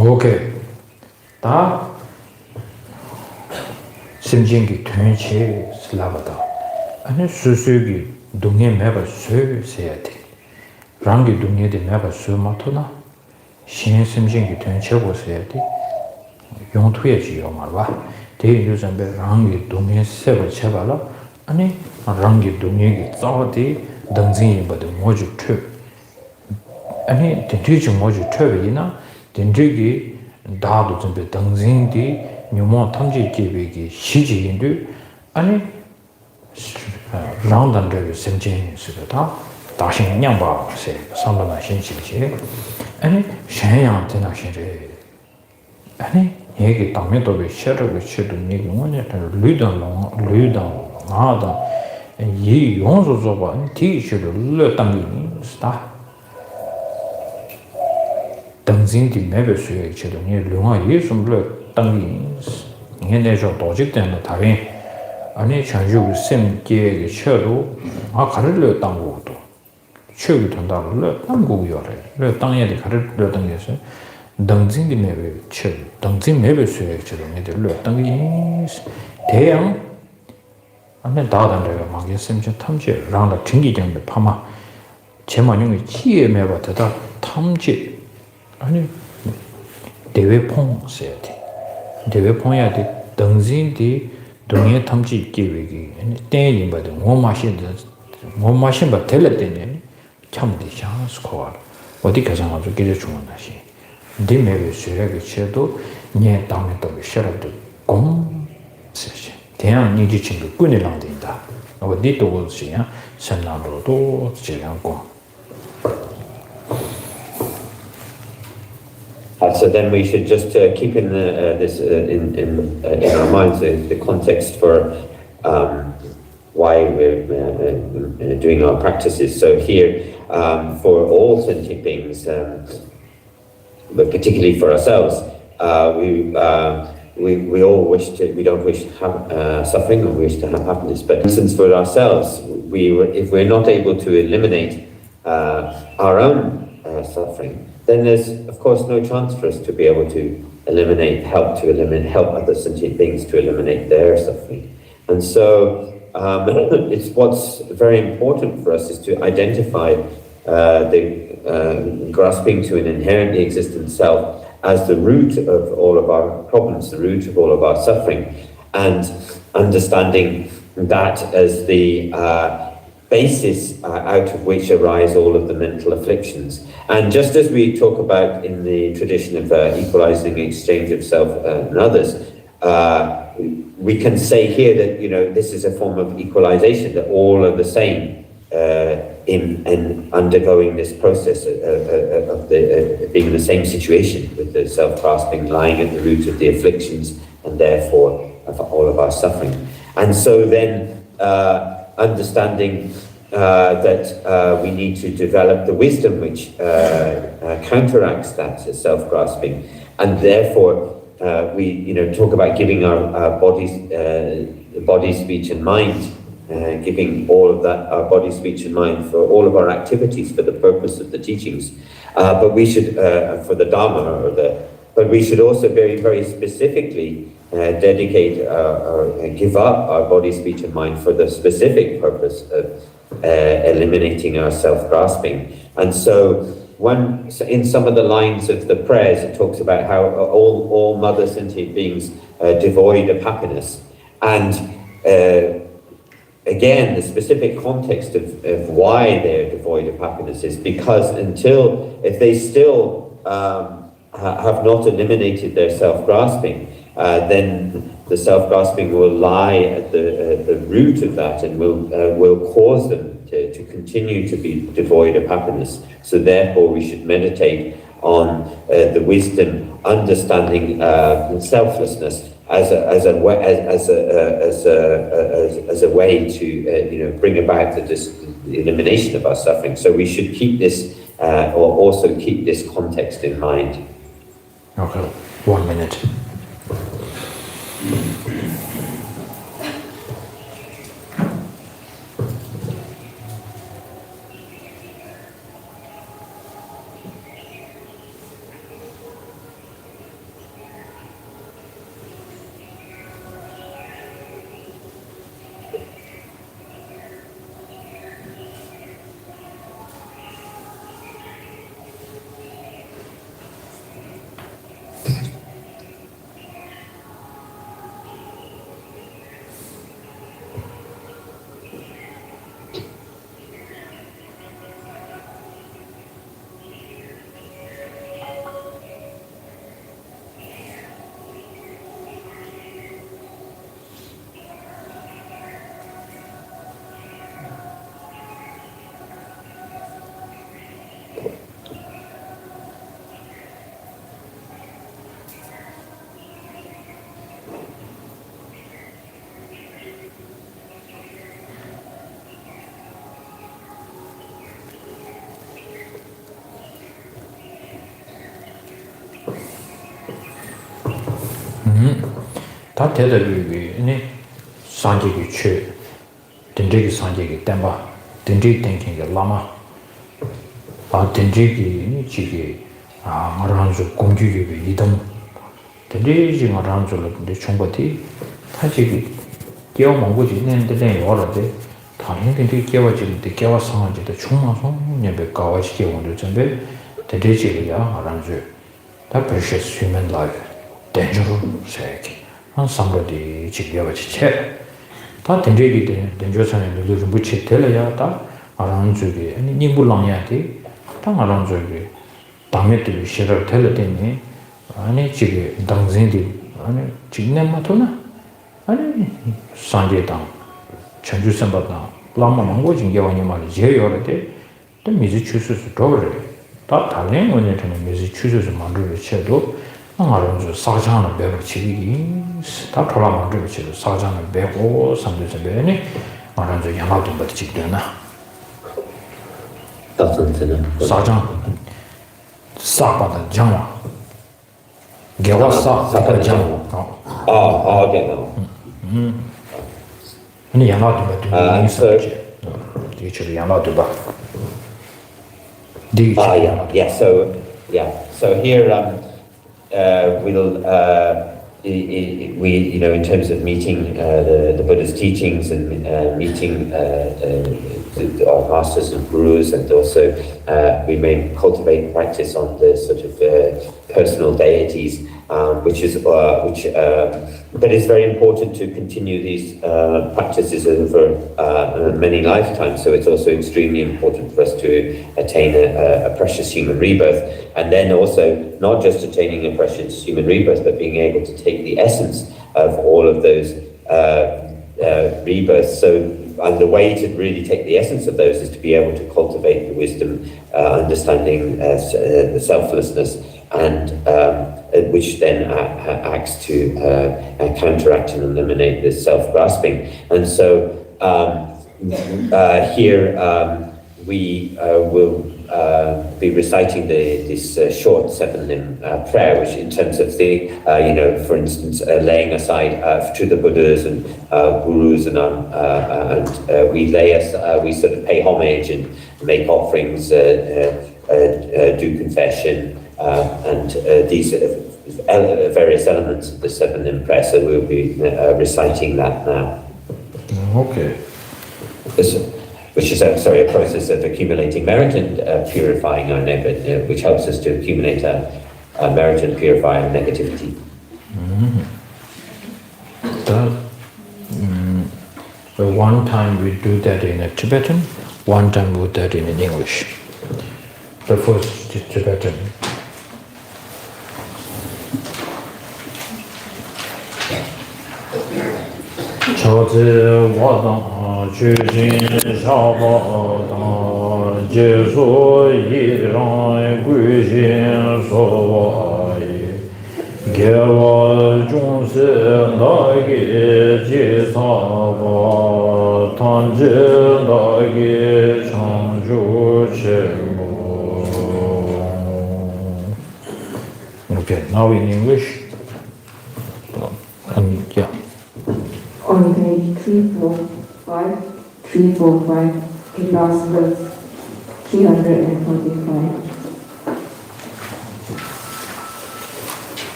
Okay. 다 심진기 된체 슬라바다. 아니 수수기 동에 매바 수세야 돼. 랑기 동에데 매바 수마토나 신 심진기 된체 보세야 돼. 용토에 지요 말봐. 대유전배 랑기 동에 세바 쳐발라. 아니 랑기 동에기 자디 등진이 버도 모주 투. 아니 대주지 모주 투이나 된지기 다도 좀 등진디 뉴모 탐지 기획이 시지인도 아니 랑단들 생진스다 다시 냥바세 상반나 신시지 아니 샤양 신제 아니 얘기 담에도 왜 셔를 쳐도 얘기 뭐냐 류단 나다 이 용소소바 티슈를 르당이 스타 등진디 매베스에 쳐도 얘 류가 예숨을 당이 얘네저 도직되는 다른 아니 전주 샘계의 쳐도 가르려 당고도 쳐도 된다를 당고요래 그 당에도 가르려 당에서 등진이 매베 쳐 등진 매베스에 쳐도 얘들 당이 대양 안에 다단데가 막에 샘저 탐지 랑다 등기정의 파마 제만용의 지에 매바다 탐지 아니 대외풍 써야 돼 대외풍이야 돼 등진디 동해 탐지 기획이 땡이 받은 뭐 마신 바 텔레데네 참디 샤스 코알 어디 가상아도 기대 주문하시 디메르 쉐르게 쳐도 네 다음에 또 셔라도 공 세시 대한 니지 친구 꾸니랑된다 어디 또 보시야 선나로도 제량고 So then we should just keep in this in our minds the context for why we're doing our practices. So here, for all sentient beings, but particularly for ourselves, we all wish to. We don't wish to have suffering, or we wish to have happiness. But since for ourselves, if we're not able to eliminate our own suffering, then there's, of course, no chance for us to be able to help other sentient beings to eliminate their suffering. And so, it's what's very important for us is to identify the grasping to an inherently existent self as the root of all of our problems, the root of all of our suffering, and understanding that as the basis out of which arise all of the mental afflictions. And just as we talk about in the tradition of equalizing the exchange of self and others, we can say here that, this is a form of equalization, that all are the same in undergoing this process of being in the same situation, with the self-grasping lying at the root of the afflictions and therefore of all of our suffering. And so then, understanding that we need to develop the wisdom which counteracts that self-grasping, and therefore we talk about giving our body, speech and mind, giving all of that, our body, speech and mind, for all of our activities for the purpose of the teachings, but we should for the Dharma but we should also very, very specifically dedicate or give up our body, speech and mind for the specific purpose of eliminating our self-grasping. And so in some of the lines of the prayers, it talks about how all mother sentient beings devoid of happiness. And again, the specific context of why they're devoid of happiness is because if they still have not eliminated their self-grasping, then the self-grasping will lie at the root of that and will cause them to continue to be devoid of happiness. So therefore we should meditate on the wisdom, understanding selflessness as a way to bring about the elimination of our suffering. So we should keep this or also keep this context in mind. Okay, 1 minute. 다 대답이 네 산지기 최 덴지기 산지기 땜바 덴지 땡킹게 라마 아 덴지기 지기 아 말하는서 공주기 이동 덴지지 말하는서 근데 총바티 타지기 깨어 먹고지 있는데 여러데 당연히 깨워지는데 깨워 상한지도 충만성 예배 가와지게 오늘 전에 덴지기야 말하는서 다 precious human life dangerous sake 한 somebody 지겨워지 다 덴지기 된 덴저선에 누구 좀 붙이 될어야 다 알아는 쪽에 아니 니불랑야지 다 알아는 쪽에 담에들 싫어 될 때니 아니 지게 당신들 아니 지금 맞도나 아니 산제당 전주선바다 라마 망고진 개원이 말이 제요르데 또 미지 추수수 도래 다 다른 원에는 미지 추수수 만들어 쳐도 알아서 사장을 배워 치기 다 돌아 만들어 치도 사장을 배고 상대에서 배니 알아서 양아도 받지 찍되나 사장 사바다 장와 개와사 사바다 장 okay. 아니 양아도 받지 있었지 이제 양아도 봐 So here we'll we in terms of meeting the Buddha's teachings and meeting our masters and gurus, and also we may cultivate practice on the sort of personal deities, but it's very important to continue these practices over many lifetimes. So it's also extremely important for us to attain a precious human rebirth, and then also not just attaining a precious human rebirth, but being able to take the essence of all of those rebirths. So the way to really take the essence of those is to be able to cultivate the wisdom, understanding the selflessness, and which then acts to counteract and eliminate this self-grasping. And so here we will be reciting this short seven-limb prayer, which in terms of the, for instance, laying aside to the Buddhas and gurus, and we sort of pay homage and make offerings, do confession, and these various elements of the seven-limb prayer. So we'll be reciting that now. Okay. Which is a process of accumulating merit and purifying our negative, which helps us to accumulate merit and purify our negativity. So one time we do that in a Tibetan, one time we do that in English. The first Tibetan. Okay, now in English. Yeah. On page 345, the last verse, 345.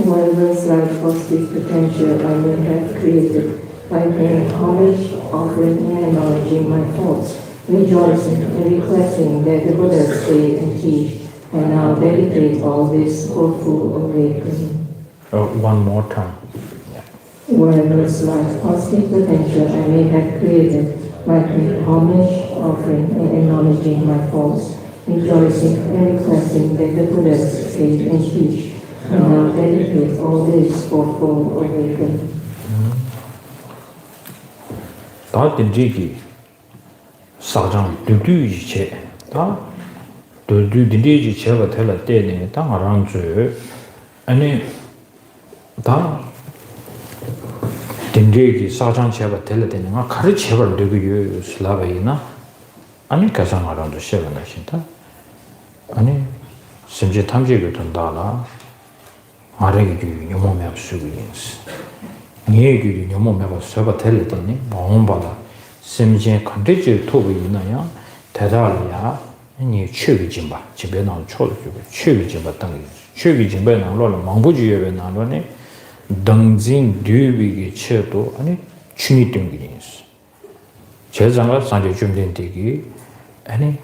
Whatever slight positive potential I may have created by paying homage, offering and acknowledging my faults, rejoicing and requesting that the Buddha say and teach, and now dedicate all this for full awakening. One more time. Whatever slight positive potential I may have created by paying homage, offering and acknowledging my faults, rejoicing and requesting that the Buddha say and teach, and now dedicate all this for full awakening. 다 딘지기 사장 두두이체 다 두두 딘지지 제가 될 때는 당하는 줄 아니 다 딘지기 사장 제가 될 때는 가르쳐버 되고 슬라바이나 아니 가상하라도 시작하나 신다 아니 심지 탐지를 던다라 마레기 요모매 수기인스 니에기 요모매 서버 텔레더니 마음바라 심지 컨디지 토비 있나요 대달이야 니 취비진바 집에 나온 초르고 취비진바 땅이 취비진바 나로는 망부지에 나로네 등진 뒤비기 체도 아니 춘이 등기인스 제장을 산지 준비되기 아니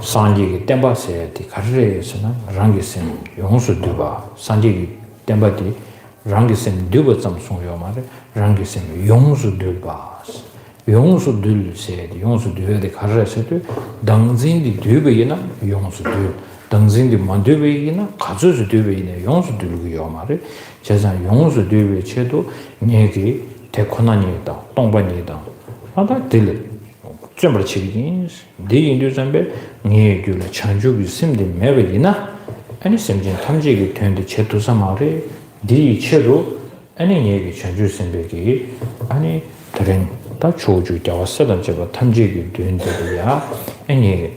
산지기 템바세티 가르에서는 랑기센 용수 두바 산지기 템바티 랑기센 두바 점송요 말에 랑기센 용수 두바 용수 둘세디 용수 두베데 가르에서도 당진디 두베이나 용수 둘 당진디 만두베이나 가주수 두베이나 용수 둘고요 말에 제장 용수 두베 체도 내기 대코나니다 동반이다 아다 들 좀 치긴 대인도 잠배 니에규라 찬주비 심디 매베이나 아니 심진 탐지기 된데 제도사 말에 니 체도 아니 니에게 찬주 심베기 아니 다른 다 조주 되었어던 제가 탐지기 된데야 아니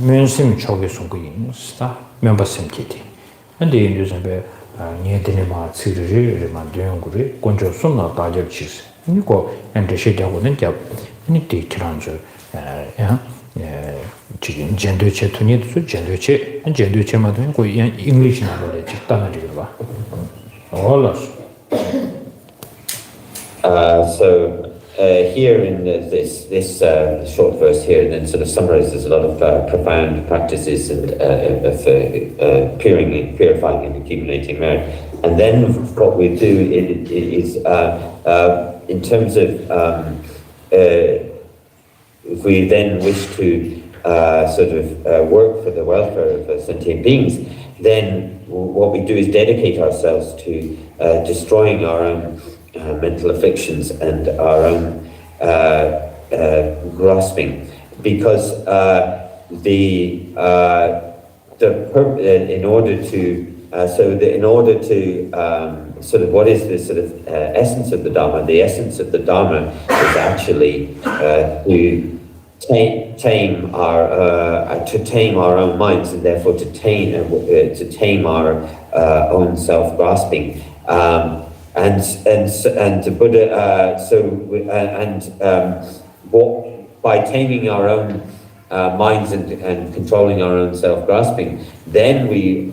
면심 쪽에 속인 스타 멤버 심기디 근데 인도 잠배 니에들이 막 치르를 만드는 거를 건조 손나 다접치스 이거 엔데시되고는 잡 니티 트란저 야 지금 젠도체 투니도 젠도체마도 거의 잉글리시 나라에 직단하지가 봐. 올라서. So here in this short verse here, and then sort of summarizes a lot of profound practices and of purifying and accumulating merit. And then what we do is in terms of if we then wish to work for the welfare of sentient beings, then what we do is dedicate ourselves to destroying our own mental afflictions and our own grasping, because what is the sort of essence of the Dharma? The essence of the Dharma is actually to tame our own minds, and therefore to tame our own self-grasping. And the Buddha by taming our own minds and controlling our own self-grasping, then we,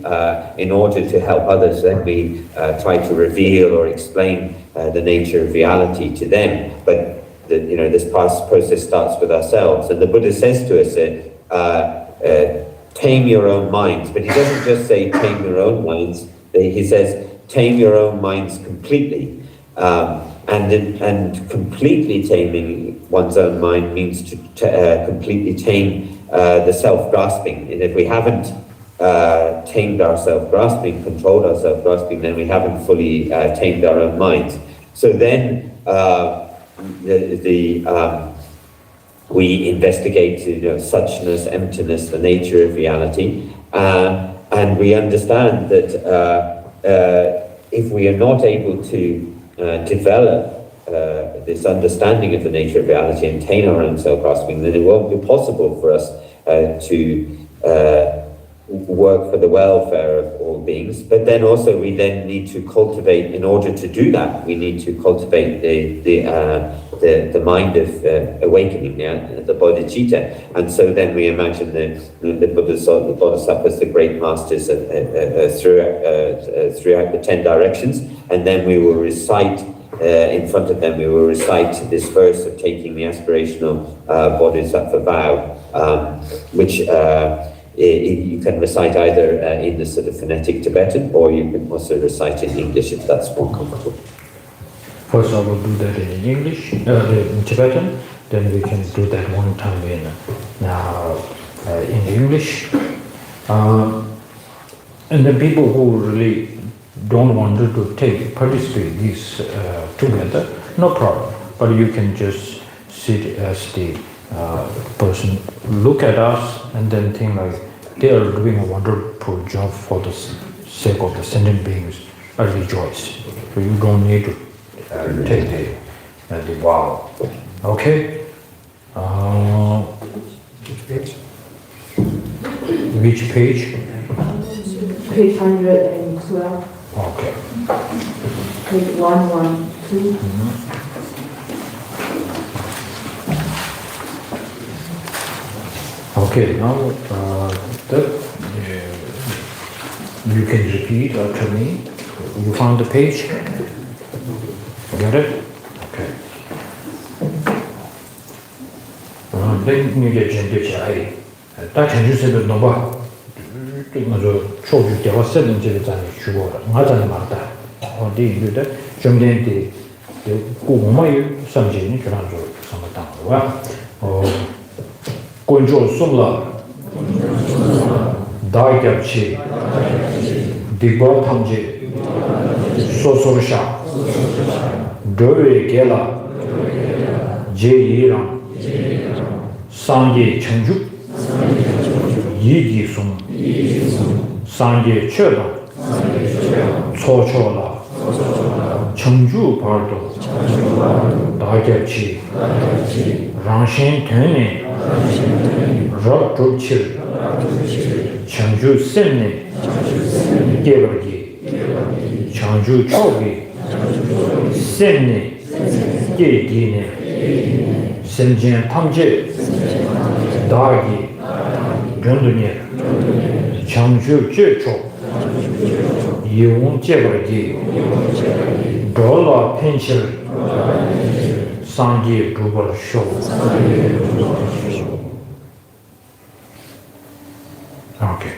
in order to help others, then we try to reveal or explain the nature of reality to them. But this process starts with ourselves, and the Buddha says to us, tame your own minds. But he doesn't just say tame your own minds. He says tame your own minds completely. And completely taming one's own mind means to completely tame the self-grasping. And if we haven't tamed our self-grasping, controlled our self-grasping, then we haven't fully tamed our own minds. So then we investigate suchness, emptiness, the nature of reality, and we understand that if we are not able to develop this understanding of the nature of reality and attain our own self-grasping, then it won't be possible for us to work for the welfare of all beings. But then also we then need to cultivate, in order to do that, we need to cultivate the mind of awakening, the bodhicitta. And so then we imagine the Buddhas or the Bodhisattvas, the great masters throughout the 10 directions, and then we will recite in front of them, we will recite this verse of taking the aspirational Bodhisattva vow, which you can recite either in the sort of phonetic Tibetan, or you can also recite in English if that's more comfortable. First I will do that in English, in Tibetan, then we can do that one time in English. And the people who really don't want to participate this together, no problem. But you can just sit as the person, look at us, and then think like they are doing a wonderful job for the sake of the sentient beings. I rejoice. So you don't need to take the vow. Okay? which page? Page 112. Okay. Page 112. Okay, now you can repeat after me. You found the page? Got it? Okay. Then you get into chai. That can you say the number? Show you the was said in the sugar. Mother Marta. Or the Jumdenti, the Kumayu, some Jini, Tranjo, some town. Or Control Sumla, Daigapchi, Diba Tamji, Sosorsha, Dore Gela, Jiran, Sangye Chenju, Yigi Sum, Sangye Chela, Chochola, Chenju Pardo, Daigapchi, Ranshin Tene, Rock to chill, Chanju Senne, Gevagi, Chanju Chogi, Senne, Gedine, Senjen Tamje, Dagi, Gundunir, Chanju Jecho, Yun Jevagi, Dola Pencil, Sangi Dubar Show. Okay.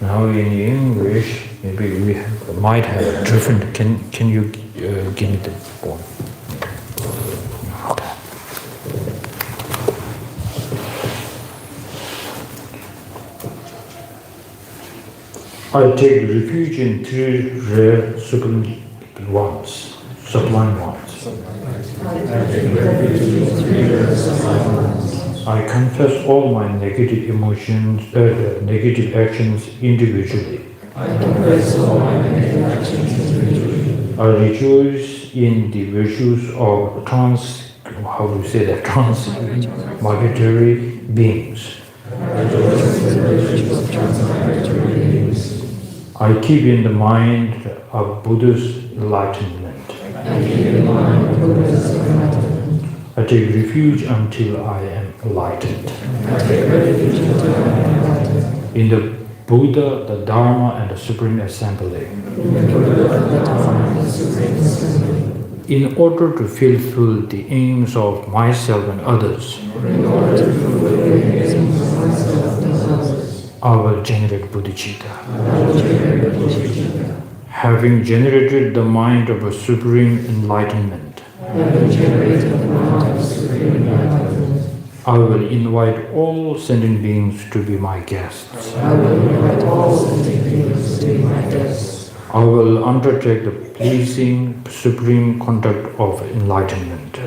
Now in English, maybe we might have a different. Can you give me the form? Okay. I take refuge in three rare sublime ones. I confess all my negative emotions, negative actions individually. I rejoice in the virtues of transmigratory beings. I keep in the mind of Buddha's enlightenment. I take refuge until I am enlightened. In the Buddha, the Dharma, and the Supreme Assembly. In order to fulfill the aims of myself and others, I will generate bodhicitta. Having generated the mind of a supreme enlightenment, I will invite all sentient beings to be my guests. I will undertake the pleasing supreme conduct of enlightenment.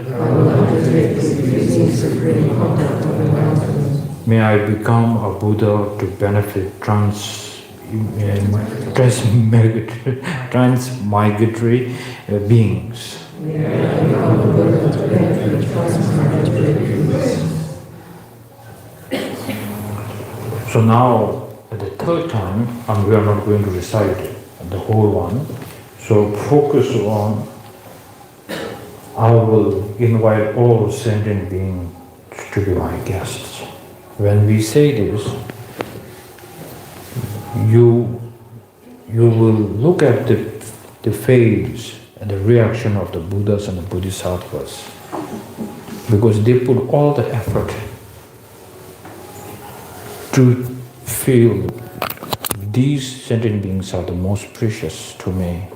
May I become a Buddha to benefit transmigratory beings. So now, at the third time, and we are not going to recite the whole one, so focus on, I will invite all sentient beings to be my guests. When we say this, you will look at the face and the reaction of the Buddhas and the Bodhisattvas, because they put all the effort to feel these sentient beings are the most precious to me.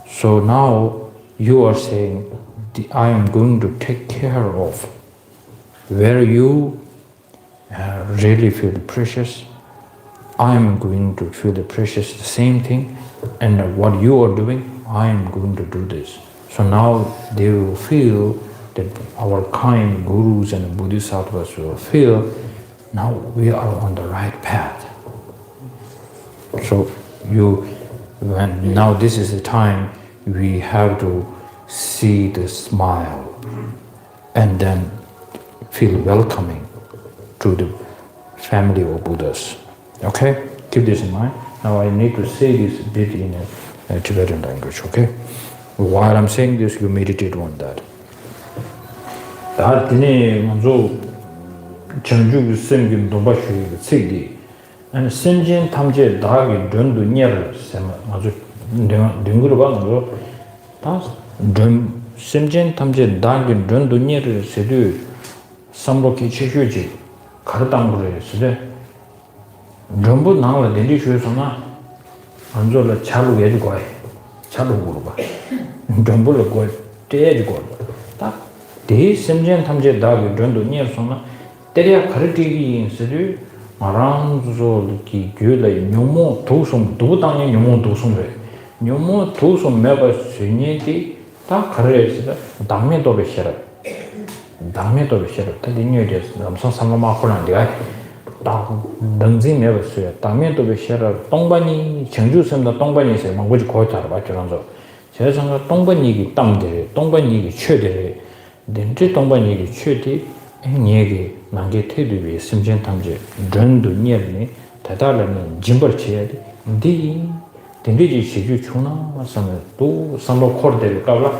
So now you are saying, I am going to take care of where you really feel precious. I am going to feel the precious, the same thing, and what you are doing, I am going to do this. So now they will feel that our kind gurus and bodhisattvas will feel now we are on the right path. So now this is the time we have to see the smile and then feel welcoming to the family of Buddhas. Okay? Keep this in mind. Now I need to say this bit in a Tibetan language, okay? While I'm saying this, you meditate on that. Chanju Singin Dobashu, Sigdi, and Sinjin Tamje Dagi Dundu near Dingurban, Dum Sinjin Tamje Dagi Dundu near Sedu, Samboki Chihuji, Kartangure, Sede, Dumbu now the Dishusana, Anzola Chalu Edgoi, Chalu Guruba, Dumbula Goy, Edgoi. The Sinjin Tamje Dagi Dundu near Sona. Teria Kartigi in Sedu, Maranzo ki Gula, Numo Tosum, Dudang, Numo Dosum, Numo Tosum Meba Suniti, Ta Kares, Dame do Beshera, Dame do Beshera, Tadinus, Namson Samama Horan, the guy, Danzin never say, Dame do Beshera, Tongbani, Chenjusam, the Tongbani, which quarter by Toronto. Says on the Tongbani, Tamde, Tongbani, Chede, then Tongbani, Chedi. Niegi nange tedubi simjen tamje drendu nyerni tadalani jimbar cheyadi di dindiji shiju chuna same tu samlo khorde kawla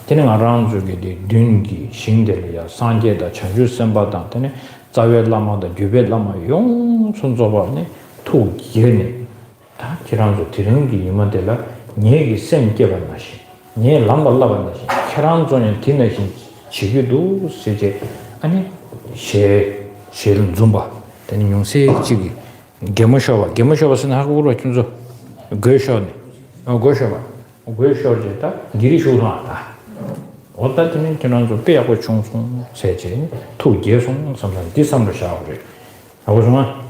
tene aranzu ge de dungi shingdele ya sanje da chanju semba da tene zawe lama da gyube lama yong sunzoba ne tu yene ta kiranzu tirengi imandela niegi semke bannashi nie lamballa bannashi kiranzu ne tinashi chigidu seje 아니 셰를 좀봐 되는 용세 지기 게모샤바스는 하고로 준서 거셔네 거셔제다 길이 쇼나다 어떤 때는 좀 빼고 총총 세제 투계송 삼산 디삼로 샤오리 하고서만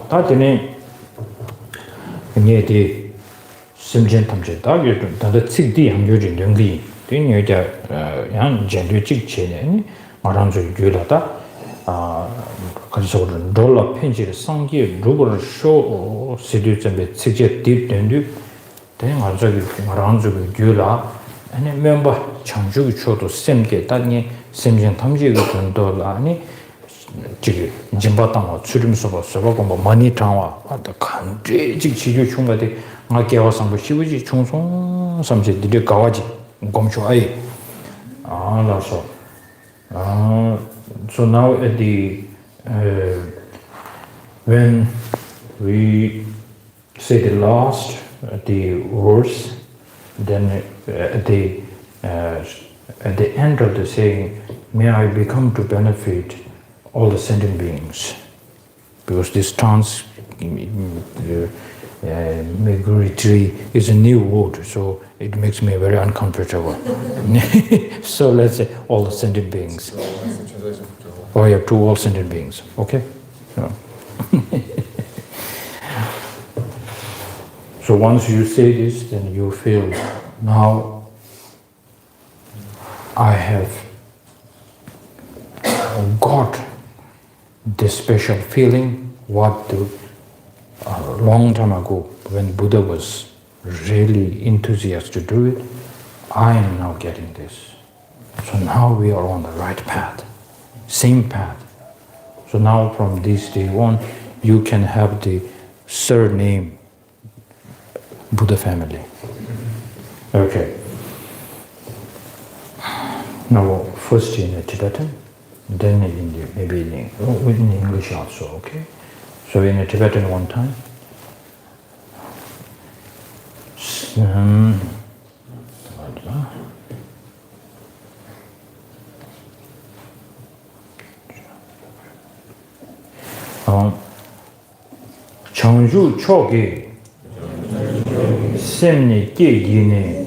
다들이 니에디 심전 탐제다 이런 다들 측디 함유진 능기 되니까 양 젠류 직체네 마란주 규라다 그래서 돌라 펜지를 상기 루버를 쇼 시디점에 직접 딥된뒤 대응 아저기 마란주 규라 아니 멤버 창주기 초도 셈게 단니 셈전 탐지가 된돌 아니 지금 진바탕 출임서 봐서고 뭐 많이 당와 아다 간제 지지주 총가데 마케와상 시부지 총송 삼세들이 가와지 검초아이 알아서 so now at the when we say the last the verse, then at the end of the saying, may I become to benefit all the sentient beings, because this migratory is a new word, so it makes me very uncomfortable. So let's say all the sentient beings. Oh yeah, to all sentient beings. Okay? No. So once you say this, then you feel, now I have got this special feeling what a long time ago when Buddha was really enthusiastic to do it, I am now getting this. So now we are on the right path, same path. So now from this day on, you can have the surname Buddha family. Okay. Now first in Tibetan, then maybe in English also, okay? So in Tibetan one time. Changju choge semni ge yine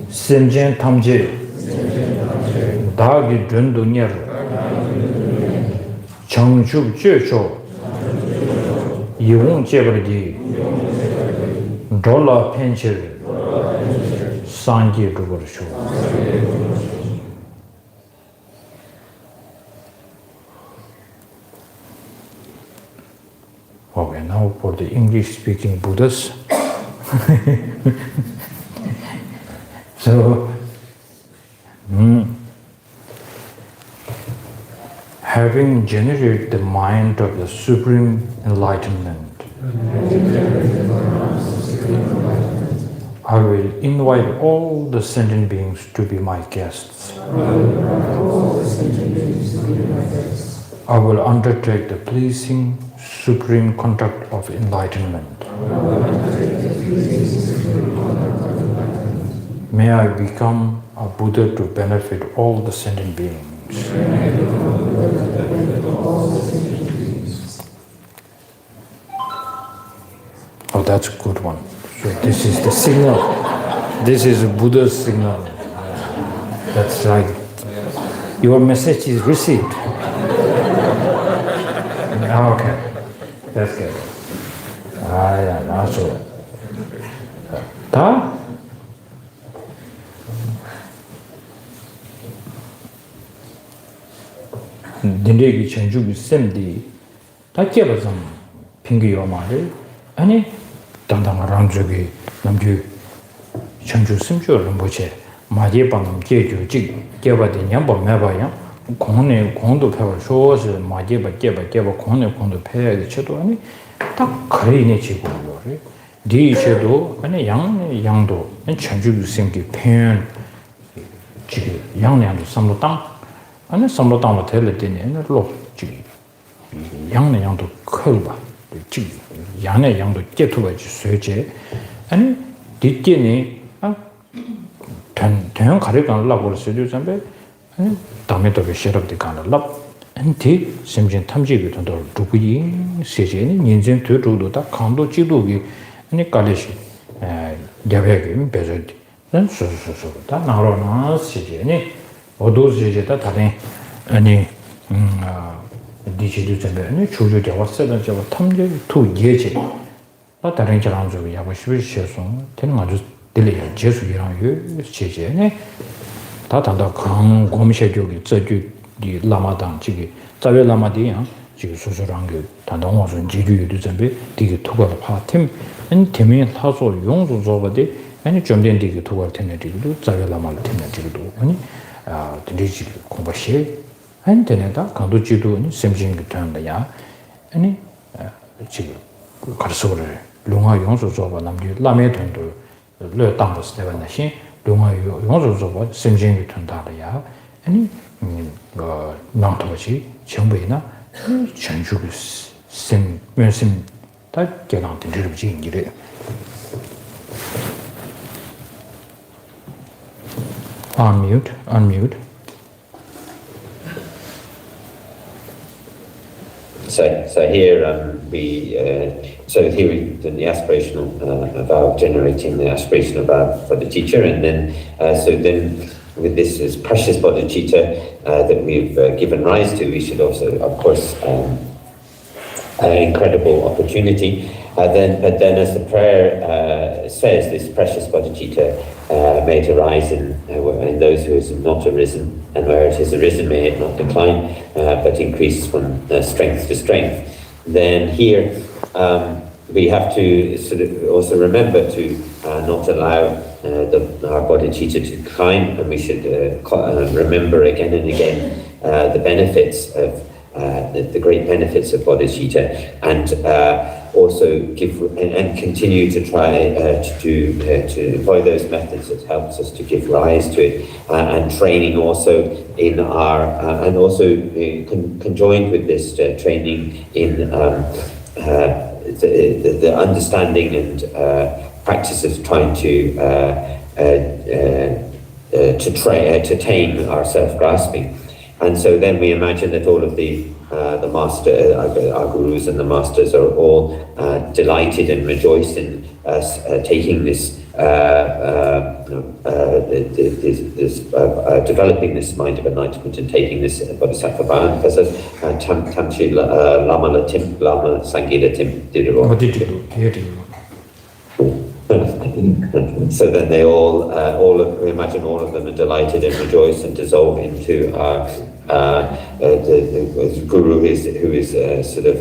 semjen tamje dagi drendu nyer changju jecho yiwong jebrdi dola pencher sangi ruburshu. Okay, now for the English-speaking Buddhas. So, having generated the mind of the supreme enlightenment, I will invite all the sentient beings to be my guests. I will undertake the pleasing supreme conduct of enlightenment. May I become a Buddha to benefit all the sentient beings. Oh, that's a good one. So this is the signal. This is Buddha's signal. That's right. Your message is received. Okay, that's good. Yeah, that's all. Da? 딘데기 전주기 쌤디 다 깨버선 핑기요 말을 아니 당당한 저기 남주 전주 심주 rinpoche 마제 방금 제주지 깨버된 양법 매봐야 공내 공도 배워 쇼스 마제 깨봐 공내 공도 배워야 쳐도 아니 딱 거리네 지고요. 디셔도 아니 양도 전주기 쌤기 편 지금 양량도 삼로 땅 아니 삼로당을 될 때는 로지 양의 양도 커봐 지 양의 양도 깨투가 쇠제 아니 뒤에는 단 가려간 라고 쓰죠 잠배 아니 다음에도 비셔럽게 가는 랍 안티 심진 탐지기 돈도 두고이 세제는 인생 되도도 다 강도 지도기 아니 깔리시 야배기 배저디 난 소소소 다 나로나 세제니 어도지제다 다른 아니 디지털 전에 주주게 왔어요. 저 탐지 투 예제. 나 다른 사람 좀 야고 싶으셔서 되는 아주 들려요. 제수이랑 요 제제네. 다 단다 강 고미셔족이 저기 이 라마당 지기 자외 라마디야. 지금 소소한 게 단동화선 지주유도 전에 되게 투가 파팀 안 팀이 하소 용도 저거데 아니 좀 된 되게 투가 되는데도 자외 라마를 되는데도 아니 드리지 공부시 한 되네다 강도 지도는 심진이 된다야 아니 지금 가르쳐를 롱아 용서 줘봐 남들 라메 돈도 르 땅버스 되는데 롱아 용서 줘봐 심진이 된다야 아니 나토지 정부이나 전주를 심 면심 다 개강된 들지 이래 Unmute. So here here we've done the aspirational vow, generating the aspirational vow for the teacher, and then with this as precious bodhicitta that we've given rise to, we should also, of course, an incredible opportunity. But then, as the prayer says, this precious bodhicitta may it arise in those who has not arisen, and where it has arisen, may it not decline, but increase from strength to strength. Then here, we have to sort of also remember to not allow our bodhicitta to decline, and we should remember again and again the benefits of the great benefits of bodhicitta, and also give and continue to try to employ those methods that helps us to give rise to it, and training also in our and also conjoined with this training in the understanding and practice of trying to tame our self-grasping. And so then we imagine that all of the master, our gurus and the masters are all delighted and rejoiced in us taking this, developing this mind of enlightenment and taking this Bodhisattva vow. Because Tamchi Lama Latim, Lama Sangila Tim did it all. So then they we imagine all of them are delighted and rejoice and dissolve into our the guru who is sort of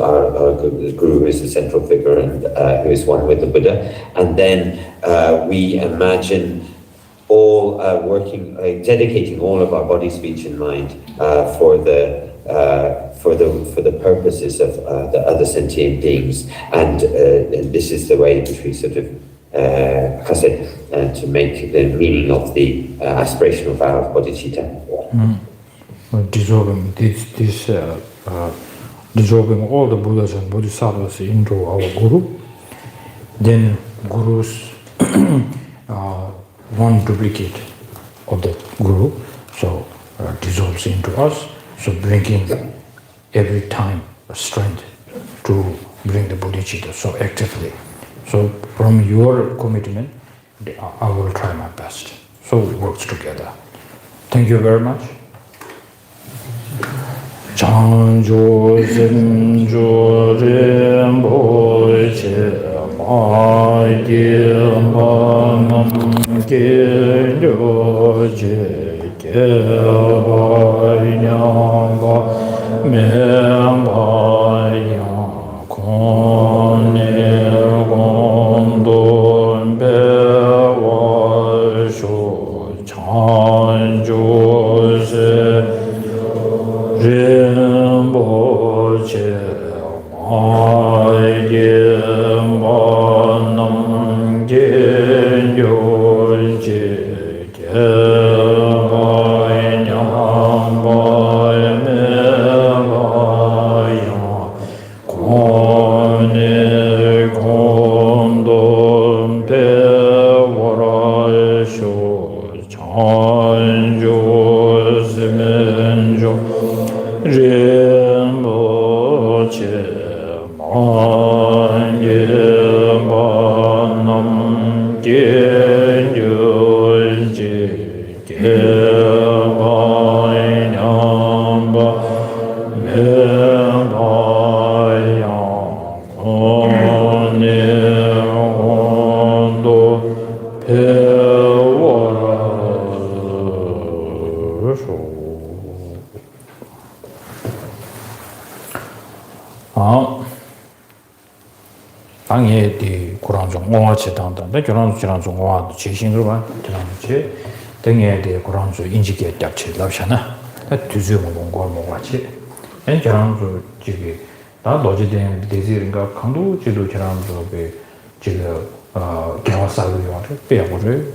our guru who is the central figure and who is one with the Buddha. And then we imagine all working, dedicating all of our body, speech and mind for the for the purposes of the other sentient beings, and this is the way which we sort of to make the meaning of the aspirational vow of bodhicitta. Dissolving all the Buddhas and Bodhisattvas into our Guru. Then Guru's one duplicate of the Guru, so dissolves into us, so bringing every time strength to bring the bodhicitta so actively. So from your commitment, I will try my best. So it works together. Thank you very much. Chanjo Zenjo Rinpoche Manam Kelyoje Kelbayanyamba Membaya Kone Gondon Bewasho Chanjo Rinpoche Manam Kelyoje Kelbayanyamba Membaya Kone Gondon Bewasho Chanjo Semenjo Rinpoche Manam Kelyoje Kelbayanyamba Membaya Kone Gondon Bewasho. 당에 디 고란종 오아치 당당데 고란종 오아도 제신으로 봐 지난주에 등에 디 고란종 인지게 잡치 납샤나 뒤즈고 뭔가 뭐같이 엔 고란종 지기 다 로지된 데지인가 강도 지도 고란종에 지금 개화사고요 배우를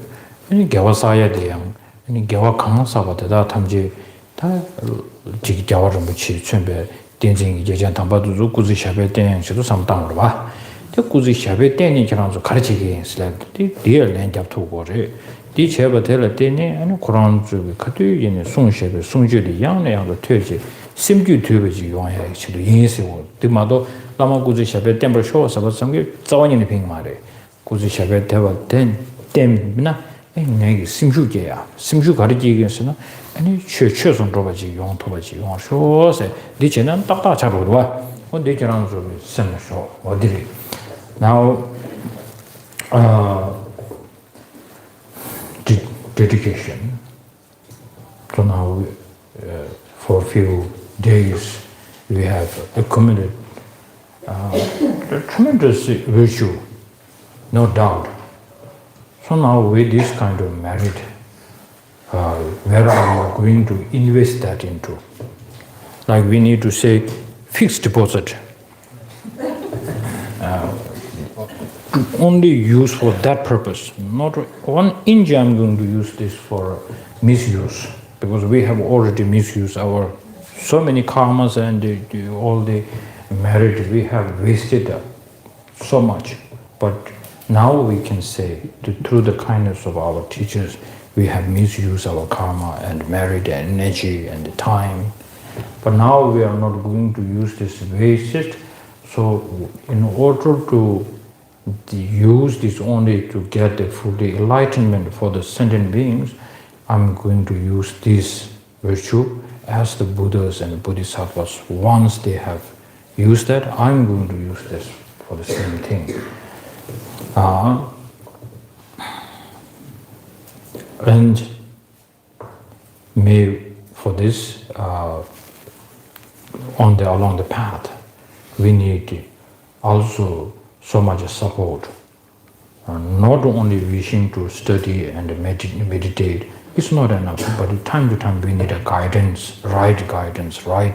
아니 개화사야 돼요 아니 개화 강사보다 탐지 다 지기 개화를 붙이 준비 denjing yejian tangpa duzu kuzi shabe ten shidu samtang rwa. Te kuzi shabe teni kiranzu karichigi sila di diya len gyab tu go re. Di cheba tela teni ane kuranzu katu yini sung shabe sung ju li yang na yang da tuji sim ju tuba ji yuwa ya shidu yin si wo. Di ma do lama kuzi shabe tenpa showa sabat samgi zawa nini ping ma re. Kuzi shabe teba ten bina negi sim ju ge ya. Sim ju karichigi sila 아니 최선 로바지 용토바지 용쇼세 디체는 딱딱 잡으러와 어디처럼 좀 생쇼 어디리 now dedication so now for a few days we have accumulated a tremendous virtue no doubt so now with this kind of merit where are we going to invest that into? Like we need to say fixed deposit. Only use for that purpose. Not one inch I'm going to use this for misuse because we have already misused our so many karmas and all the merit we have wasted so much. But now we can say through the kindness of our teachers we have misused our karma and merit and energy and time. But now we are not going to use this wasted. So in order to use this only to get the full enlightenment for the sentient beings, I'm going to use this virtue as the Buddhas and Bodhisattvas. Once they have used that, I'm going to use this for the same thing. And may for this along the path we need also so much support, not only wishing to study and meditate, it's not enough, but time to time we need a guidance, right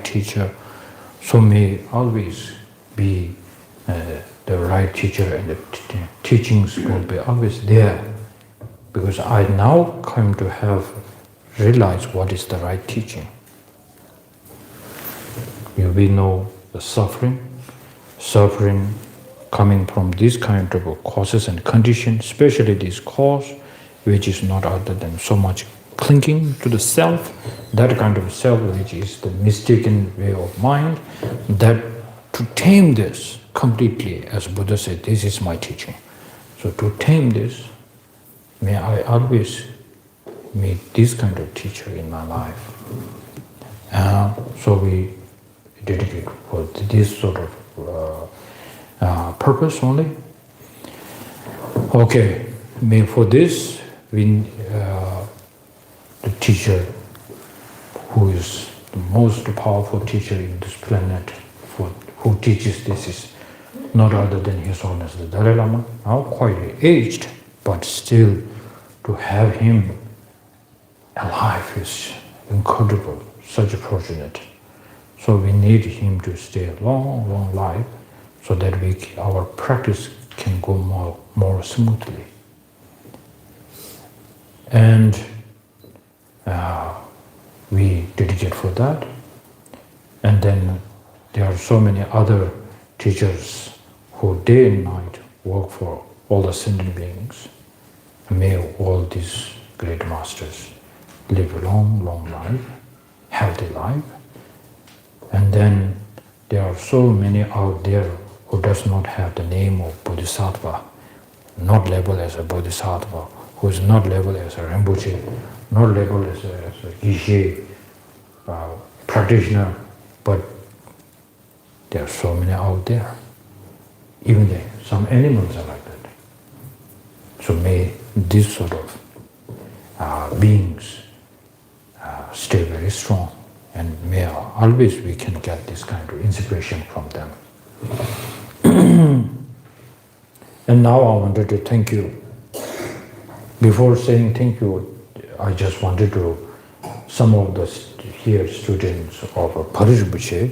teacher. So may always be the right teacher, and the teachings will be always there. Because I now come to have realized what is the right teaching. We know the suffering coming from this kind of causes and conditions, especially this cause, which is not other than so much clinging to the self, that kind of self which is the mistaken way of mind, that to tame this completely, as Buddha said, this is my teaching. So to tame this, may I always meet this kind of teacher in my life. So we dedicate for this sort of purpose only. Okay, may for this, we the teacher who is the most powerful teacher in this planet, who teaches this is not other than His Holiness the Dalai Lama, now quite aged, but still to have him alive is incredible, such a fortunate. So we need him to stay a long, long life so that our practice can go more smoothly. And we dedicate for that. And then there are so many other teachers who day and night work for all the sentient beings. May all these great masters live a long, long life, healthy life. And then there are so many out there who does not have the name of Bodhisattva, not labeled as a Bodhisattva, who is not labeled as a Rinpoche, not labeled as a Geshe practitioner, but there are so many out there. Even some animals are like that. So may this sort of beings stay very strong, and may always we can get this kind of inspiration from them. And now I wanted to thank you. Before saying thank you, I just wanted to, some of the here students of Pari Rinpoche,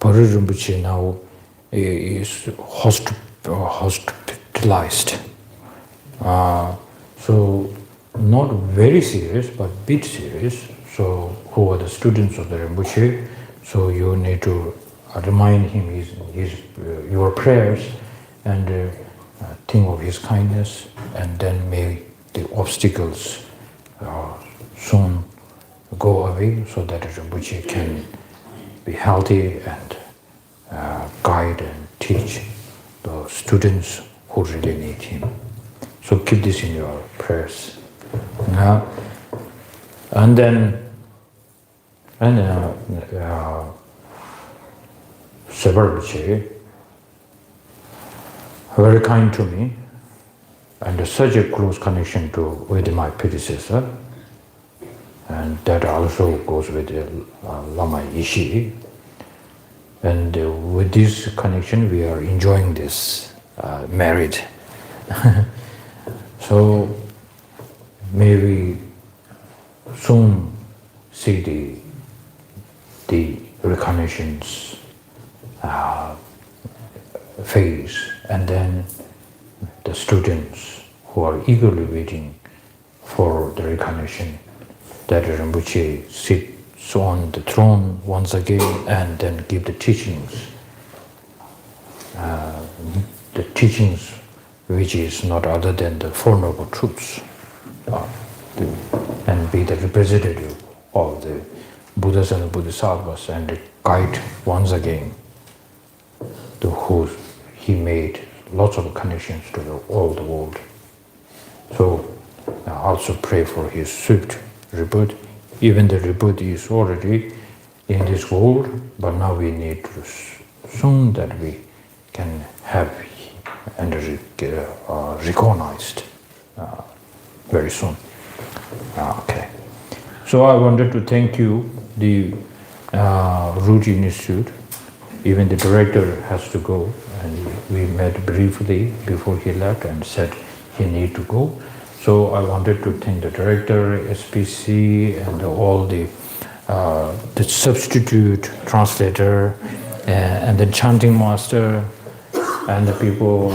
Pari Rinpoche now is hospitalized. So not very serious, but bit serious. So who are the students of the Rinpoche? So you need to remind him your prayers and think of his kindness, and then may the obstacles soon go away so that Rinpoche can be healthy and guide and teach the students who really need him. So keep this in your prayers. And then Sebar very kind to me, and such a close connection with my predecessor, and that also goes with Lama Ishi. And with this connection, we are enjoying this married. So may we soon see the reincarnations phase, and then the students who are eagerly waiting for the reincarnation, that Rinpoche sits on the throne once again and then give the teachings which is not other than the Four Noble Truths, and be the representative of the Buddhas and the Bodhisattvas, and guide once again to who he made lots of connections to all the world. So I also pray for his swift rebirth. Even the rebirth is already in this world, but now we need to soon that we can have and recognized very soon. Okay. So I wanted to thank you, the Ruji Institute. Even the director has to go, and we met briefly before he left and said he need to go. So I wanted to thank the director, SPC, and all the substitute translator, and the chanting master, and the people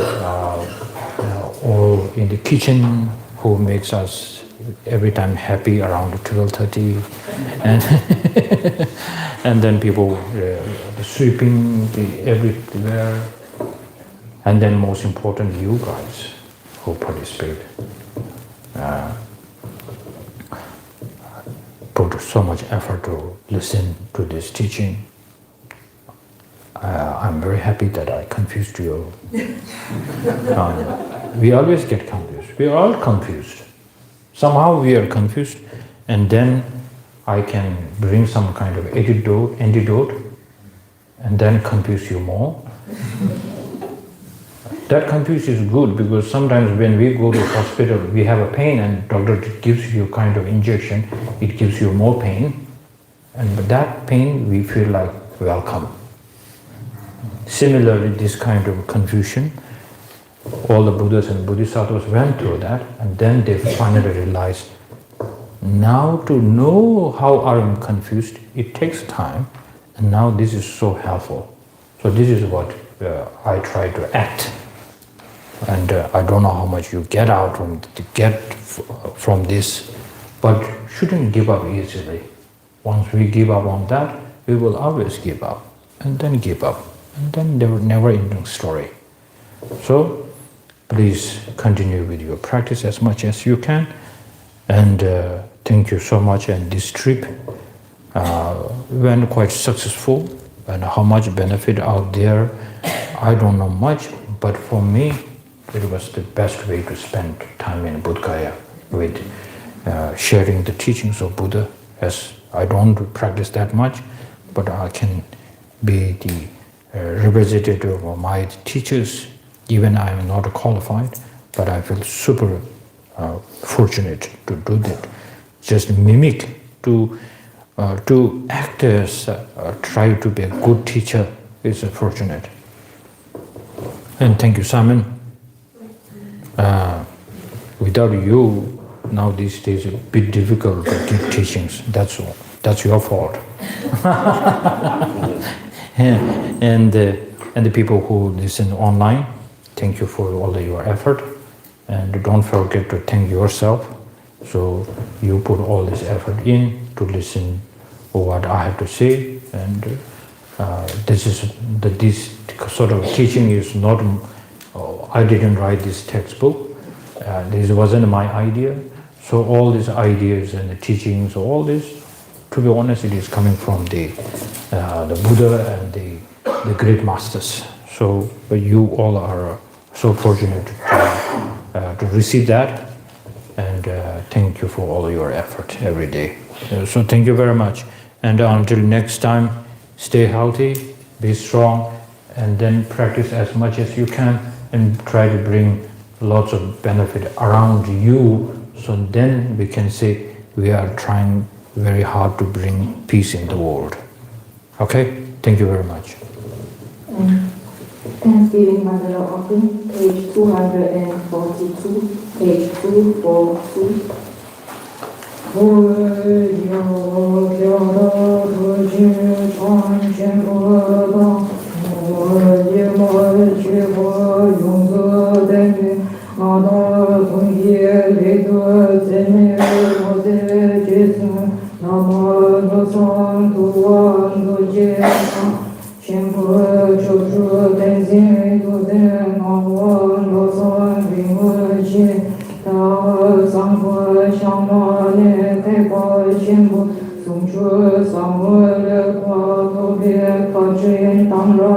all in the kitchen who makes us every time happy around 12:30, and and then people the sweeping everywhere, and then most important, you guys who participate. Put so much effort to listen to this teaching. I'm very happy that I confused you. We always get confused. We are all confused. Somehow we are confused, and then I can bring some kind of antidote, and then confuse you more. That confuse is good, because sometimes when we go to hospital, we have a pain and doctor gives you kind of injection, it gives you more pain, and but that pain we feel like welcome. Similarly, this kind of confusion, all the Buddhas and Bodhisattvas went through that, and then they finally realized, now to know how I am confused, it takes time, and now this is so helpful. So this is what I try to act. And I don't know how much you get out from this, but shouldn't give up easily. Once we give up on that, we will always give up, and then give up, and then never ending story. So please continue with your practice as much as you can, and thank you so much. And this trip went quite successful, and how much benefit out there, I don't know much, but for me, it was the best way to spend time in Bodhgaya with sharing the teachings of Buddha. As I don't practice that much, but I can be the representative of my teachers. Even I am not qualified, but I feel super fortunate to do that. Just mimic, to act as, try to be a good teacher is fortunate. And thank you, Simon. Without you, now these days it's a bit difficult to give teachings. That's all. That's your fault. and the people who listen online, thank you for all of your effort. And don't forget to thank yourself. So you put all this effort in to listen to what I have to say. And this sort of teaching is not. I didn't write this textbook. This wasn't my idea. So all these ideas and the teachings, all this, to be honest, it is coming from the Buddha and the great masters. So you all are so fortunate to receive that, and thank you for all your effort every day. So thank you very much. And until next time, stay healthy, be strong, and then practice as much as you can, and try to bring lots of benefit around you, so then we can say we are trying very hard to bring peace in the world. Okay? Thank you very much. Thanksgiving Mandala Offering, page 242, page 242. Chandra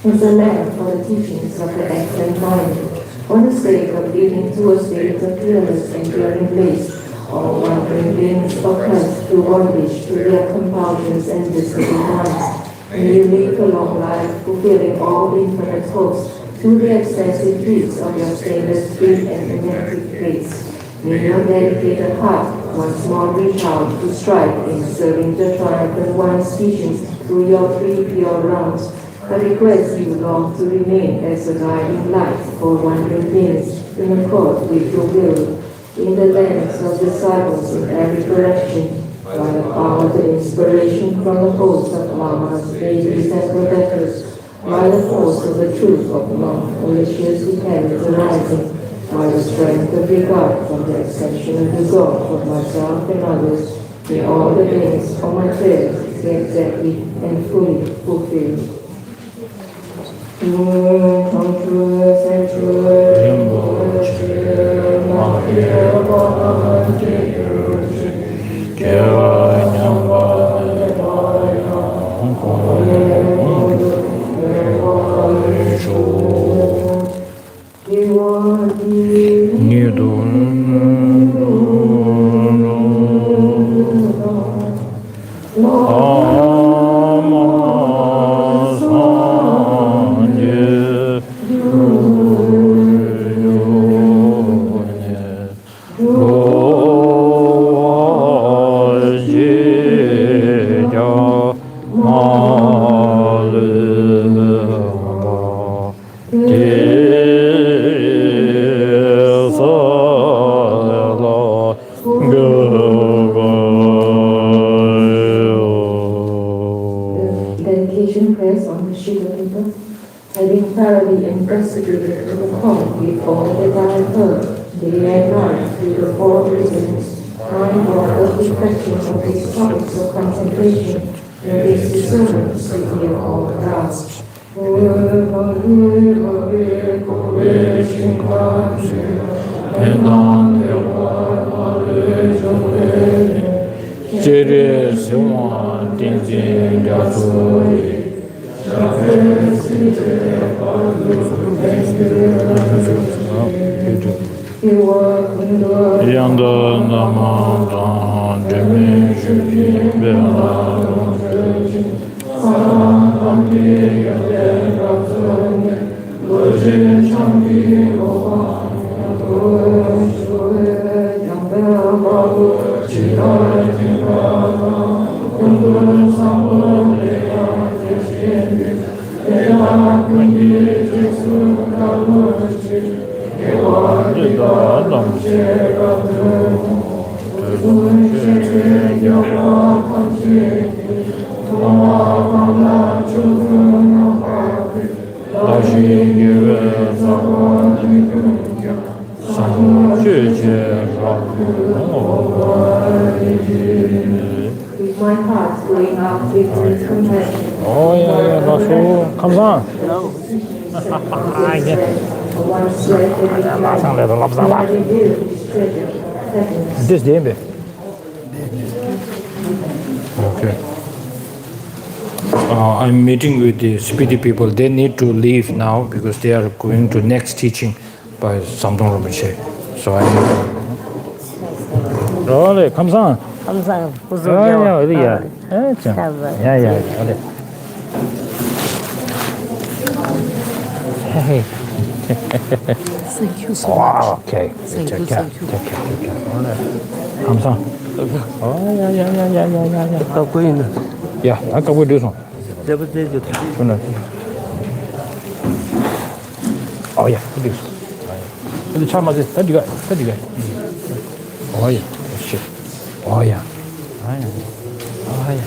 is a lamp for the teachings of the excellent mind. For the sake of leading to a state of fearless and enduring bliss, all wandering beings oppressed through bondage to their compulsions and disobedience. May you live a long life, fulfilling all infinite hopes through the excessive deeds of your stainless spirit and romantic grace. May your dedicated heart once more reach out to strive in serving the triumphant one's teachings through your three pure rounds. I request you long to remain as a guiding light for wandering beings in accord with your will, in the lands of disciples in every direction, while all the inspiration from the host of lamas, babies, and protectors, while the force of the truth of non-maliciously carries arising, while the strength of regard from the exceptional resolve of myself and others, may all the beings of my prayers be exactly and fully fulfilled. Having thoroughly investigated to the point with all that I have heard, day and night through the four reasons, time for earthly practice of these topics of contemplation, and this discernment to hear all grasp. With my heart going out with his compassion. Oh, yeah, that's all. Comes on. This day, okay. I'm meeting with the Speedy people. They need to leave now because they are going to next teaching by Samdong Rinpoche. So I need to. Rolly, comes on. Comes on. Yeah. Hey. Thank you so much. Wow, okay. Thank you. Take care. Comes on. Oh, yeah. 到贵呢？ Yeah, I can do some. 这不这就太。 Oh yeah, this. The chama this. That you got. Oh yeah. Shit. Oh yeah. Oh yeah.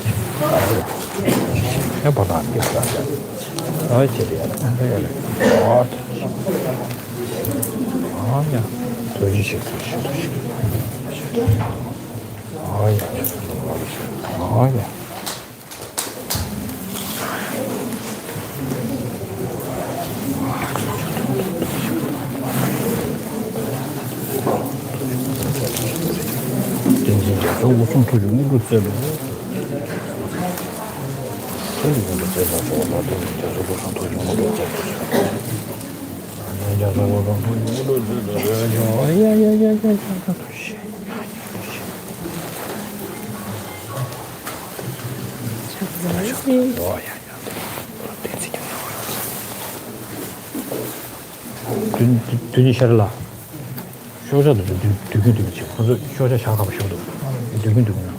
Ya baba, ya baba. Oh yeah. Oh yeah. 도지시. Oh yeah. Oh yeah. 저 우선 도중에 그랬어요. dünyşerla. Şoja da düğün çık. Onu şoja şaka bir şey oldu. Düğün.